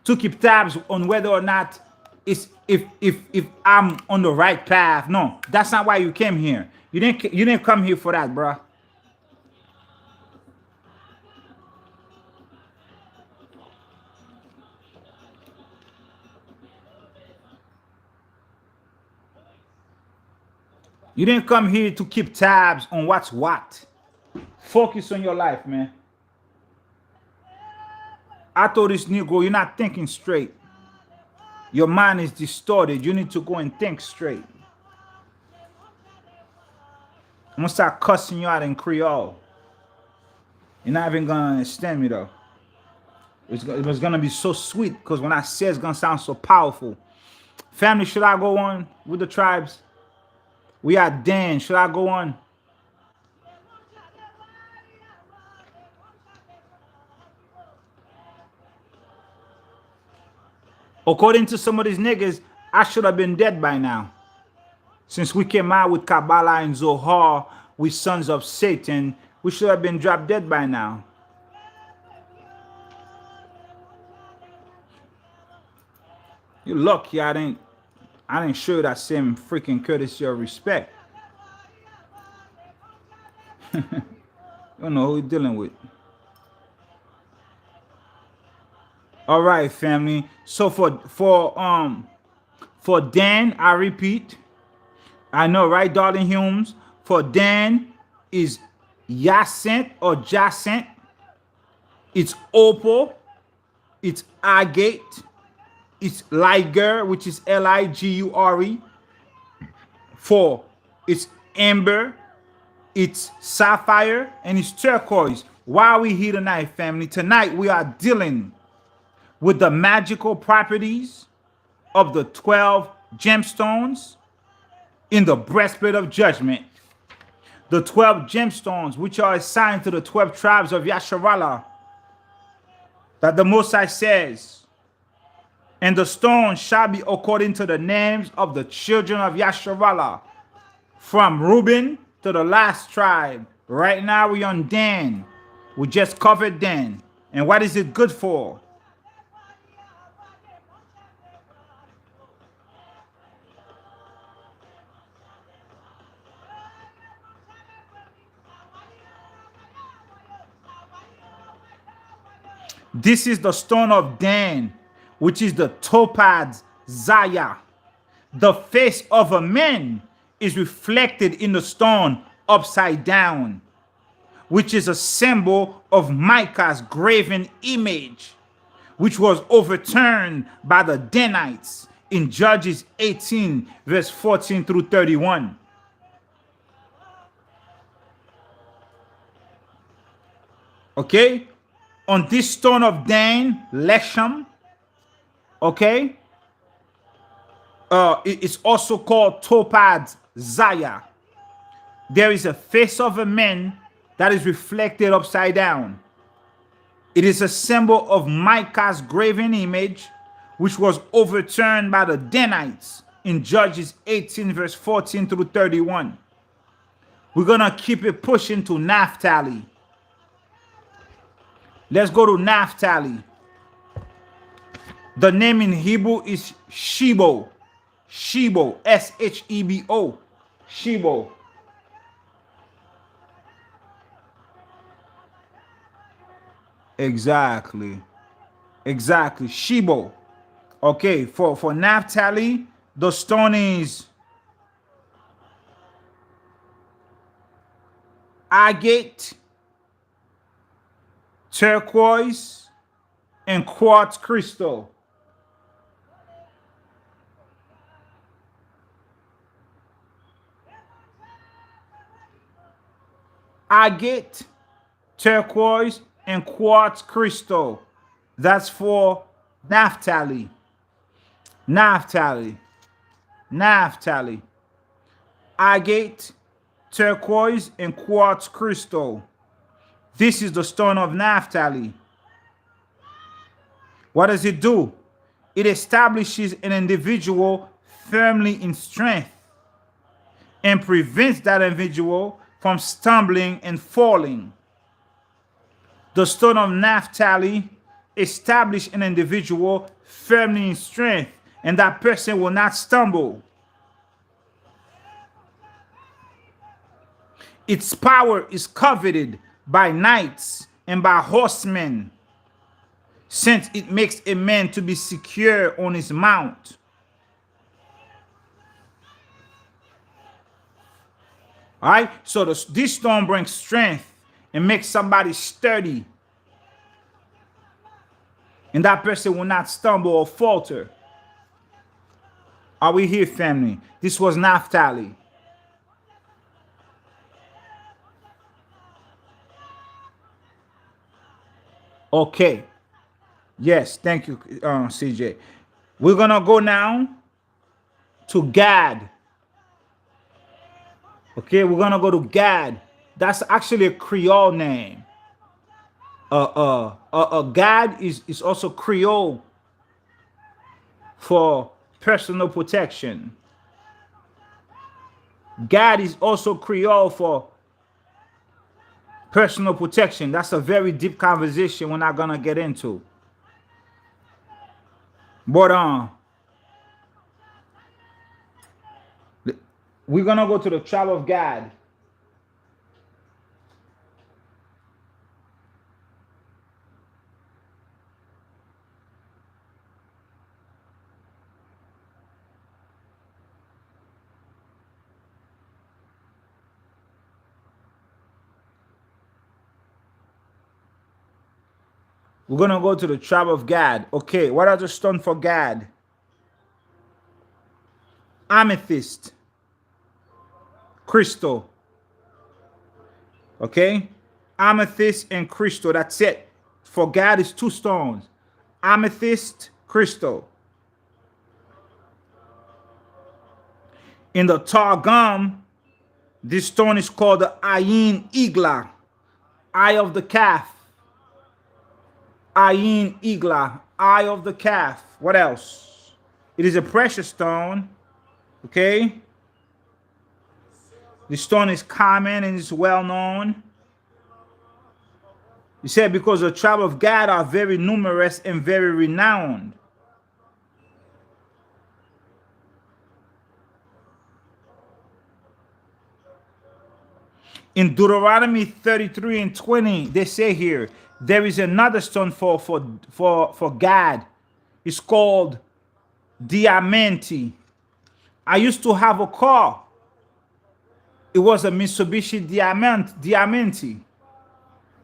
To keep tabs on whether or not it's if I'm on the right path. No, that's not why you came here. You didn't come here for that, bruh. You didn't come here to keep tabs on what's what. Focus on your life, man. I told this Negro, you're not thinking straight. Your mind is distorted. You need to go and think straight. I'm gonna start cussing you out in Creole. You're not even gonna understand me though. It was gonna be so sweet because when I say it's gonna sound so powerful. Family, should I go on with the tribes? We are Dan. Should I go on? According to some of these niggas, I should have been dead by now. Since we came out with Kabbalah and Zohar, we sons of Satan, we should have been dropped dead by now. You're lucky I didn't show that same freaking courtesy or respect. You don't know who you're dealing with. All right, family. So for Dan, I repeat, I know, right, darling Humes? For Dan is Yacent or Jacent. It's Opal. It's Agate. It's Liger, which is Ligure. For it's Amber. It's Sapphire. And it's Turquoise. Why are we here tonight, family? Tonight we are dealing with the magical properties of the 12 gemstones in the breastplate of judgment. The 12 gemstones which are assigned to the 12 tribes of Yasharallah, that the Most High says, and the stones shall be according to the names of the children of Yasharallah, from Reuben to the last tribe. Right now we're on Dan. We just covered Dan. And what is it good for? This is the stone of Dan, which is the topaz Zaya. The face of a man is reflected in the stone upside down, which is a symbol of Micah's graven image, which was overturned by the Danites in Judges 18, verse 14 through 31. Okay? On this stone of Dan, Leshem, okay? It's also called Topaz Zaya. There is a face of a man that is reflected upside down. It is a symbol of Micah's graven image, which was overturned by the Danites in Judges 18, verse 14 through 31. We're going to keep it pushing to Naphtali. Let's go to Naphtali. The name in Hebrew is Shebo. Shebo. S-H-E-B-O. Shebo. Exactly. Exactly. Shebo. Okay, for Naphtali, the stone is agate, turquoise, and quartz crystal. Agate, turquoise, and quartz crystal. That's for Naphtali. Naphtali. Naphtali. Agate, turquoise, and quartz crystal. This is the stone of Naphtali. What does it do? It establishes an individual firmly in strength and prevents that individual from stumbling and falling. The stone of Naphtali establishes an individual firmly in strength, and that person will not stumble. Its power is coveted by knights and by horsemen, since it makes a man to be secure on his mount. All right, so this stone brings strength and makes somebody sturdy, and that person will not stumble or falter. Are we here, family? This was Naphtali. Okay. Yes, thank you, CJ. We're going to go now to Gad. Okay, we're going to go to Gad. That's actually a Creole name. Gad is also Creole for personal protection. Gad is also Creole for personal protection. That's a very deep conversation we're not going to get into. But we're going to go to the tribe of Gad. We're going to go to the tribe of Gad. Okay, what are the stones for Gad? Amethyst. Crystal. Okay? Amethyst and crystal. That's it. For Gad is two stones. Amethyst, crystal. In the Targum, this stone is called the Ayin Igla. Eye of the calf. Ayin Igla, eye of the calf. What else? It is a precious stone. Okay? The stone is common and is well known. He said because the tribe of Gad are very numerous and very renowned. In Deuteronomy 33 and 20, they say here, there is another stone for Gad. It's called Diamante. I used to have a car. It was a Mitsubishi Diamante.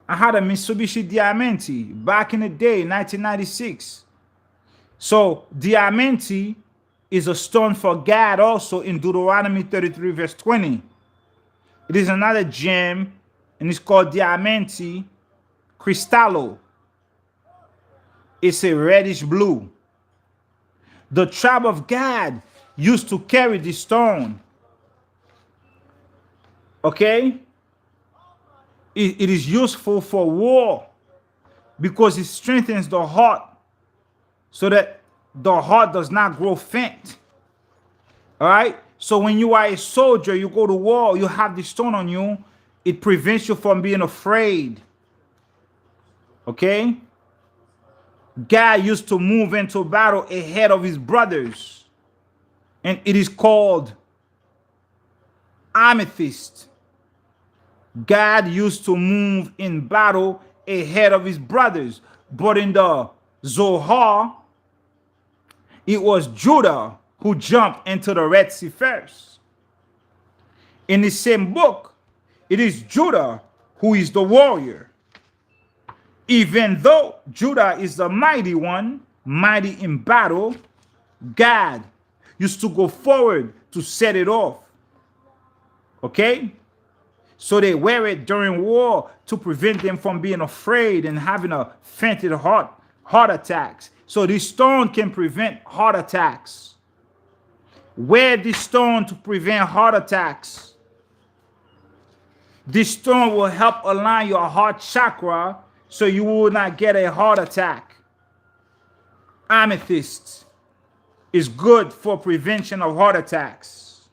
I had a Mitsubishi Diamante back in the day, 1996. So Diamante is a stone for God also in Deuteronomy 33 verse 20. It is another gem and it's called Diamante Cristallo. It's a reddish blue. The tribe of Gad used to carry this stone. Okay? It is useful for war because it strengthens the heart so that the heart does not grow faint. All right? So when you are a soldier, you go to war, you have this stone on you, it prevents you from being afraid. Okay? God used to move into battle ahead of his brothers. And it is called amethyst. God used to move in battle ahead of his brothers. But in the Zohar, it was Judah who jumped into the Red Sea first. In the same book, it is Judah who is the warrior. Even though Judah is the mighty one, mighty in battle, God used to go forward to set it off. Okay? So they wear it during war to prevent them from being afraid and having a fainted heart attacks. So this stone can prevent heart attacks. Wear this stone to prevent heart attacks. This stone will help align your heart chakra so you will not get a heart attack. Amethyst is good for prevention of heart attacks.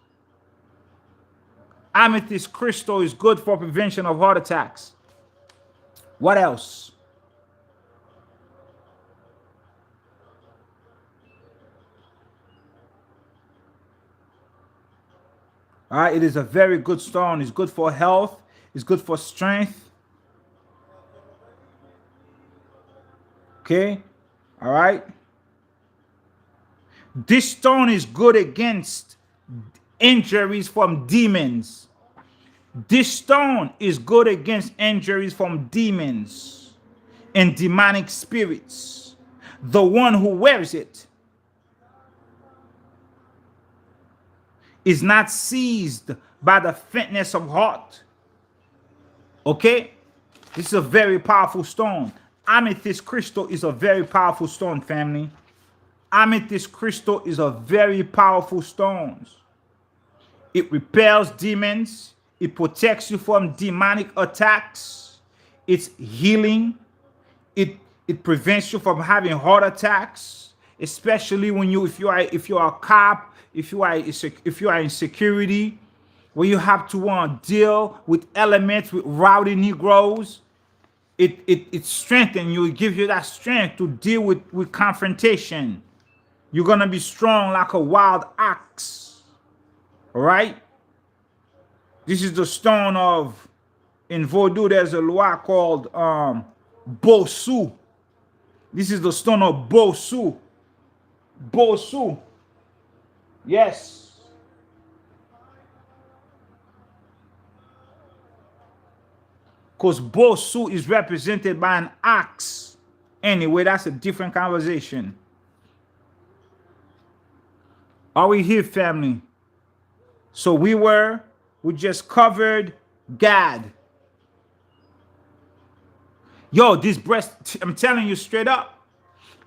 Amethyst crystal is good for prevention of heart attacks. What else? All right, it is a very good stone. It's good for health. It's good for strength. Okay, all right. This stone is good against injuries from demons. This stone is good against injuries from demons and demonic spirits. The one who wears it is not seized by the faintness of heart. Okay? This is a very powerful stone. Amethyst crystal is a very powerful stone, family. Amethyst crystal is a very powerful stone. It repels demons. It protects you from demonic attacks. It's healing. It prevents you from having heart attacks, especially when if you are a cop, if you are in security, where you have to deal with elements, with rowdy Negroes. It strengthens you. It gives you that strength to deal with confrontation. You're gonna be strong like a wild ox. All right. This is the stone of, in Vodou, there's a loi called Bosu. This is the stone of Bosu. Bosu. Yes. Because Bosu is represented by an ox. Anyway, that's a different conversation. Are we here, family? So we just covered God. Yo, this I'm telling you straight up,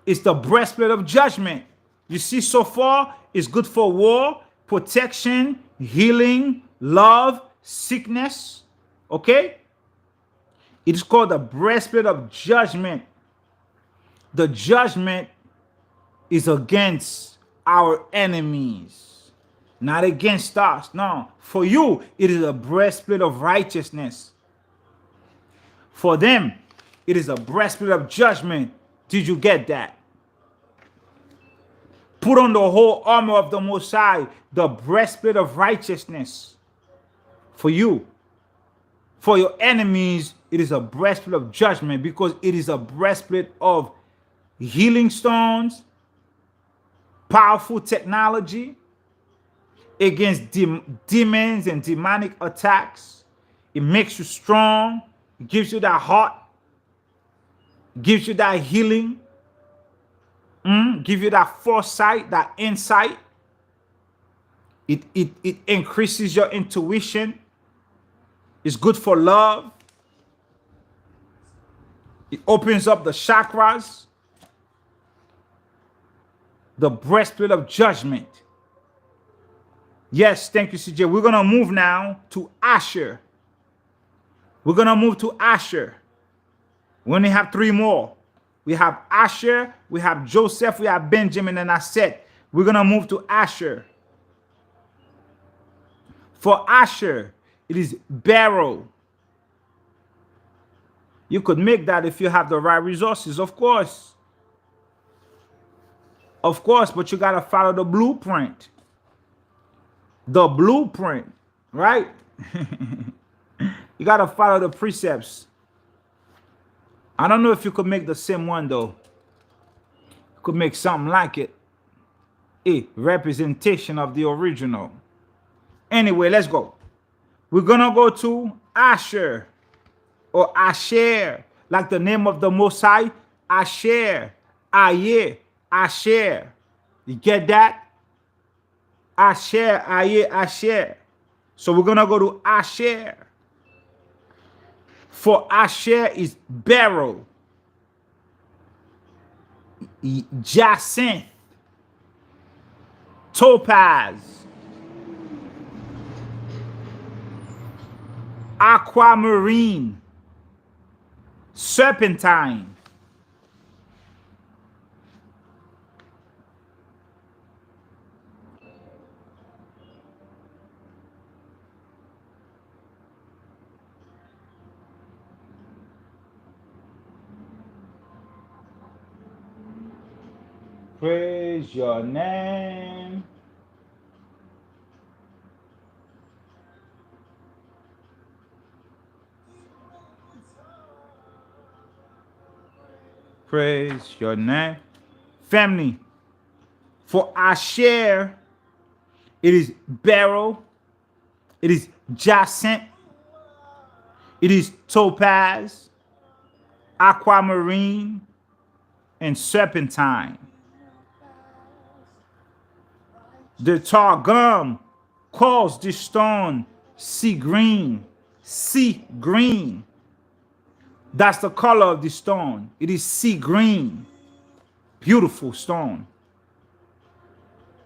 it's the breastplate of judgment. You see, so far, it's good for war, protection, healing, love, sickness. Okay? It is called the breastplate of judgment. The judgment is against our enemies, not against us. No, for you, it is a breastplate of righteousness. For them, it is a breastplate of judgment. Did you get that? Put on the whole armor of the Most High, the breastplate of righteousness. For you. For your enemies, it is a breastplate of judgment because it is a breastplate of healing stones, powerful technology against demons and demonic attacks. It makes you strong. gives you that heart, gives you that healing, give you that foresight, that insight. It increases your intuition. It's good for love. It opens up the chakras, the breastplate of judgment. Yes, thank you, CJ. We're going to move now to Asher. We're going to move to Asher. We only have 3 more. We have Asher, we have Joseph, we have Benjamin, and Aset. We're going to move to Asher. For Asher, it is beryl. You could make that if you have the right resources, of course. Of course, but you got to follow the blueprint. The blueprint, right? You got to follow the precepts. I don't know if you could make the same one, though. You could make something like it. A representation of the original. Anyway, let's go. We're going to go to Asher. Or Asher, like the name of the Most High, Asher, Aye, Asher. You get that? Asher, Aye, Asher. So we're going to go to Asher. For Asher is beryl, jacinth, topaz, aquamarine, serpentine. Praise your name. Praise your name. Family, for Asher, it is beryl, it is jacinth, it is topaz, aquamarine, and serpentine. The Targum calls this stone sea green. Sea green. That's the color of the stone. It is sea green. Beautiful stone.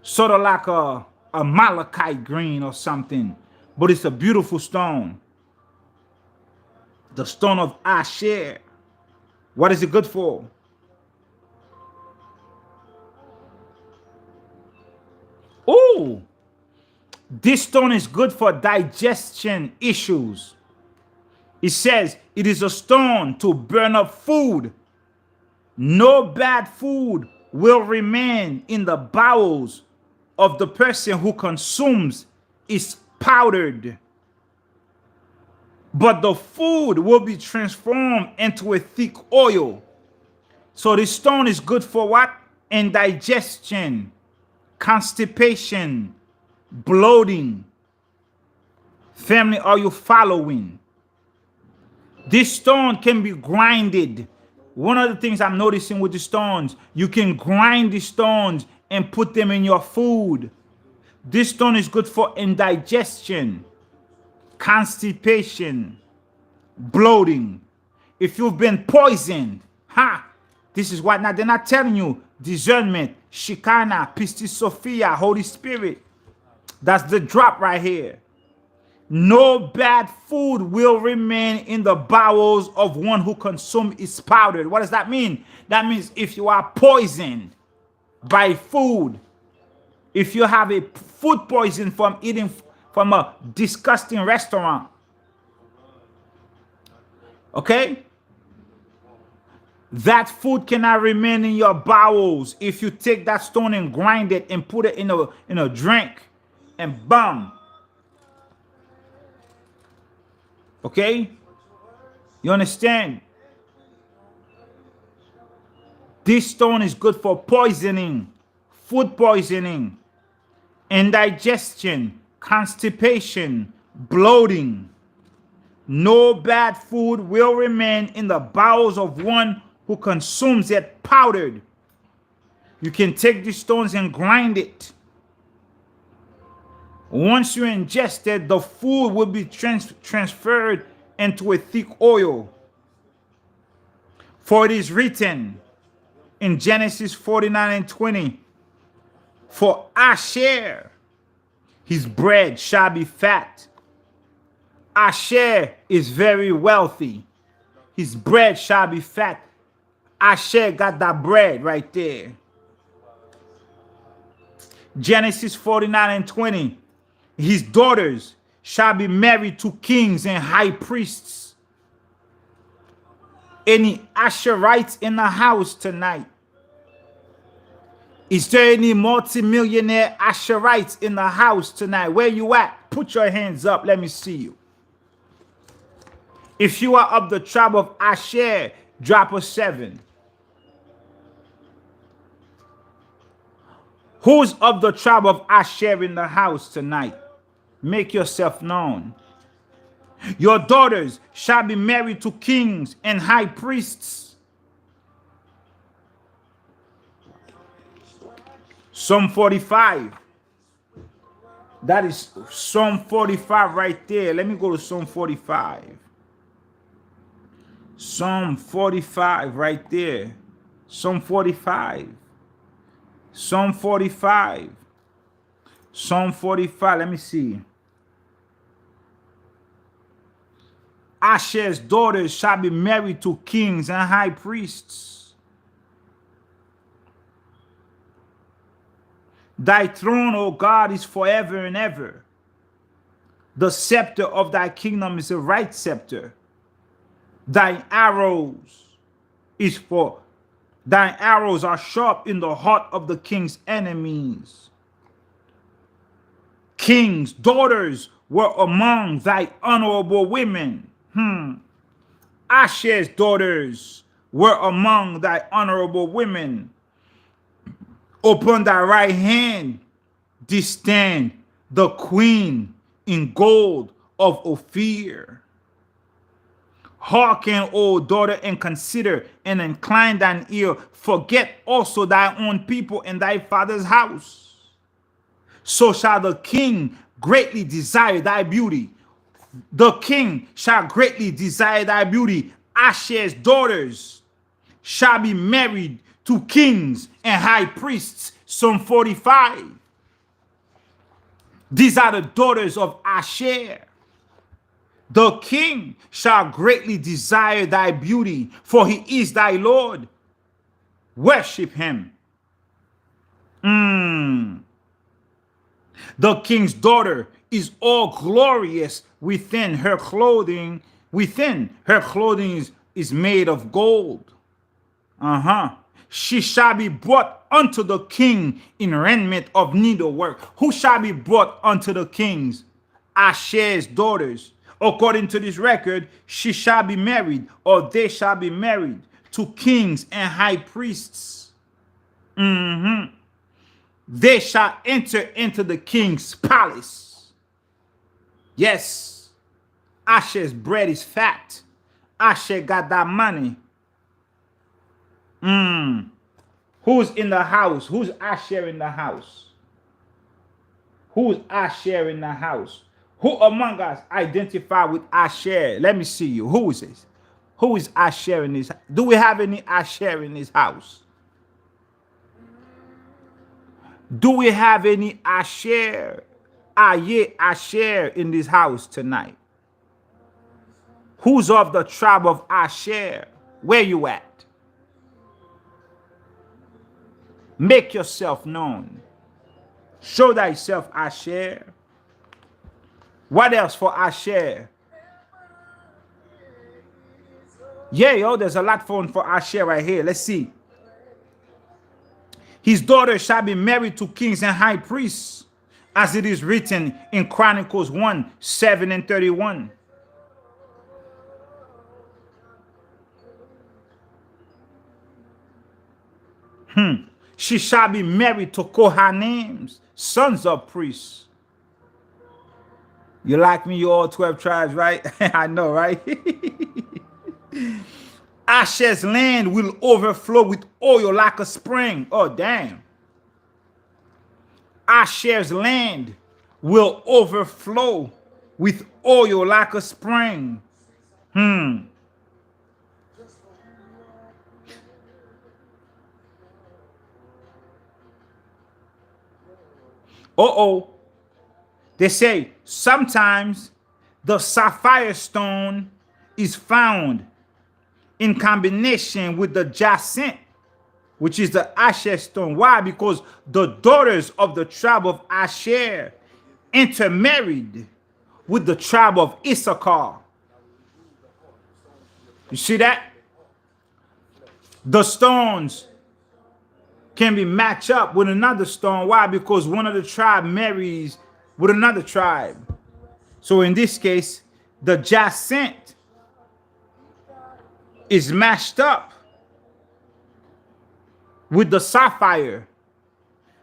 Sort of like a malachite green or something. But it's a beautiful stone. The stone of Asher. What is it good for? Oh, this stone is good for digestion issues. It says it is a stone to burn up food. No bad food will remain in the bowels of the person who consumes is powdered. But the food will be transformed into a thick oil. So this stone is good for what? Indigestion, constipation, bloating. Family, are you following? This stone can be grinded. One of the things I'm noticing with the stones, you can grind the stones and put them in your food. This stone is good for indigestion, constipation, bloating. If you've been poisoned, this is what now they're not telling you. Discernment, Shekinah, Pistis Sophia, Holy Spirit. That's the drop right here. No bad food will remain in the bowels of one who consumes its powdered. What does that mean? That means if you are poisoned by food, if you have a food poison from eating from a disgusting restaurant, okay? That food cannot remain in your bowels if you take that stone and grind it and put it in a drink and bam. Okay? You understand? This stone is good for poisoning, food poisoning, indigestion, constipation, bloating. No bad food will remain in the bowels of one who consumes it powdered. You can take these stones and grind it. Once you ingest it, the food will be transferred into a thick oil. For it is written in Genesis 49:20, for Asher, his bread shall be fat. Asher is very wealthy. His bread shall be fat. Asher got that bread right there. Genesis 49:20. His daughters shall be married to kings and high priests. Any Asherites in the house tonight? Is there any multimillionaire Asherites in the house tonight? Where you at? Put your hands up. Let me see you. If you are of the tribe of Asher, drop a 7. Who's of the tribe of Asher in the house tonight? Make yourself known. Your daughters shall be married to kings and high priests. Psalm 45. That is Psalm 45 right there. Let me go to Psalm 45. Psalm 45 right there. Psalm 45. Psalm 45. Psalm 45. Let me see. Asher's daughters shall be married to kings and high priests. Thy throne, O God, is forever and ever. The scepter of thy kingdom is a right scepter. Thine arrows are sharp in the heart of the king's enemies. King's daughters were among thy honorable women. Asher's daughters were among thy honorable women. Upon thy right hand did stand the queen in gold of Ophir. Hearken, O daughter, and consider, and incline thine ear. Forget also thy own people and thy father's house. So shall the king greatly desire thy beauty. The king shall greatly desire thy beauty. Asher's daughters shall be married to kings and high priests. Psalm 45. These are the daughters of Asher. The king shall greatly desire thy beauty, for he is thy Lord. Worship him. The king's daughter is all glorious within her clothing. Within her clothing is made of gold. She shall be brought unto the king in raiment of needlework. Who shall be brought unto the kings? Asher's daughters. According to this record, she shall be married, or they shall be married to kings and high priests. They shall enter into the king's palace. Yes, Asher's bread is fat. Asher got that money. Who's in the house? Who's Asher in the house? Who's Asher in the house? Who among us identify with Asher? Let me see you. Who is this? Who is Asher in this? Do we have any Asher in this house? Do we have any Asher? Asher in this house tonight? Who's of the tribe of Asher? Where you at? Make yourself known. Show thyself, Asher. What else for Asher? Yeah, yo, there's a lot for Asher right here. Let's see. His daughter shall be married to kings and high priests, as it is written in Chronicles 1:7-31. She shall be married to Kohanim, sons of priests. You like me, you all 12 tribes, right? I know, right? Asher's land will overflow with oil like a spring. Oh, damn. Asher's land will overflow with oil like a spring. Uh-oh. They say sometimes the sapphire stone is found in combination with the jacinth, which is the Asher stone. Why? Because the daughters of the tribe of Asher intermarried with the tribe of Issachar. You see that? The stones can be matched up with another stone. Why? Because one of the tribe marries with another tribe. So in this case, the jacinth is matched up with the sapphire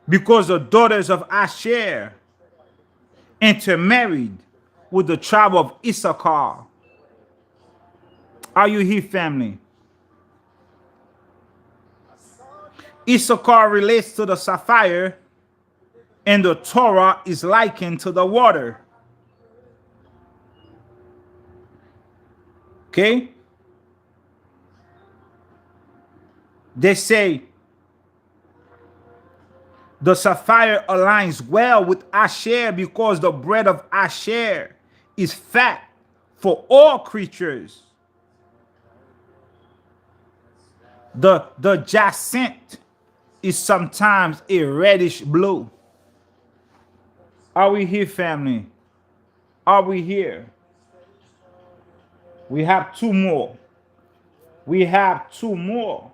because the daughters of Asher intermarried with the tribe of Issachar. Are you here, family? Issachar relates to the sapphire, and the Torah is likened to the water. Okay? They say the sapphire aligns well with Asher because the bread of Asher is fat for all creatures. The jacinth is sometimes a reddish blue. Are we here, family? Are we here? We have two more. We have two more.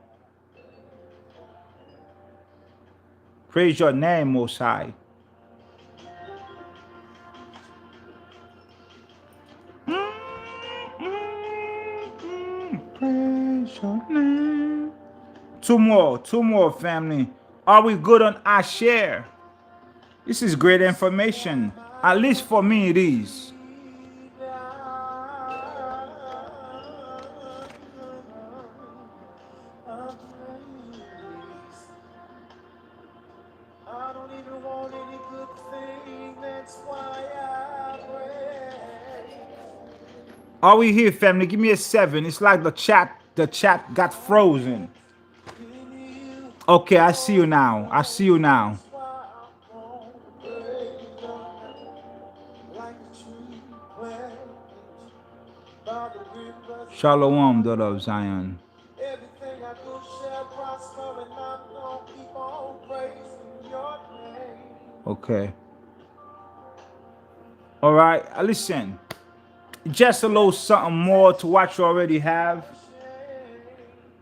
Praise your name, Most High. Praise your name. Two more, family. Are we good on Asher? This is great information. At least for me, it is. Are we here, family? Give me a 7. It's like the chat got frozen. Okay, I see you now. I see you now. Shalom, daughter of Zion. Everything I do shall prosper, and I'm gonna keep on praising your name. Okay. All right, listen. Just a little something more to what you already have.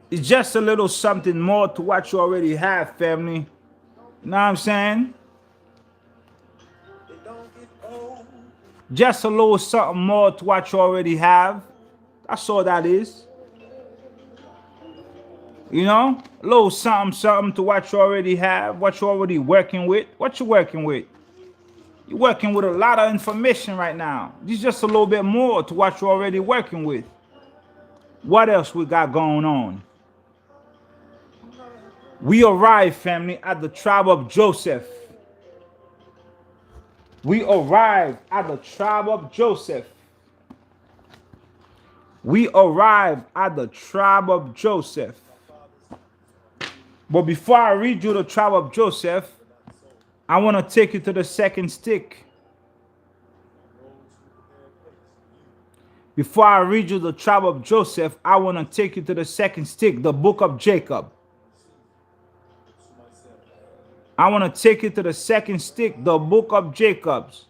It's just a little something more to what you already have, family. You know what I'm saying? Just a little something more to what you already have. That's all that is. You know? A little something to what you already have, what you're already working with. What you working with? You're working with a lot of information right now. This is just a little bit more to what you're already working with. What else we got going on? We arrived, family, at the tribe of Joseph. We arrived at the tribe of Joseph. We arrived at the tribe of Joseph. But before I read you the tribe of Joseph, I want to take you to the second stick. Before I read you the tribe of Joseph, I want to take you to the second stick, the book of Jacob. I want to take you to the second stick, the book of Jacob's.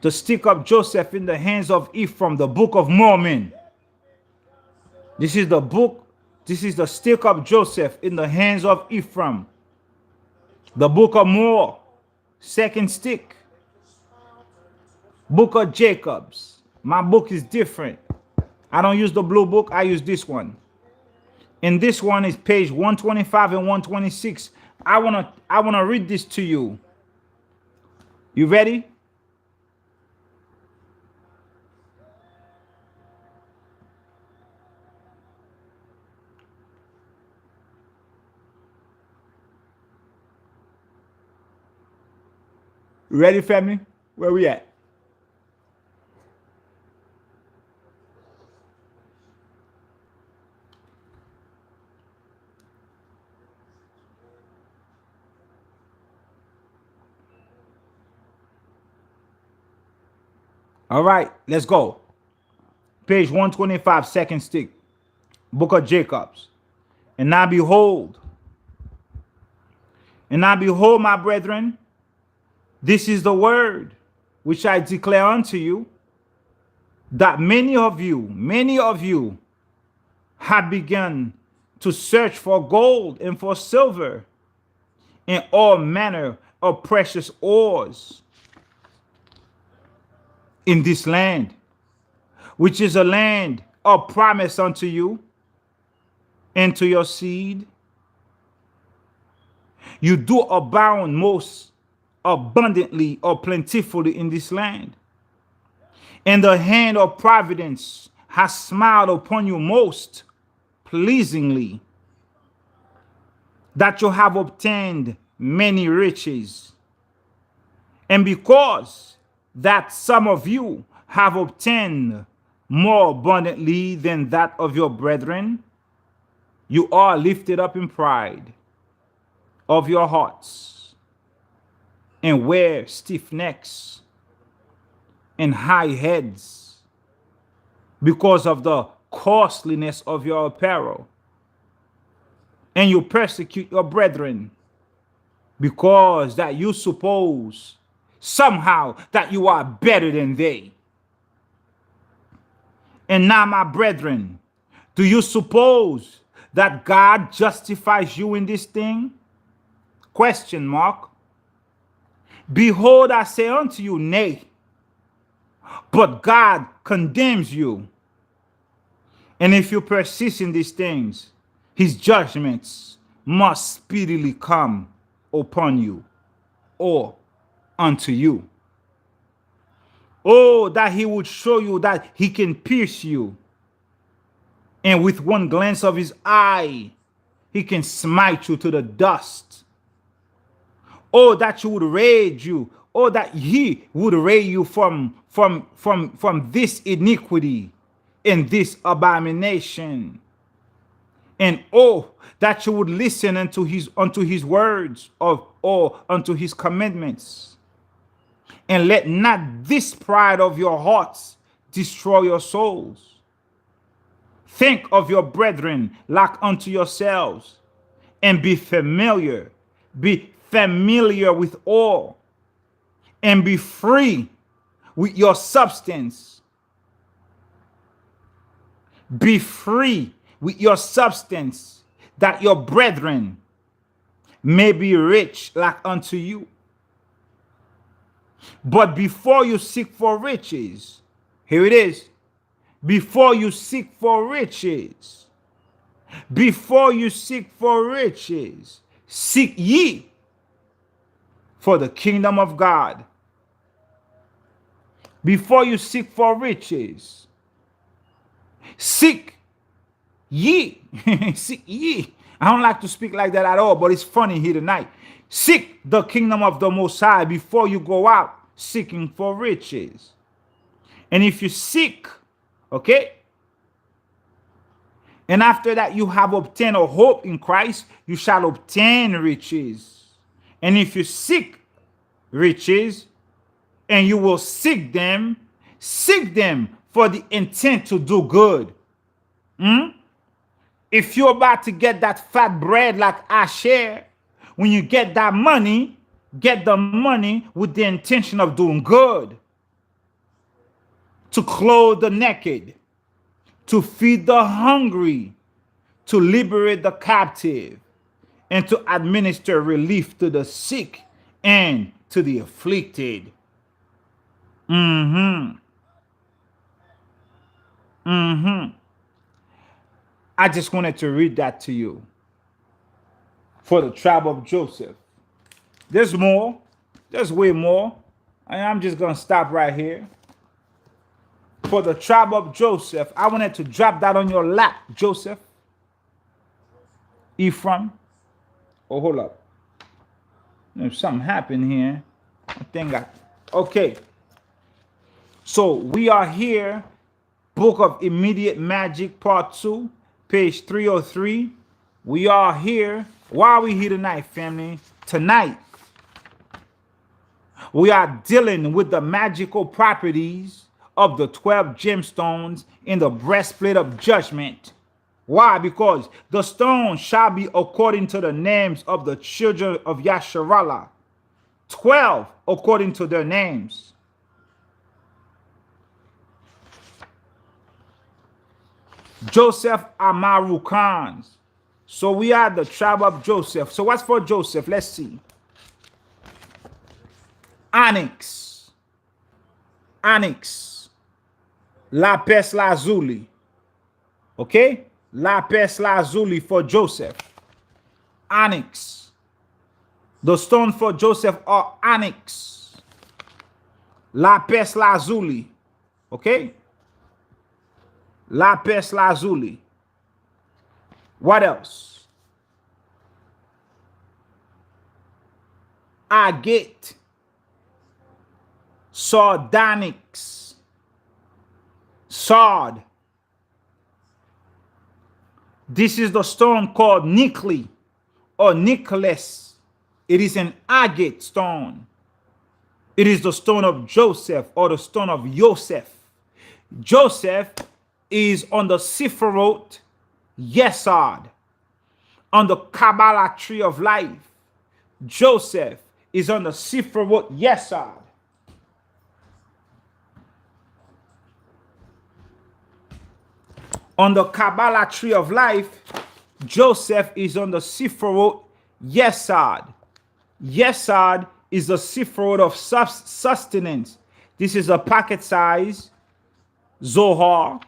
The stick of Joseph in the hands of Ephraim, the book of Mormon. This is the book, this is the stick of Joseph in the hands of Ephraim. The book of More, second stick. Book of Jacob's. My book is different. I don't use the blue book, I use this one. And this one is page 125 and 126. I wanna read this to you. You ready? Ready, family? Where we at? All right, let's go. Page 125, second stick. Book of Jacobs. And now behold, my brethren, this is the word which I declare unto you, that many of you have begun to search for gold and for silver and all manner of precious ores in this land, which is a land of promise unto you and to your seed. You do abound most abundantly or plentifully in this land. And the hand of providence has smiled upon you most pleasingly, that you have obtained many riches. And because that some of you have obtained more abundantly than that of your brethren, you are lifted up in pride of your hearts, and wear stiff necks and high heads because of the costliness of your apparel. And you persecute your brethren because that you suppose somehow that you are better than they. And now, my brethren, do you suppose that God justifies you in this thing? Question mark. Behold, I say unto you, nay, but God condemns you. And if you persist in these things, his judgments must speedily come upon you or unto you. Oh, that he would show you that he can pierce you, and with one glance of his eye, he can smite you to the dust. Oh, that you would raise you. Oh, that he would raise you from this iniquity and this abomination. And oh, that you would listen unto his words or unto his commandments. And let not this pride of your hearts destroy your souls. Think of your brethren like unto yourselves, and be familiar with all, and be free with your substance. Be free with your substance, that your brethren may be rich like unto you. But before you seek for riches, here it is. Before you seek for riches, seek ye for the kingdom of God. Before you seek for riches, seek ye. Seek ye. I don't like to speak like that at all, but it's funny here tonight. Seek the kingdom of the Most High before you go out seeking for riches. And if you seek, okay, and after that you have obtained a hope in Christ, you shall obtain riches. And if you seek riches, and you will seek them for the intent to do good. If you're about to get that fat bread like I share, when you get that money, get the money with the intention of doing good. To clothe the naked, to feed the hungry, to liberate the captive, and to administer relief to the sick and to the afflicted. I just wanted to read that to you. For the tribe of Joseph. There's more. There's way more. And I'm just going to stop right here. For the tribe of Joseph, I wanted to drop that on your lap, Joseph. Ephraim. Oh, hold up. If something happened here. I think that. Okay. So we are here, Book of Immediate Magic, Part 2, page 303. We are here. Why are we here tonight, family? Tonight, we are dealing with the magical properties of the 12 gemstones in the breastplate of judgment. Why? Because the stone shall be according to the names of the children of Yasharallah. 12 according to their names. Joseph Amaru Khans. So we are the tribe of Joseph. So what's for Joseph? Let's see. Onyx. Onyx. Lapis lazuli. Okay? Lapis lazuli for Joseph. Onyx. The stone for Joseph are onyx. Lapis lazuli. Okay? Lapis lazuli. What else? Agate. Sardonyx. Sard. This is the stone called Nikli or Nicholas. It is an agate stone. It is the stone of Joseph or the stone of Yosef. Joseph is on the Sephiroth Yesod, on the Kabbalah tree of life. Joseph is on the Sephiroth Yesod. On the Kabbalah tree of life, Joseph is on the Sephiroth Yesod. Yesod is the Sephiroth of sustenance. This is a pocket size Zohar.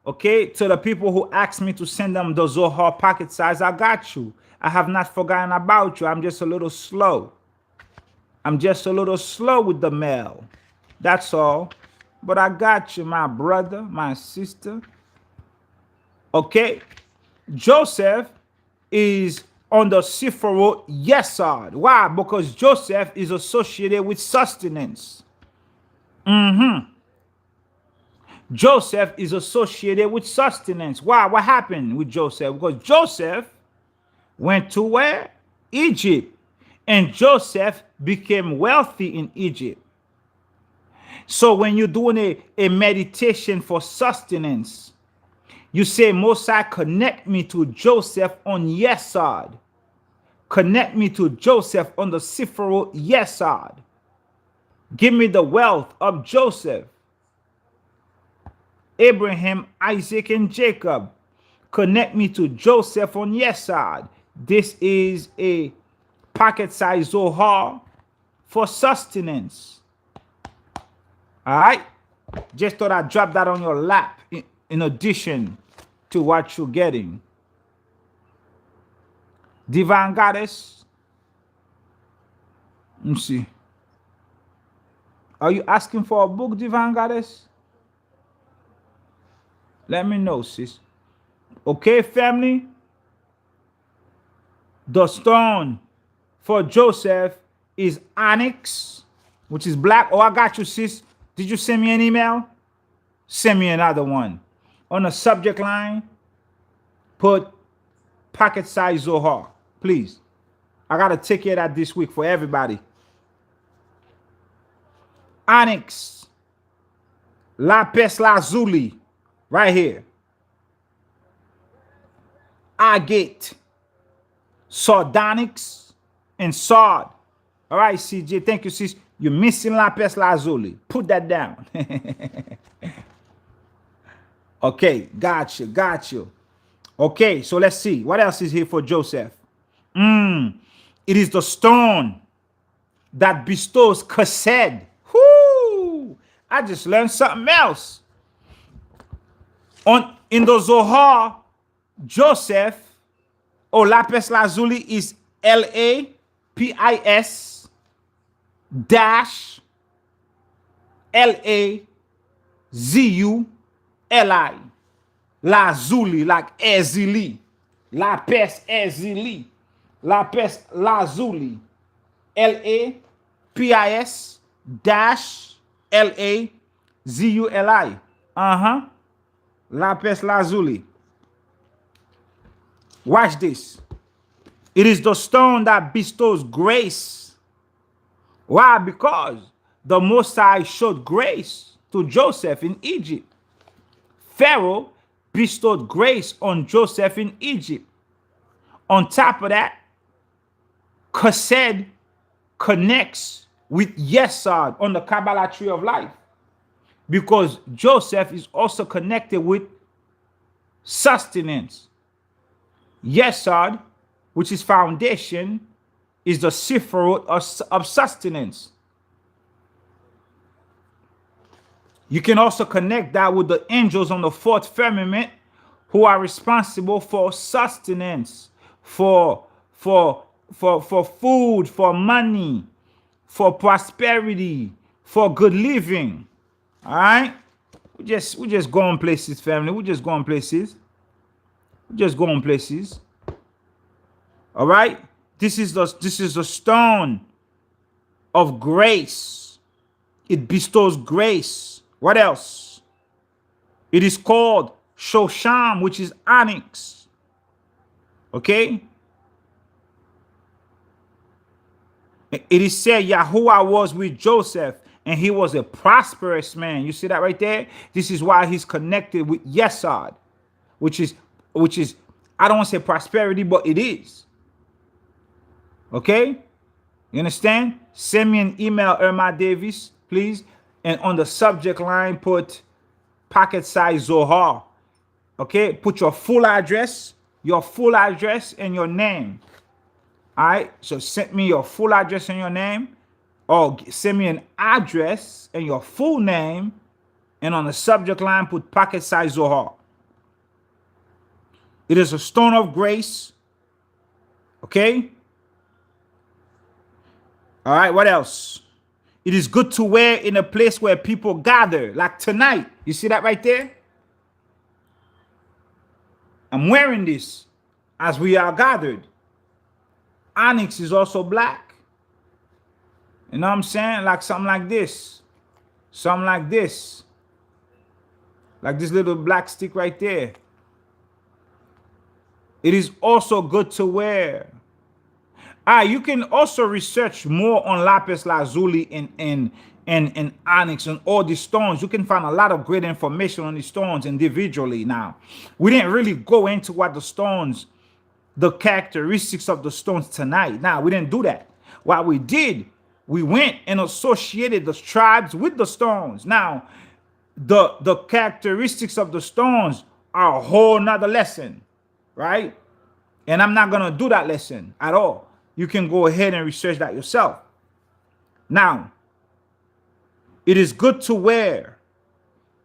Okay, to the people who asked me to send them the Zohar pocket size, I got you. I have not forgotten about you. I'm just a little slow. I'm just a little slow with the mail. That's all. But I got you, my brother, my sister. Okay, Joseph is on the Sephiroth Yesod. Why? Because Joseph is associated with sustenance. Joseph is associated with sustenance. Why? What happened with Joseph? Because Joseph went to where? Egypt. And Joseph became wealthy in Egypt. So when you're doing a meditation for sustenance, you say, Most High, connect me to Joseph on Yesod. Connect me to Joseph on the Sephiroth Yesod. Give me the wealth of Joseph. Abraham, Isaac, and Jacob. Connect me to Joseph on Yesod. This is a pocket-sized Zohar for sustenance. All right? Just thought I'd drop that on your lap in addition to what you're getting. Divine Goddess. Let me see. Are you asking for a book, Divine Goddess? Let me know, sis. Okay, family? The stone for Joseph is onyx, which is black. Oh, I got you, sis. Did you send me an email? Send me another one. On the subject line, put pocket size Zohar, please. I got to take care of that this week for everybody. Onyx, lapis lazuli, right here. Agate, sardonyx, and sard. All right, CJ, thank you, sis. You're missing lapis lazuli. Put that down. Okay, got you. Okay, so let's see. What else is here for Joseph? It is the stone that bestows chesed. Whoo! I just learned something else. In the Zohar, Joseph, or lapis lazuli, is LAPIS dash LAZULI. Lazuli, like Ezili. Lapis Ezili. Lapis lazuli. LAPIS P-I-S-dash-L-A-Z-U-L-I. Lapis lazuli. Watch this. It is the stone that bestows grace. Why? Because the Most High showed grace to Joseph in Egypt. Pharaoh bestowed grace on Joseph in Egypt. On top of that, Chesed connects with Yesod on the Kabbalah tree of life, because Joseph is also connected with sustenance. Yesod, which is foundation, is the Sifrot of sustenance. You can also connect that with the angels on the fourth firmament, who are responsible for sustenance, for food, for money, for prosperity, for good living. All right? We just going places, family. We just going places. We just going places. All right? This is the stone of grace. It bestows grace. What else? It is called Shosham, which is onyx. Okay? It is said Yahuwah was with Joseph and he was a prosperous man. You see that right there? This is why he's connected with Yesod, which is I don't want to say prosperity, but it is. Okay? You understand? Send me an email, Irma Davis, please. And on the subject line, put pocket size Zohar. Okay? Put your full address and your name. All right? So send me your full address and your name, or send me an address and your full name. And on the subject line, put pocket size Zohar. It is a stone of grace. Okay? All right, what else? It is good to wear in a place where people gather, like tonight. You see that right there? I'm wearing this as we are gathered. Onyx is also black. You know what I'm saying? Like something like this. Something like this. Like this little black stick right there. It is also good to wear. You can also research more on lapis lazuli and onyx and all these stones. You can find a lot of great information on these stones individually. Now, we didn't really go into what the characteristics of the stones tonight. Now, we didn't do that. What we did, we went and associated the tribes with the stones. Now, the characteristics of the stones are a whole nother lesson, right? And I'm not going to do that lesson at all. You can go ahead and research that yourself. Now, it is good to wear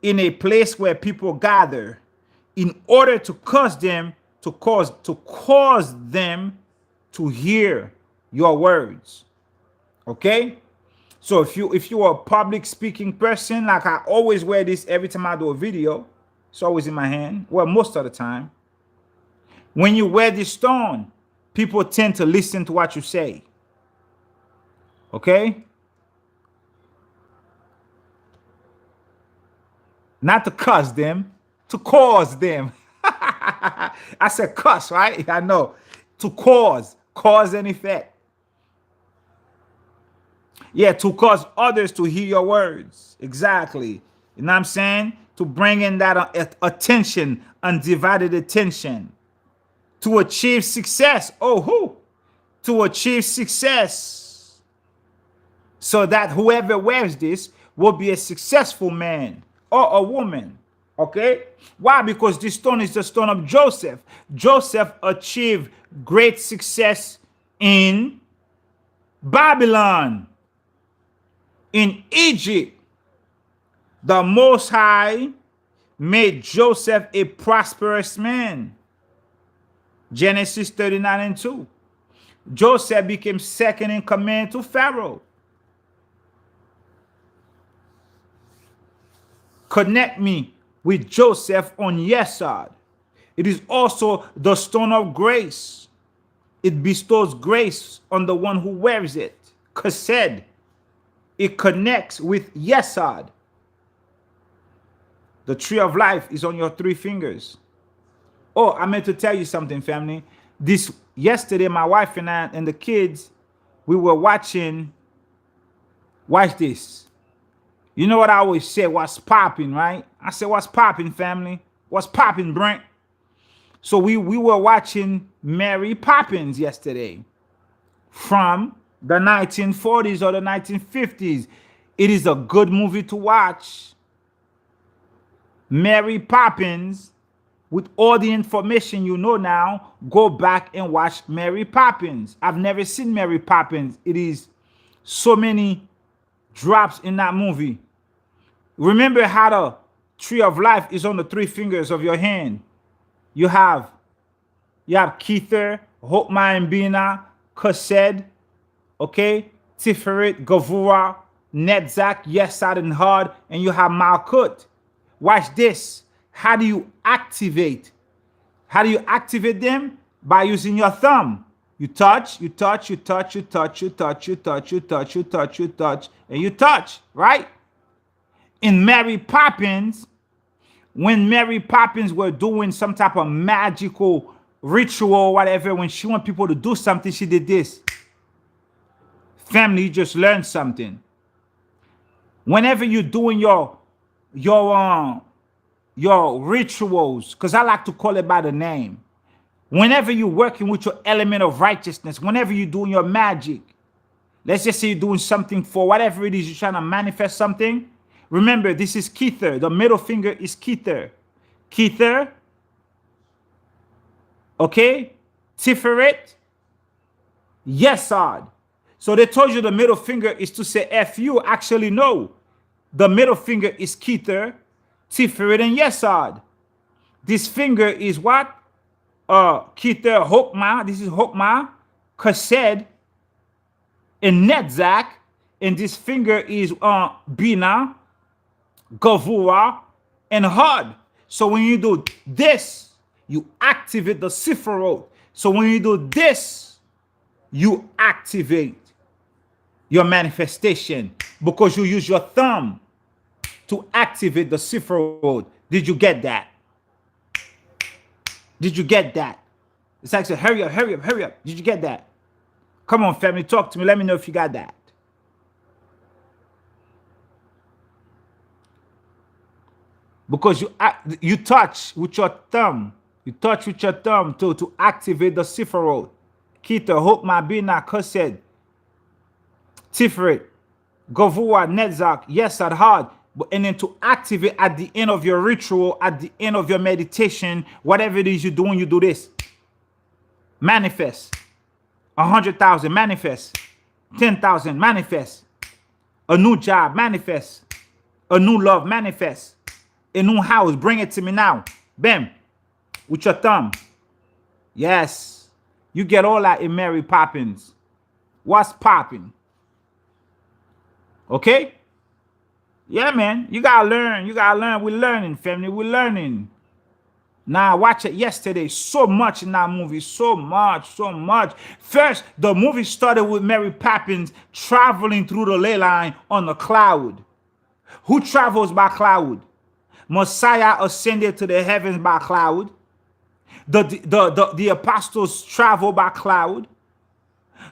in a place where people gather in order to cause them to hear your words. Okay? So if you are a public speaking person, like I always wear this every time I do a video, it's always in my hand. Well, most of the time. When you wear this stone, people tend to listen to what you say. Okay? Not to cuss them, to cause them. I said cuss, right? I know. To cause and effect. Yeah, to cause others to hear your words. Exactly. You know what I'm saying? To bring in that attention, undivided attention. To achieve success. Oh, who? To achieve success. So that whoever wears this will be a successful man or a woman. Okay? Why? Because this stone is the stone of Joseph. Joseph achieved great success in Babylon. In Egypt, the Most High made Joseph a prosperous man. Genesis 39:2. Joseph became second in command to Pharaoh. Connect me with Joseph on Yesod. It is also the stone of grace. It bestows grace on the one who wears it. Chesed. it connects with Yesod. The tree of life is on your 3 fingers. Oh, I meant to tell you something, family. This yesterday, my wife and I and the kids, we were watching. Watch this. You know what I always say? What's popping, right? I said, what's popping, family? What's popping, Brent? So we were watching Mary Poppins yesterday from the 1940s or the 1950s. It is a good movie to watch. Mary Poppins, with all the information you know now, go back and watch Mary Poppins. I've never seen Mary Poppins. It is so many drops in that movie. Remember how the tree of life is on the 3 fingers of your hand. You have Kether, Hokmah and Bina, Kesed, okay, Tiferet, Gavura, Netzach, Yesod and Hod, and you have Malkut. Watch this. How do you activate? How do you activate them? By using your thumb. You touch, you touch, you touch, you touch, you touch, you touch, you touch, you touch, you touch, and you touch, right? In Mary Poppins, when Mary Poppins were doing some type of magical ritual or whatever, when she want people to do something, she did this. Family, you just learned something. Whenever you're doing your rituals, because I like to call it by the name. Whenever you're working with your element of righteousness, whenever you're doing your magic, let's just say you're doing something for whatever it is, you're trying to manifest something. Remember, this is Kether. The middle finger is Kether. Kether, okay? Tiferet, Yesod. So they told you the middle finger is to say F you. Actually, no. The middle finger is Kether, Tiferet, and Yesod. This finger is what? Kether, Hokmah. This is Hokmah, Kesed, and Netzach. And this finger is Bina, Gavura, and Hod. So when you do this, you activate the Sifrot. So when you do this, you activate your manifestation because you use your thumb to activate the Sifrot. Did you get that? Did you get that? It's like, hurry up, hurry up, hurry up. Did you get that? Come on, family, talk to me. Let me know if you got that. Because you touch with your thumb. You touch with your thumb to activate the Sifrot. Kether, Hokmah, Bina, Kesed, Tiferet, Gavura, Netzach, Yesod, Hod. And then to activate at the end of your ritual, at the end of your meditation, whatever it is you're doing, you do this. Manifest. 100,000, manifest. 10,000, manifest. A new job, manifest. A new love, manifest. A new house, bring it to me now. Bam. With your thumb. Yes. You get all that in Mary Poppins. What's popping? Okay? Yeah, man. You gotta learn. You gotta learn. We're learning, family. We're learning. Now, I watched it yesterday. So much in that movie. So much, so much. First, the movie started with Mary Poppins traveling through the ley line on a cloud. Who travels by cloud? Messiah ascended to the heavens by cloud. The apostles travel by cloud.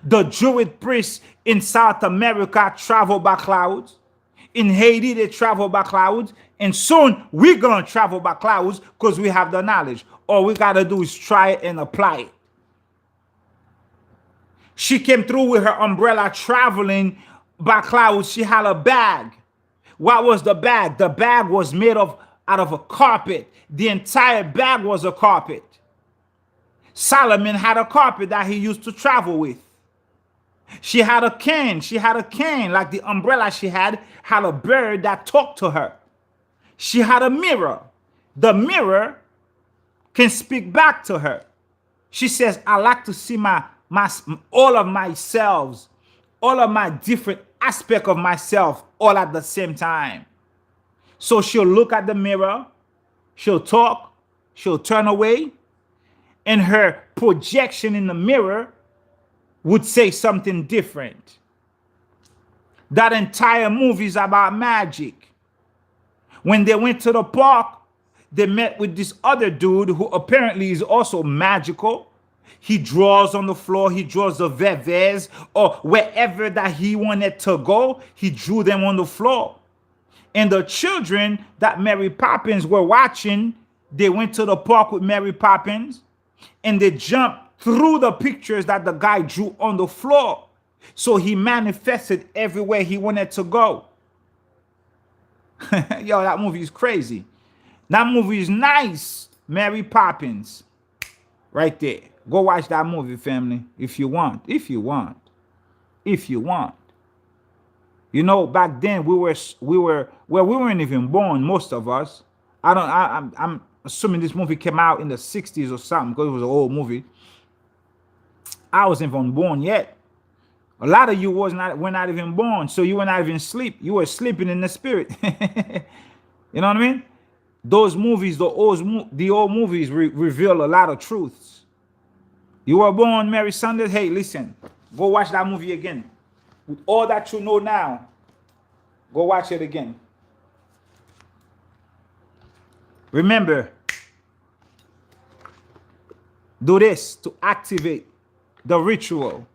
The Jewish priests in South America travel by clouds. In Haiti, they travel by clouds. And soon, we're going to travel by clouds because we have the knowledge. All we got to do is try it and apply it. She came through with her umbrella traveling by clouds. She had a bag. What was the bag? The bag was made out of a carpet. The entire bag was a carpet. Solomon had a carpet that he used to travel with. She had a cane. She had a cane. Like the umbrella she had a bird that talked to her. She had a mirror. The mirror can speak back to her. She says, I like to see all of myself, all of my different aspects of myself all at the same time. So she'll look at the mirror, she'll talk, she'll turn away, and her projection in the mirror would say something different. That entire movie is about magic. When they went to the park, they met with this other dude who apparently is also magical. He draws on the floor, he draws the veves, or wherever that he wanted to go, he drew them on the floor. And the children that Mary Poppins were watching, they went to the park with Mary Poppins and they jumped through the pictures that the guy drew on the floor. So he manifested everywhere he wanted to go. Yo, that movie is crazy. That movie is nice. Mary Poppins. Right there. Go watch that movie, family. If you want. If you want. If you want. You know, back then we weren't even born, most of us. I'm assuming this movie came out in the 60s or something, because it was an old movie. I wasn't even born yet. A lot of you were not even born, so you were not even asleep. You were sleeping in the spirit. You know what I mean? Those movies, the old movies reveal a lot of truths. You were born Mary Sanders. Hey, listen, go watch that movie again. With all that you know now, go watch it again. Remember, do this to activate the ritual.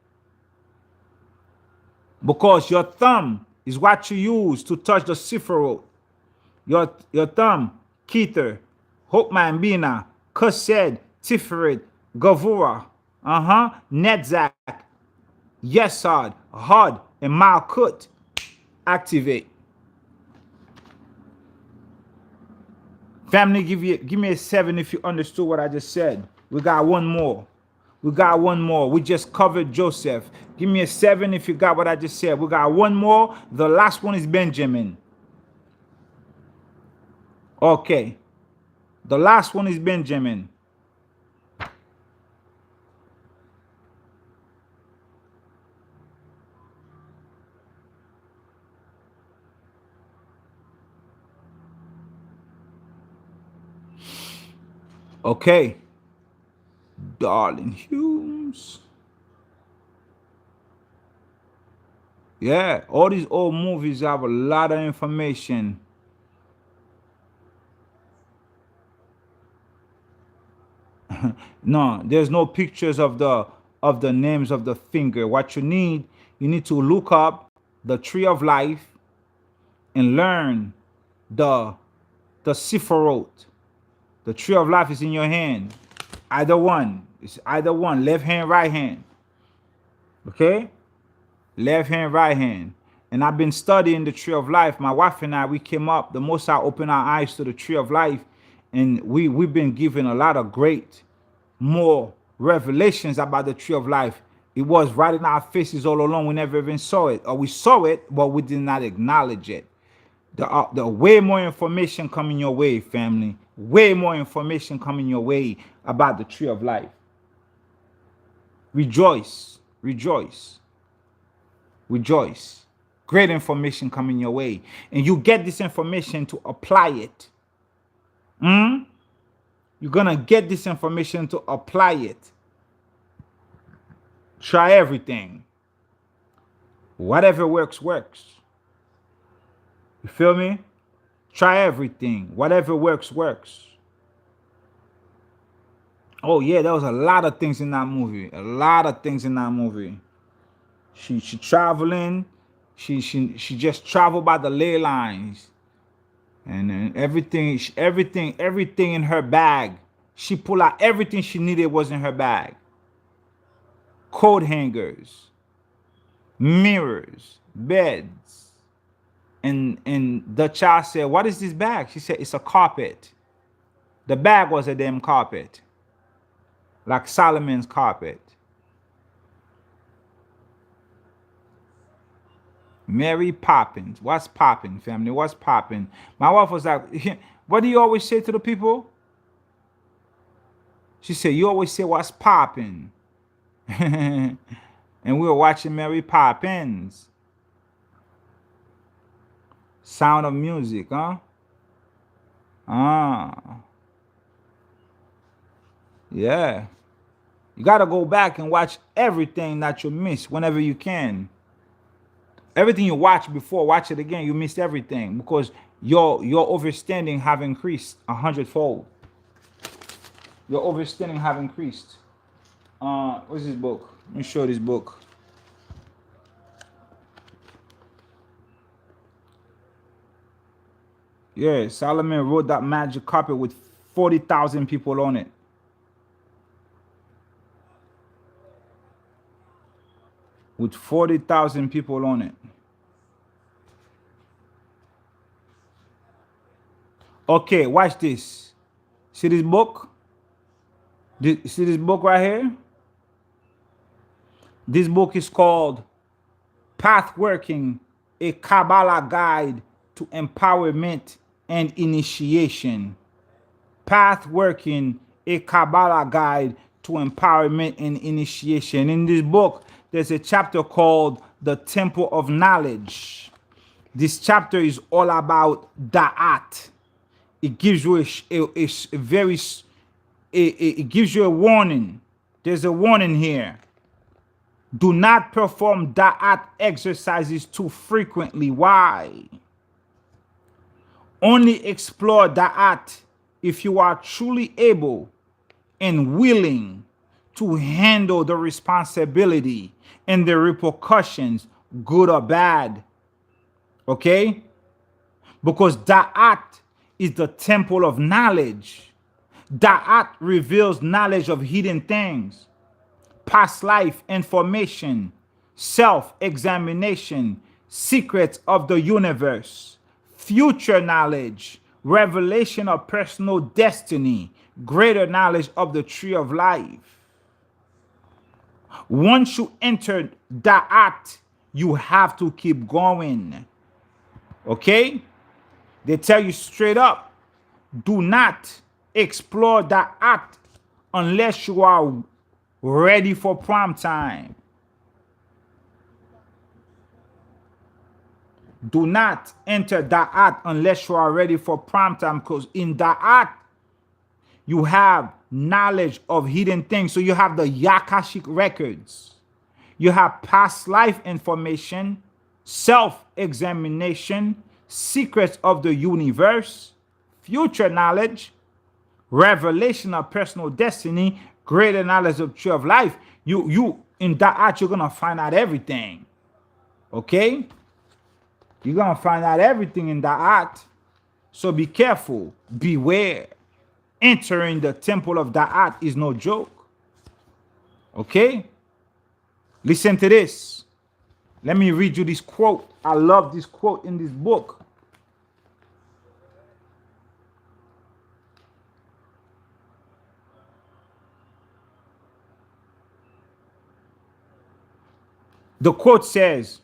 Because your thumb is what you use to touch the Sephiroth. Your thumb, Keter, Hokman Bina, Kused, Tiferet, Gavura, Netzach, Yesod, Hod, and Malkut. Activate. Family, give me a 7 if you understood what I just said. We got one more. We got one more. We just covered Joseph. Give me a 7 if you got what I just said. We got one more. The last one is Benjamin. Okay. The last one is Benjamin. Okay. Darling Humes. Yeah, all these old movies have a lot of information. No, there's no pictures of the names of the finger. What you need to look up the tree of life and learn the Sephiroth. The tree of life is in your hand. Either one. It's either one. Left hand, right hand. Okay? Left hand, right hand. And I've been studying the tree of life. My wife and I, we came up. The Most High opened our eyes to the tree of life. And we've been given a lot of more revelations about the tree of life. It was right in our faces all along. We never even saw it. Or we saw it, but we did not acknowledge it. The way more information coming your way, family. Way more information coming your way about the tree of life. Rejoice. Rejoice. Rejoice. Great information coming your way. And you get this information to apply it. You're going to get this information to apply it. Try everything. Whatever works, works. You feel me? Try everything. Whatever works, works. Oh yeah, there was a lot of things in that movie. A lot of things in that movie. She traveling. She just traveled by the ley lines. And then everything in her bag. She pulled out everything she needed was in her bag. Coat hangers, mirrors, beds. And the child said, "What is this bag?" She said, "It's a carpet." The bag was a damn carpet. Like Solomon's carpet. Mary Poppins. What's poppin', family? What's poppin'? My wife was like, "What do you always say to the people?" She said, "You always say what's poppin'." And we were watching Mary Poppins. Sound of Music, huh? Yeah. You got to go back and watch everything that you miss whenever you can. Everything you watch before, watch it again. You missed everything because your understanding have increased 100-fold. Your understanding have increased. What's this book? Let me show this book. Yeah, Solomon wrote that magic carpet with 40,000 people on it. With 40,000 people on it. Okay, watch this. See this book? See this book right here? This book is called Path Working, a Kabbalah Guide to Empowerment and Initiation. Path Working, a Kabbalah Guide to Empowerment and Initiation. In this book, there's a chapter called The Temple of Knowledge. This chapter is all about Da'at. It gives you it gives you a warning. There's a warning here. Do not perform Da'at exercises too frequently. Why? Only explore Da'at if you are truly able and willing to handle the responsibility and the repercussions, good or bad. Okay? Because Da'at is the temple of knowledge. Da'at reveals knowledge of hidden things, past life information, self-examination, secrets of the universe, future knowledge, revelation of personal destiny, greater knowledge of the tree of life. Once you enter Da'at, you have to keep going. Okay? They tell you straight up, do not explore Da'at unless you are ready for prime time. Do not enter Da'at unless you are ready for prime time, because in Da'at, you have knowledge of hidden things. So you have the Yakashic records. You have past life information, self-examination, secrets of the universe, future knowledge, revelation of personal destiny, greater knowledge of tree of life. You in Da'at, you're gonna find out everything. Okay? You're gonna find out everything in Da'at. So be careful, beware. Entering the temple of Da'at is no joke. Okay? Listen to this. Let me read you this quote. I love this quote in this book. The quote says,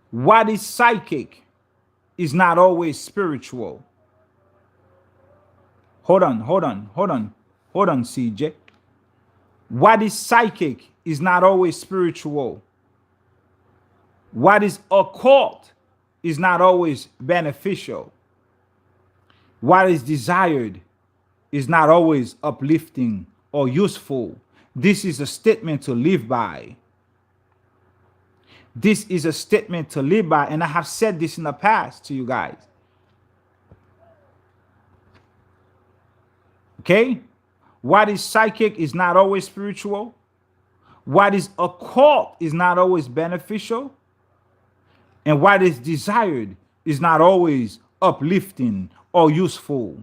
what is psychic is not always spiritual. Hold on, CJ. What is psychic is not always spiritual. What is occult is not always beneficial. What is desired is not always uplifting or useful. This is a statement to live by. This is a statement to live by, and I have said this in the past to you guys. Okay? What is psychic is not always spiritual. What is occult is not always beneficial. And what is desired is not always uplifting or useful.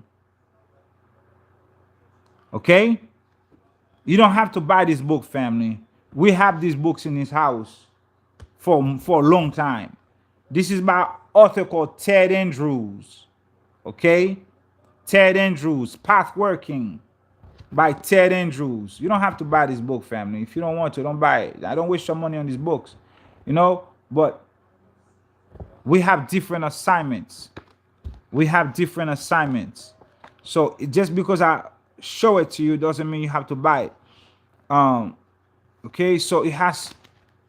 Okay? You don't have to buy this book, family. We have these books in this house for a long time. This is by an author called Ted Andrews. Okay? Ted Andrews, Path Working by Ted Andrews. You don't have to buy this book, family. If you don't want to, don't buy it. I don't waste your money on these books. You know, but we have different assignments. We have different assignments. So just because I show it to you doesn't mean you have to buy it. Okay, so it has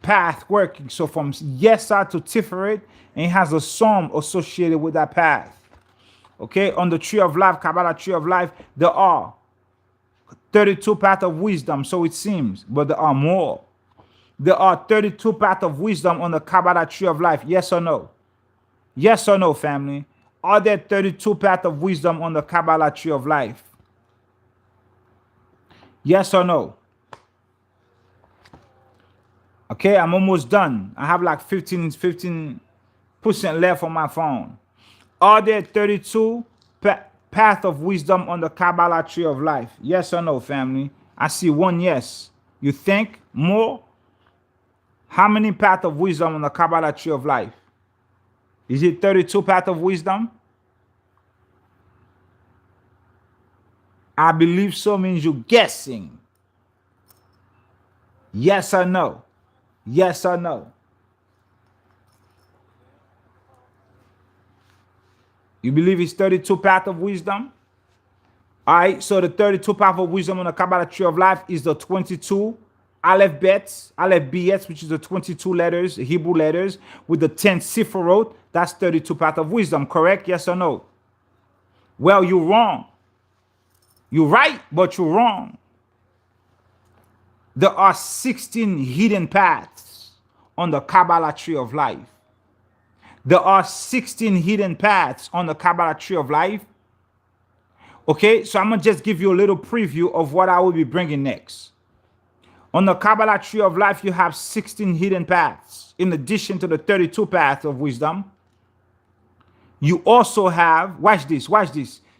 path working. So from Yesod to Tiferet, and it has a psalm associated with that path. Okay, on the tree of life, Kabbalah tree of life, there are 32 paths of wisdom, so it seems, but there are more. There are 32 paths of wisdom on the Kabbalah tree of life. Yes or no? Yes or no, family? Are there 32 paths of wisdom on the Kabbalah tree of life? Yes or no? Okay, I'm almost done. I have like 15% left on my phone. Are there 32 paths of wisdom on the Kabbalah tree of life? Yes or no, family? I see one yes. You think more? How many paths of wisdom on the Kabbalah tree of life? Is it 32 paths of wisdom? I believe so means you're guessing. Yes or no? Yes or no? You believe it's 32 paths of wisdom? All right, so the 32 paths of wisdom on the Kabbalah tree of life is the 22 alphabets, which is the 22 letters, Hebrew letters, with the 10 Sephiroth. That's 32 paths of wisdom, correct? Yes or no? Well, you're wrong. You're right, but you're wrong. There are 16 hidden paths on the Kabbalah tree of life. There are 16 hidden paths on the Kabbalah tree of life. Okay, so I'm going to just give you a little preview of what I will be bringing next. On the Kabbalah tree of life, you have 16 hidden paths. In addition to the 32 paths of wisdom, you also have, watch this,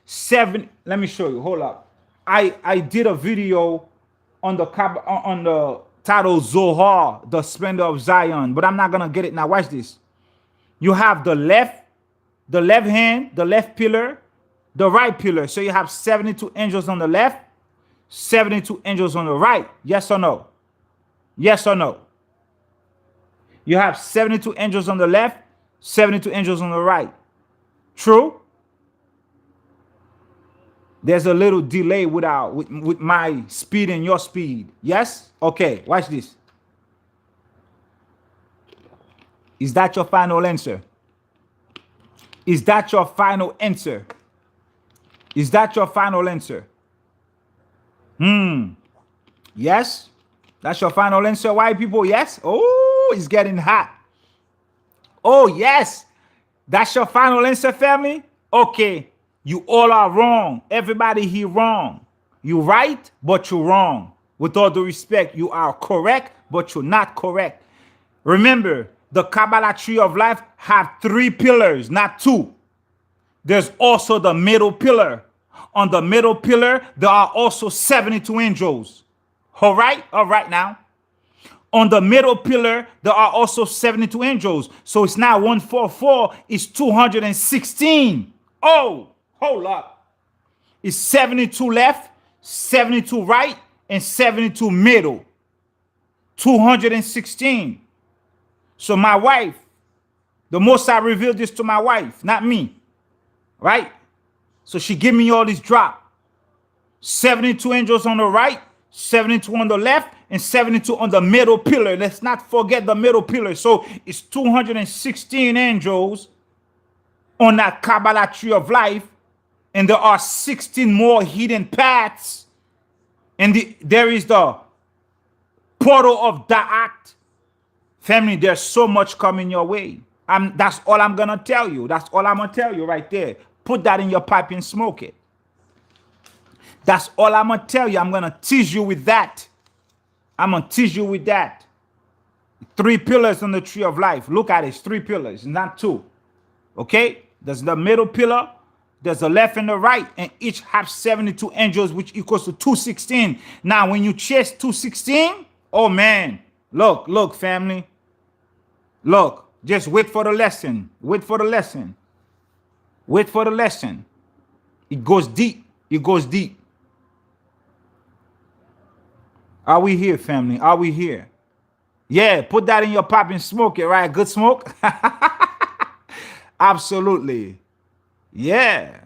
7, let me show you, hold up. I did a video on the title Zohar, the splendor of Zion, but I'm not going to get it now. Watch this. You have the left hand, the left pillar, the right pillar. So you have 72 angels on the left, 72 angels on the right. Yes or no? Yes or no? You have 72 angels on the left, 72 angels on the right. True? There's a little delay with my speed and your speed. Yes? Okay, watch this. Is that your final answer? Is that your final answer? Is that your final answer? Yes? That's your final answer, white people? Yes? Oh, it's getting hot. Oh, yes. That's your final answer, family? Okay. You all are wrong. Everybody here wrong. You're right, but you're wrong. With all due respect, you are correct, but you're not correct. Remember, the Kabbalah tree of life have 3 pillars, not 2. There's also the middle pillar. On the middle pillar, there are also 72 angels. All right now. On the middle pillar, there are also 72 angels. So it's not 144, it's 216. Oh, hold up. It's 72 left, 72 right, and 72 middle. 216. So my wife, the Most High revealed this to my wife, not me. Right? So she give me all this drop. 72 angels on the right, 72 on the left, and 72 on the middle pillar. Let's not forget the middle pillar. So it's 216 angels on that Kabbalah tree of life. And there are 16 more hidden paths. And there is the portal of Da'at. Family, there's so much coming your way. That's all I'm going to tell you. That's all I'm going to tell you right there. Put that in your pipe and smoke it. That's all I'm going to tell you. I'm going to tease you with that. I'm going to tease you with that. 3 pillars on the tree of life. Look at it. It's 3 pillars, not 2. Okay? There's the middle pillar. There's the left and the right. And each have 72 angels, which equals to 216. Now, when you chase 216, oh, man. Look, family. Look. Just wait for the lesson. Wait for the lesson. Wait for the lesson. It goes deep. It goes deep. Are we here, family? Are we here? Yeah, put that in your pipe and smoke it, right? Good smoke? Absolutely. Yeah.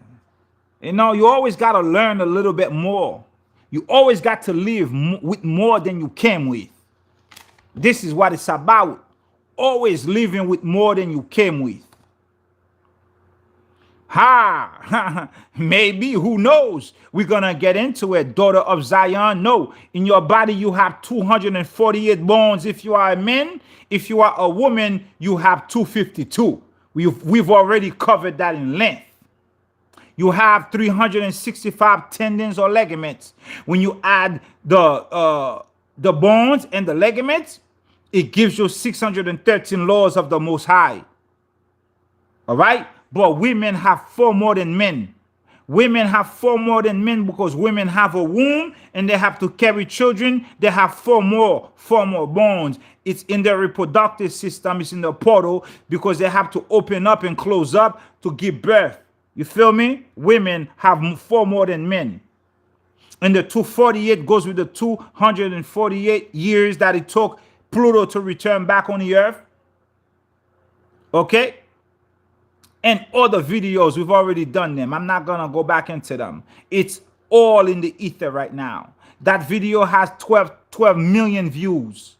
You know, you always got to learn a little bit more. You always got to live with more than you came with. This is what it's about. Always living with more than you came with. Ha! Maybe, who knows? We're going to get into it. Daughter of Zion, no. In your body, you have 248 bones if you are a man. If you are a woman, you have 252. We've already covered that in length. You have 365 tendons or ligaments. When you add the bones and the ligaments, it gives you 613 laws of the Most High. All right? But women have 4 more than men. Women have 4 more than men because women have a womb and they have to carry children. They have 4 more bones. It's in their reproductive system. It's in the portal because they have to open up and close up to give birth. You feel me? Women have 4 more than men. And the 248 goes with the 248 years that it took Pluto to return back on the earth. Okay? And other videos, we've already done them. I'm not going to go back into them. It's all in the ether right now. That video has 12 million views.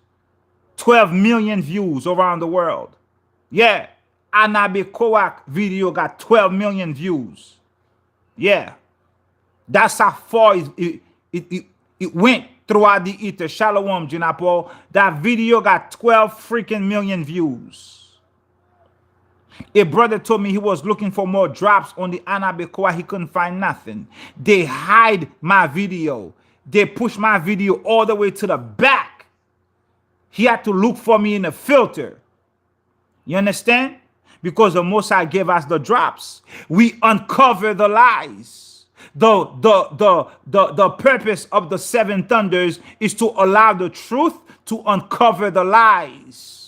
12 million views around the world. Yeah. Anabe Koak video got 12 million views. Yeah. That's how far it went throughout the ether. Shalom, Jinapo. That video got 12 freaking million views. A brother told me he was looking for more drops on the Anabekoa. He couldn't find nothing. They hide my video. They push my video all the way to the back. He had to look for me in a filter. You understand? Because the Most High gave us the drops. We uncover the lies. The purpose of the 7 thunders is to allow the truth to uncover the lies.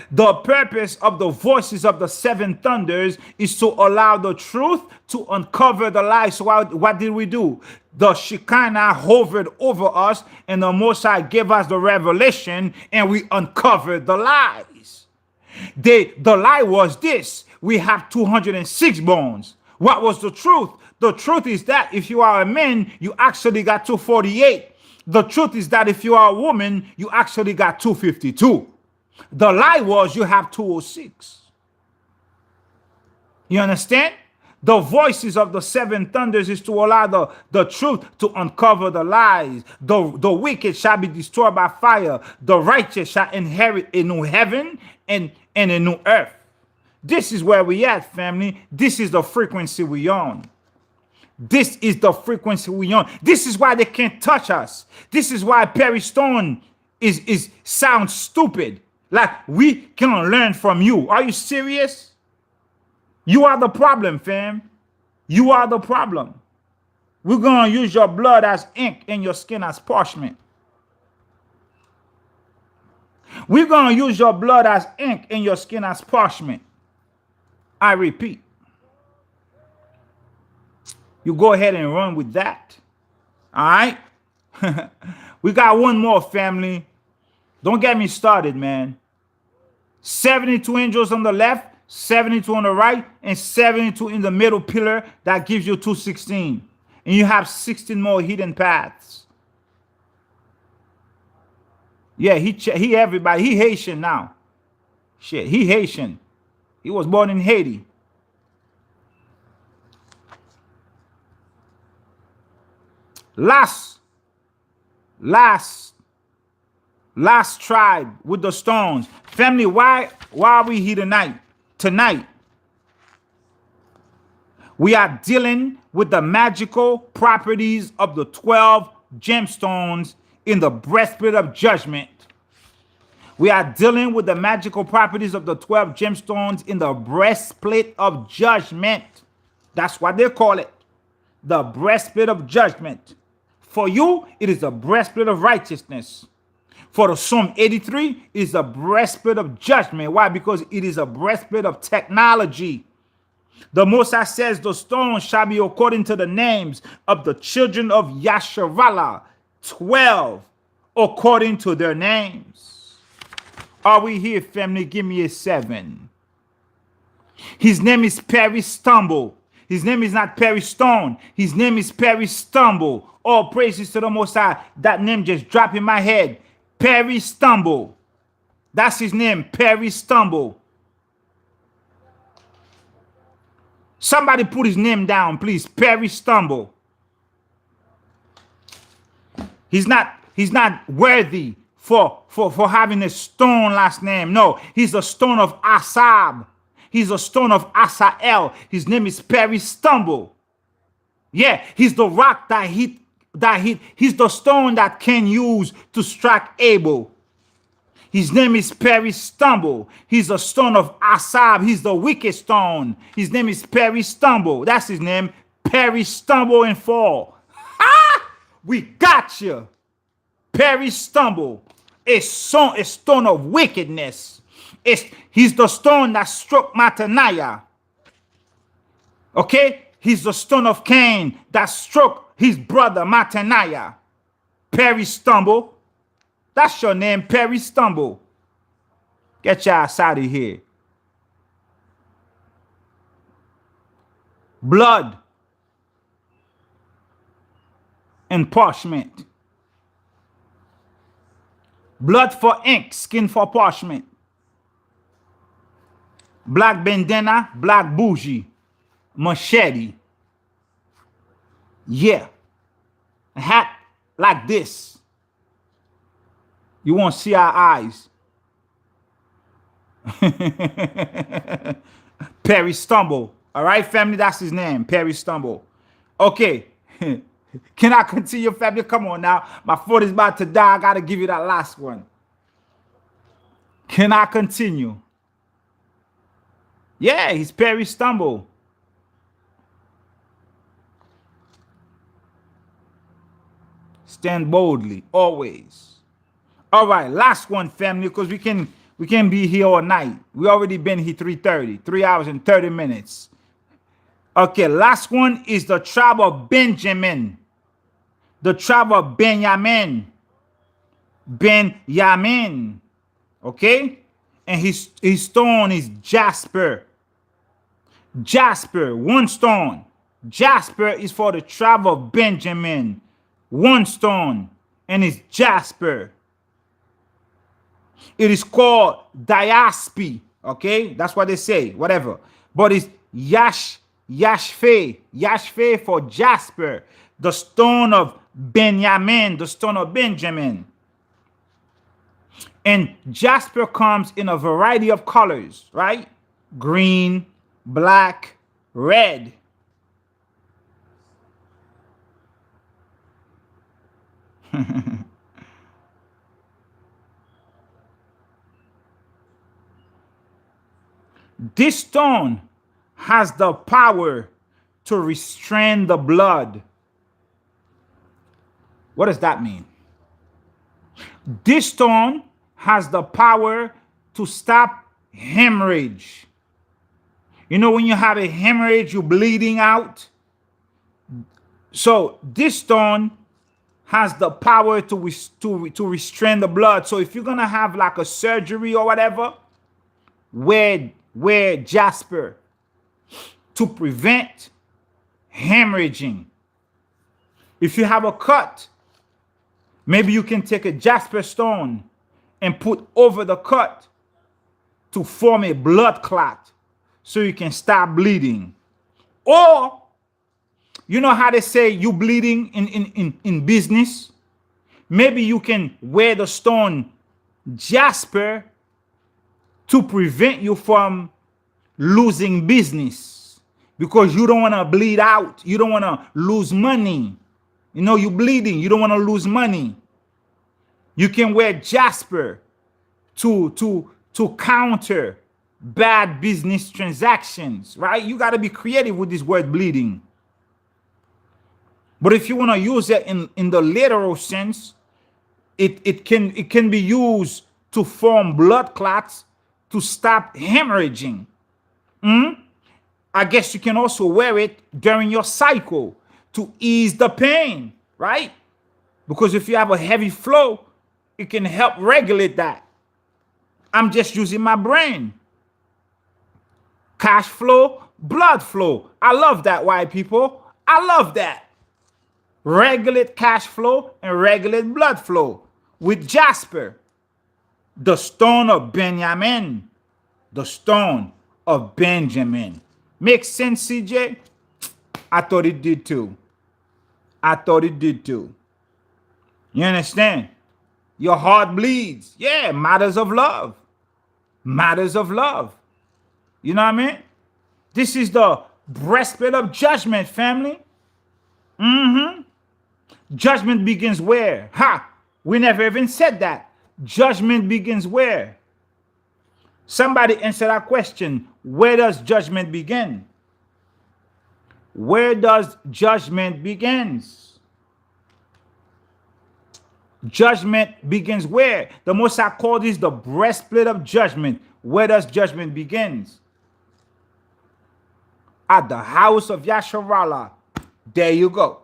The purpose of the voices of the 7 thunders is to allow the truth to uncover the lies. So what did we do? The Shekinah hovered over us and the Most High gave us the revelation and we uncovered the lies. The lie was this: we have 206 bones. What was the truth? The truth is that if you are a man, you actually got 248. The truth is that if you are a woman, you actually got 252. The lie was you have 206. You understand? The voices of the 7 thunders is to allow the truth to uncover the lies. The wicked shall be destroyed by fire. The righteous shall inherit a new heaven and a new earth. This is where we at, family. This is the frequency we on. This is the frequency we on. This is why they can't touch us. This is why Perry Stone sounds stupid. Like, we can learn from you. Are you serious? You are the problem, fam. You are the problem. We're going to use your blood as ink and your skin as parchment. We're going to use your blood as ink and your skin as parchment. I repeat. You go ahead and run with that. All right? We got one more, family. Don't get me started, man. 72 angels on the left, 72 on the right, and 72 in the middle pillar. That gives you 216. And you have 16 more hidden paths. Yeah, he everybody. He Haitian now. Shit, he Haitian. He was born in Haiti. Last tribe with the stones. Family, why are we here tonight? Tonight, we are dealing with the magical properties of the 12 gemstones in the breastplate of judgment. We are dealing with the magical properties of the 12 gemstones in the breastplate of judgment. That's what they call it. The breastplate of judgment. For you, it is the breastplate of righteousness. For the Psalm 83, it is a breastplate of judgment. Why? Because it is a breastplate of technology. The Most High says the stones shall be according to the names of the children of Yasharallah, 12 according to their names. Are we here, family? Give me a 7. His name is Perry Stumble. His name is not Perry Stone. His name is Perry Stumble. All praises to the Most High. That name just dropped in my head. Perry Stumble. That's his name, Perry Stumble. Somebody put his name down, please. Perry Stumble. He's not worthy for having a stone last name. No, he's a stone of Asab. He's a stone of Asael. His name is Perry Stumble. Yeah, he's the rock he's the stone that Cain used to strike Abel. His name is Perry Stumble. He's a stone of Asab. He's the wicked stone. His name is Perry Stumble. That's his name. Perry Stumble and Fall. Ah! We got you. Perry Stumble. A stone of wickedness. He's the stone that struck Mataniah. Okay? He's the stone of Cain that struck his brother Mataniah. Perry Stumble. That's your name, Perry Stumble. Get your ass out of here. Blood and parchment. Blood for ink, skin for parchment. Black bandana, black bougie, machete. Yeah. A hat like this. You won't see our eyes. Perry Stumble. All right, family, that's his name, Perry Stumble. Okay. Can I continue, family? Come on now. My foot is about to die. I got to give you that last one. Can I continue? Yeah, he's Perry Stumble. Stand boldly, always. All right, last one, family, because we can be here all night. We already been here 3:30, 3 hours and 30 minutes. Okay, last one is the tribe of Benjamin. The tribe of Benjamin. Benjamin. Okay? And his stone is jasper. Jasper, one stone. Jasper is for the tribe of Benjamin. One stone. And it's jasper. It is called diaspe. Okay? That's what they say. Whatever. But it's Yashfe. Yashfe for jasper. The stone of Benjamin. The stone of Benjamin. And jasper comes in a variety of colors, right? Green, black, red. This stone has the power to restrain the blood. What does that mean? This stone has the power to stop hemorrhage. You know, when you have a hemorrhage, you're bleeding out. So this stone has the power to restrain the blood. So if you're going to have like a surgery or whatever, wear jasper to prevent hemorrhaging. If you have a cut, maybe you can take a jasper stone and put over the cut to form a blood clot so you can stop bleeding. Or, you know how they say you bleeding in business? Maybe you can wear the stone jasper to prevent you from losing business, because you don't want to bleed out. You don't want to lose money. You know, you're bleeding. You don't want to lose money. You can wear jasper to counter bad business transactions, right? You got to be creative with this word bleeding. But if you want to use it in the literal sense, it can be used to form blood clots to stop hemorrhaging. I guess you can also wear it during your cycle to ease the pain, right? Because if you have a heavy flow, it can help regulate that. I'm just using my brain. Cash flow, blood flow. I love that, white people. I love that. Regulate cash flow and regulate blood flow with jasper. The stone of Benjamin. The stone of Benjamin. Makes sense, CJ? I thought it did too. I thought it did too. You understand? Your heart bleeds. Yeah, matters of love. Matters of love. You know what I mean? This is the breastplate of judgment, family. Judgment begins where? Ha! We never even said that. Judgment begins where? Somebody answer that question. Where does judgment begin? Where does judgment begins? Judgment begins where? The Most High called this the breastplate of judgment. Where does judgment begins? At the house of Yasharallah. There you go.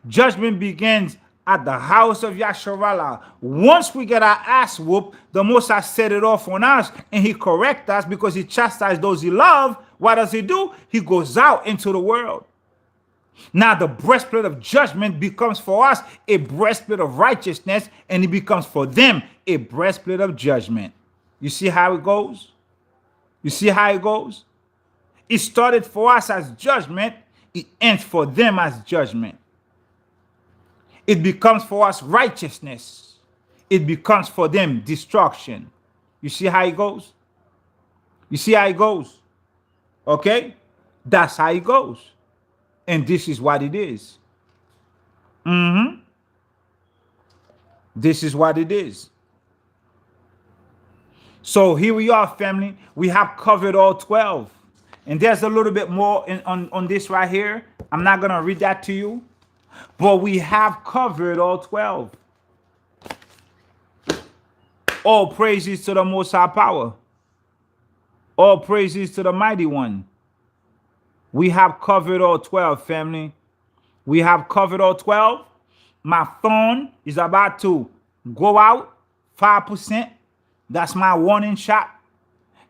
Judgment begins at the house of Yasharallah. Once we get our ass whooped, the Most High set it off on us and he corrects us because he chastises those he loves. What does he do? He goes out into the world. Now the breastplate of judgment becomes for us a breastplate of righteousness, and it becomes for them a breastplate of judgment. You see how it goes? You see how it goes? It started for us as judgment. It ends for them as judgment. It becomes for us righteousness. It becomes for them destruction. You see how it goes? You see how it goes? Okay? That's how it goes. And this is what it is. This is what it is. So here we are, family. We have covered all 12. And there's a little bit more on this right here. I'm not going to read that to you. But we have covered all 12. All praises to the Most High Power. All praises to the Mighty One. We have covered all 12, family. We have covered all 12. My phone is about to go out 5%. That's my warning shot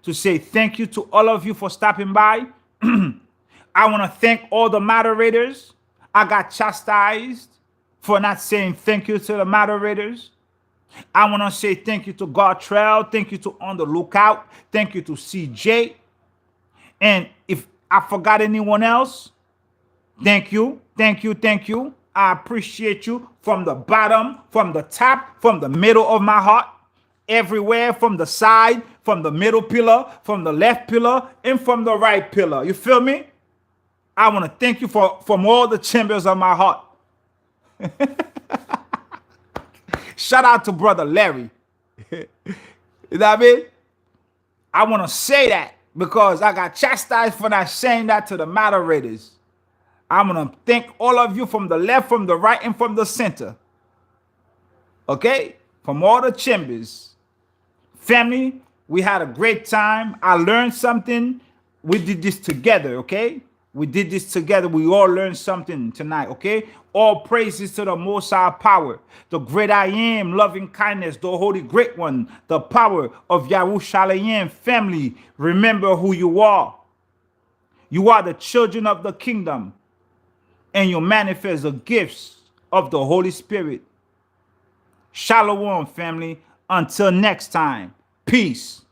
to say thank you to all of you for stopping by. I want to thank all the moderators. I got chastised for not saying thank you to the moderators. I want to say thank you to Gartrell. Thank you to On the Lookout. Thank you to CJ. And if I forgot anyone else, thank you, thank you, thank you. I appreciate you from the bottom, from the top, from the middle of my heart, everywhere, from the side, from the middle pillar, from the left pillar, and from the right pillar. You feel me? I want to thank you from all the chambers of my heart. Shout out to Brother Larry. You know what I mean? I want to say that because I got chastised for not saying that to the moderators. I'm going to thank all of you from the left, from the right, and from the center. Okay? From all the chambers. Family, we had a great time. I learned something. We did this together, okay? We did this together. We all learned something tonight, okay? All praises to the Most High Power, the great I am, loving kindness, the Holy Great One, the power of Yerushalayim. Family, remember who you are. You are the children of the kingdom, and you manifest the gifts of the Holy Spirit. Shalom, family. Until next time, peace.